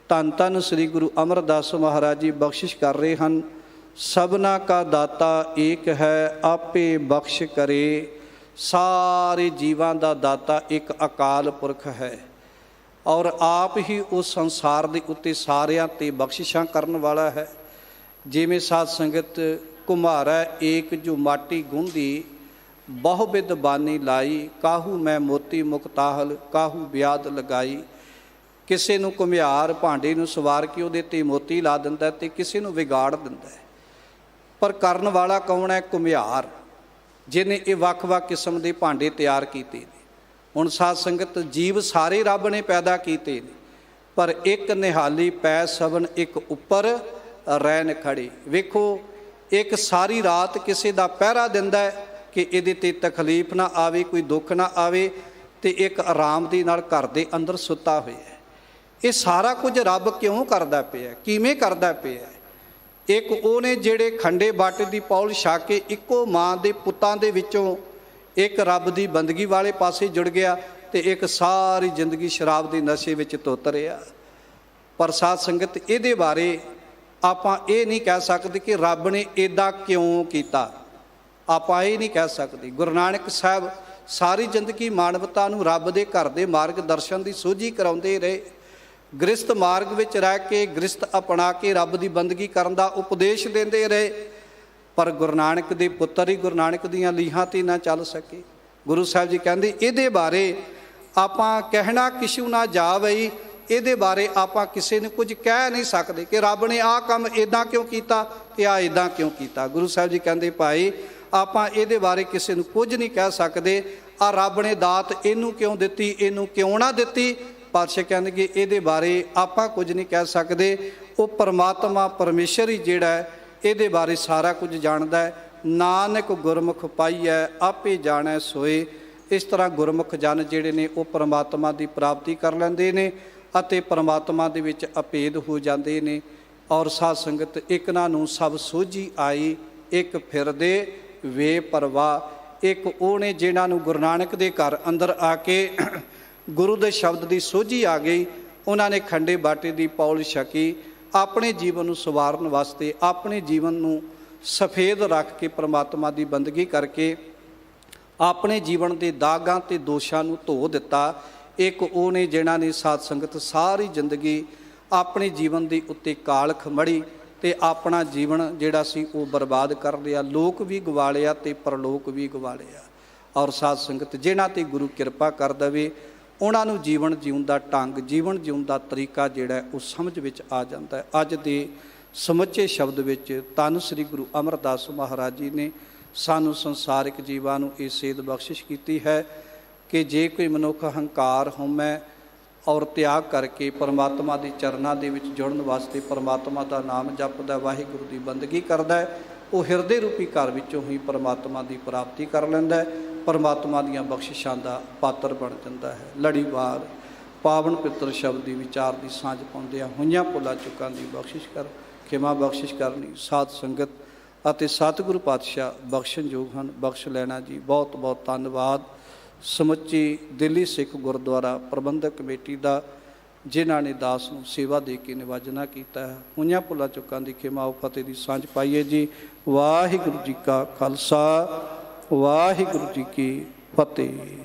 ਧੰਨ ਧੰਨ ਸ੍ਰੀ ਗੁਰੂ ਅਮਰਦਾਸ ਮਹਾਰਾਜ ਜੀ ਬਖਸ਼ਿਸ਼ ਕਰ ਰਹੇ ਹਨ। ਸਭਨਾ ਕਾ ਦਾਤਾ ਏਕ ਹੈ, ਆਪੇ ਬਖਸ਼ ਕਰੇ। ਸਾਰੇ ਜੀਵਾਂ ਦਾ ਦਾਤਾ ਇੱਕ ਅਕਾਲ ਪੁਰਖ ਹੈ, ਔਰ ਆਪ ਹੀ ਉਸ ਸੰਸਾਰ ਦੇ ਉੱਤੇ ਸਾਰਿਆਂ 'ਤੇ ਬਖਸ਼ਿਸ਼ਾਂ ਕਰਨ ਵਾਲਾ ਹੈ। ਜਿਵੇਂ ਸਾਧ ਸੰਗਤ ਘੁਮਾਰਾ ਏਕ ਜੋ ਮਾਟੀ ਗੁੰਦੀ, ਬਹੁ ਬਿਦ ਬਾਨੀ ਲਾਈ। ਕਾਹੂ ਮੈਂ ਮੋਤੀ ਮੁਕਤਾਹਲ, ਕਾਹੂ ਵਿਆਦ ਲਗਾਈ। ਕਿਸੇ ਨੂੰ ਘੁਮਿਆਰ ਭਾਂਡੇ ਨੂੰ ਸਵਾਰ ਕੇ ਉਹਦੇ 'ਤੇ ਮੋਤੀ ਲਾ ਦਿੰਦਾ ਤੇ ਕਿਸੇ ਨੂੰ ਵਿਗਾੜ ਦਿੰਦਾ ਹੈ, ਪਰ ਕਰਨ ਵਾਲਾ ਕੌਣ ਹੈ? ਘੁਮਿਆਰ, ਜਿਹਨੇ ਇਹ ਵੱਖ-ਵੱਖ ਕਿਸਮ ਦੇ ਭਾਂਡੇ ਤਿਆਰ ਕੀਤੇ ਨੇ। ਹੁਣ ਸਾਧ ਸੰਗਤ ਜੀਵ ਸਾਰੇ ਰੱਬ ਨੇ ਪੈਦਾ ਕੀਤੇ ਨੇ, ਪਰ ਇੱਕ ਨਿਹਾਲੀ ਪੈ ਸਭਨ ਇੱਕ ਉੱਪਰ ਰਹਿਣ ਖੜੇ। ਵੇਖੋ, ਇੱਕ ਸਾਰੀ ਰਾਤ ਕਿਸੇ ਦਾ ਪਹਿਰਾ ਦਿੰਦਾ ਹੈ ਕਿ ਇਹਦੇ 'ਤੇ ਤਕਲੀਫ ਨਾ ਆਵੇ, ਕੋਈ ਦੁੱਖ ਨਾ ਆਵੇ, ਤੇ ਇੱਕ ਆਰਾਮ ਦੇ ਨਾਲ ਘਰ ਦੇ ਅੰਦਰ ਸੁੱਤਾ ਹੋਇਆ। ਇਹ ਸਾਰਾ ਕੁਝ ਰੱਬ ਕਿਉਂ ਕਰਦਾ ਪਿਆ? ਕਿਵੇਂ ਕਰਦਾ ਪਿਆ? ਇੱਕ ਉਹਨੇ ਜਿਹੜੇ ਖੰਡੇ ਬਾਟੇ ਦੀ ਪੌਲ ਛਕ ਕੇ ਇੱਕੋ ਮਾਂ ਦੇ ਪੁੱਤਾਂ ਦੇ ਵਿੱਚੋਂ ਇੱਕ ਰੱਬ ਦੀ ਬੰਦਗੀ ਵਾਲੇ ਪਾਸੇ ਜੁੜ ਗਿਆ, ਤੇ ਇੱਕ ਸਾਰੀ ਜ਼ਿੰਦਗੀ ਸ਼ਰਾਬ ਦੇ ਨਸ਼ੇ ਵਿੱਚ ਧੁੱਤ ਰਿਹਾ। ਪਰ ਸਾਧ ਸੰਗਤ ਇਹਦੇ ਬਾਰੇ ਆਪਾਂ ਇਹ ਨਹੀਂ ਕਹਿ ਸਕਦੇ ਕਿ ਰੱਬ ਨੇ ਇੱਦਾਂ ਕਿਉਂ ਕੀਤਾ। ਆਪਾਂ ਇਹ ਨਹੀਂ ਕਹਿ ਸਕਦੇ। ਗੁਰੂ ਨਾਨਕ ਸਾਹਿਬ ਸਾਰੀ ਜ਼ਿੰਦਗੀ ਮਾਨਵਤਾ ਨੂੰ ਰੱਬ ਦੇ ਘਰ ਦੇ ਮਾਰਗ ਦਰਸ਼ਨ ਦੀ ਸੋਝੀ ਕਰਾਉਂਦੇ ਰਹੇ। ਗ੍ਰਸਤ ਮਾਰਗ ਵਿੱਚ ਰਹਿ ਕੇ, ਗ੍ਰਸਤ ਅਪਣਾ ਕੇ ਰੱਬ ਦੀ ਬੰਦਗੀ ਕਰਨ ਦਾ ਉਪਦੇਸ਼ ਦਿੰਦੇ ਰਹੇ, ਪਰ ਗੁਰੂ ਨਾਨਕ ਦੇ ਪੁੱਤਰ ਹੀ ਗੁਰੂ ਨਾਨਕ ਦੀਆਂ ਲੀਹਾਂ 'ਤੇ ਨਾ ਚੱਲ ਸਕੇ। ਗੁਰੂ ਸਾਹਿਬ ਜੀ ਕਹਿੰਦੇ ਇਹਦੇ ਬਾਰੇ ਆਪਾਂ ਕਹਿਣਾ ਕਿਛੂ ਨਾ ਜਾਵੇ। ਇਹਦੇ ਬਾਰੇ ਆਪਾਂ ਕਿਸੇ ਨੂੰ ਕੁਝ ਕਹਿ ਨਹੀਂ ਸਕਦੇ ਕਿ ਰੱਬ ਨੇ ਆਹ ਕੰਮ ਇੱਦਾਂ ਕਿਉਂ ਕੀਤਾ ਤੇ ਆਹ ਇੱਦਾਂ ਕਿਉਂ ਕੀਤਾ। ਗੁਰੂ ਸਾਹਿਬ ਜੀ ਕਹਿੰਦੇ ਭਾਈ ਆਪਾਂ ਇਹਦੇ ਬਾਰੇ ਕਿਸੇ ਨੂੰ ਕੁਝ ਨਹੀਂ ਕਹਿ ਸਕਦੇ। ਆਹ ਰੱਬ ਨੇ ਦਾਤ ਇਹਨੂੰ ਕਿਉਂ ਦਿੱਤੀ, ਇਹਨੂੰ ਕਿਉਂ ਨਾ ਦਿੱਤੀ, ਪਾਤਸ਼ਾਹ ਕਹਿੰਦੇ ਇਹਦੇ ਬਾਰੇ ਆਪਾਂ ਕੁਝ ਨਹੀਂ ਕਹਿ ਸਕਦੇ। ਉਹ ਪਰਮਾਤਮਾ ਪਰਮੇਸ਼ਰ ਹੀ ਜਿਹੜਾ ਇਹਦੇ ਬਾਰੇ ਸਾਰਾ ਕੁਝ ਜਾਣਦਾ ਹੈ। ਨਾਨਕ ਗੁਰਮੁਖ ਪਾਈਐ, ਆਪੇ ਜਾਣੈ ਸੋਏ। ਇਸ ਤਰ੍ਹਾਂ ਗੁਰਮੁਖ ਜਨ ਜਿਹੜੇ ਨੇ ਉਹ ਪਰਮਾਤਮਾ ਦੀ ਪ੍ਰਾਪਤੀ ਕਰ ਲੈਂਦੇ ਨੇ ਅਤੇ ਪਰਮਾਤਮਾ ਦੇ ਵਿੱਚ ਅਭੇਦ ਹੋ ਜਾਂਦੇ ਨੇ। ਔਰ ਸਾਧ ਸੰਗਤ ਇਕਨਾਂ ਨੂੰ ਸਭ ਸੋਝੀ ਆਈ, ਇੱਕ ਫਿਰਦੇ ਵੇ ਪਰਵਾਹ। ਇੱਕ ਉਹ ਨੇ ਜਿਨ੍ਹਾਂ ਨੂੰ ਗੁਰੂ ਨਾਨਕ ਦੇ ਘਰ ਅੰਦਰ ਆ ਕੇ ਗੁਰੂ ਦੇ ਸ਼ਬਦ ਦੀ ਸੋਝੀ ਆ ਗਈ, ਉਹਨਾਂ ਨੇ ਖੰਡੇ ਬਾਟੇ ਦੀ ਪੌਲ ਛਕੀ। ਆਪਣੇ ਜੀਵਨ ਨੂੰ ਸਵਾਰਨ ਵਾਸਤੇ, ਆਪਣੇ ਜੀਵਨ ਨੂੰ ਸਫੇਦ ਰੱਖ ਕੇ, ਪ੍ਰਮਾਤਮਾ ਦੀ ਬੰਦਗੀ ਕਰਕੇ ਆਪਣੇ ਜੀਵਨ ਦੇ ਦਾਗਾਂ ਤੇ ਦੋਸ਼ਾਂ ਨੂੰ ਧੋ ਦਿੱਤਾ। ਇੱਕ ਉਹ ਨੇ ਜਿਨ੍ਹਾਂ ਨੇ ਸਾਧ ਸੰਗਤ ਸਾਰੀ ਜ਼ਿੰਦਗੀ ਆਪਣੇ ਜੀਵਨ ਦੇ ਉੱਤੇ ਕਾਲਖ ਮੜੀ ਤੇ ਆਪਣਾ ਜੀਵਨ ਜਿਹੜਾ ਸੀ ਉਹ ਬਰਬਾਦ ਕਰ ਲਿਆ, ਲੋਕ ਵੀ ਗਵਾ ਲਿਆ ਤੇ ਪਰਲੋਕ ਵੀ ਗਵਾ ਲਿਆ। ਔਰ ਸਾਧ ਸੰਗਤ ਜਿਨ੍ਹਾਂ ਤੇ ਗੁਰੂ ਕਿਰਪਾ ਕਰ ਦੇਵੇ, ਉਹਨਾਂ ਨੂੰ ਜੀਵਨ ਜਿਉਣ ਦਾ ਢੰਗ, ਜੀਵਨ ਜਿਉਣ ਦਾ ਤਰੀਕਾ ਜਿਹੜਾ ਉਹ ਸਮਝ ਵਿੱਚ ਆ ਜਾਂਦਾ ਹੈ। ਅੱਜ ਦੇ ਸਮੁੱਚੇ ਸ਼ਬਦ ਵਿੱਚ ਧੰਨ ਸ੍ਰੀ ਗੁਰੂ ਅਮਰਦਾਸ ਮਹਾਰਾਜ ਜੀ ਨੇ ਸਾਨੂੰ ਸੰਸਾਰਿਕ ਜੀਵਾਂ ਨੂੰ ਇਹ ਸੇਧ ਬਖਸ਼ਿਸ਼ ਕੀਤੀ ਹੈ ਕਿ ਜੇ ਕੋਈ ਮਨੁੱਖ ਹੰਕਾਰ, ਹਉਮੈ ਔਰ ਤਿਆਗ ਕਰਕੇ ਪਰਮਾਤਮਾ ਦੇ ਚਰਨਾਂ ਦੇ ਵਿੱਚ ਜੁੜਨ ਵਾਸਤੇ ਪਰਮਾਤਮਾ ਦਾ ਨਾਮ ਜਪਦਾ, ਵਾਹਿਗੁਰੂ ਦੀ ਬੰਦਗੀ ਕਰਦਾ ਹੈ, ਉਹ ਹਿਰਦੇ ਰੂਪੀ ਘਰ ਵਿੱਚੋਂ ਹੀ ਪਰਮਾਤਮਾ ਦੀ ਪ੍ਰਾਪਤੀ ਕਰ ਲੈਂਦਾ ਹੈ, ਪਰਮਾਤਮਾ ਦੀਆਂ ਬਖਸ਼ਿਸ਼ਾਂ ਦਾ ਪਾਤਰ ਬਣ ਜਾਂਦਾ ਹੈ। ਲੜੀਵਾਰ ਪਾਵਨ ਪਿੱਤਰ ਸ਼ਬਦ ਦੀ ਵਿਚਾਰ ਦੀ ਸਾਂਝ ਪਾਉਂਦਿਆਂ ਹੋਈਆਂ ਭੁੱਲਾਂ ਚੁੱਕਾਂ ਦੀ ਬਖਸ਼ਿਸ਼ ਕਰ, ਖਿਮਾ ਬਖਸ਼ਿਸ਼ ਕਰਨੀ ਸਾਧ ਸੰਗਤ ਅਤੇ ਸਤਿਗੁਰੂ ਪਾਤਸ਼ਾਹ ਬਖਸ਼ਣਯੋਗ ਹਨ। ਬਖਸ਼ ਲੈਣਾ ਜੀ। ਬਹੁਤ ਬਹੁਤ ਧੰਨਵਾਦ ਸਮੁੱਚੀ ਦਿੱਲੀ ਸਿੱਖ ਗੁਰਦੁਆਰਾ ਪ੍ਰਬੰਧਕ ਕਮੇਟੀ ਦਾ, ਜਿਨ੍ਹਾਂ ਨੇ ਦਾਸ ਨੂੰ ਸੇਵਾ ਦੇ ਕੇ ਨਿਵਾਜਣਾ ਕੀਤਾ ਹੈ। ਹੋਈਆਂ ਭੁੱਲਾਂ ਚੁੱਕਾਂ ਦੀ ਖਿਮਾ ਫਤਿਹ ਦੀ ਸਾਂਝ ਪਾਈਏ ਜੀ। ਵਾਹਿਗੁਰੂ ਜੀ ਕਾ ਖਾਲਸਾ, ਵਾਹਿਗੁਰੂ ਜੀ ਕੀ ਫਤਿਹ।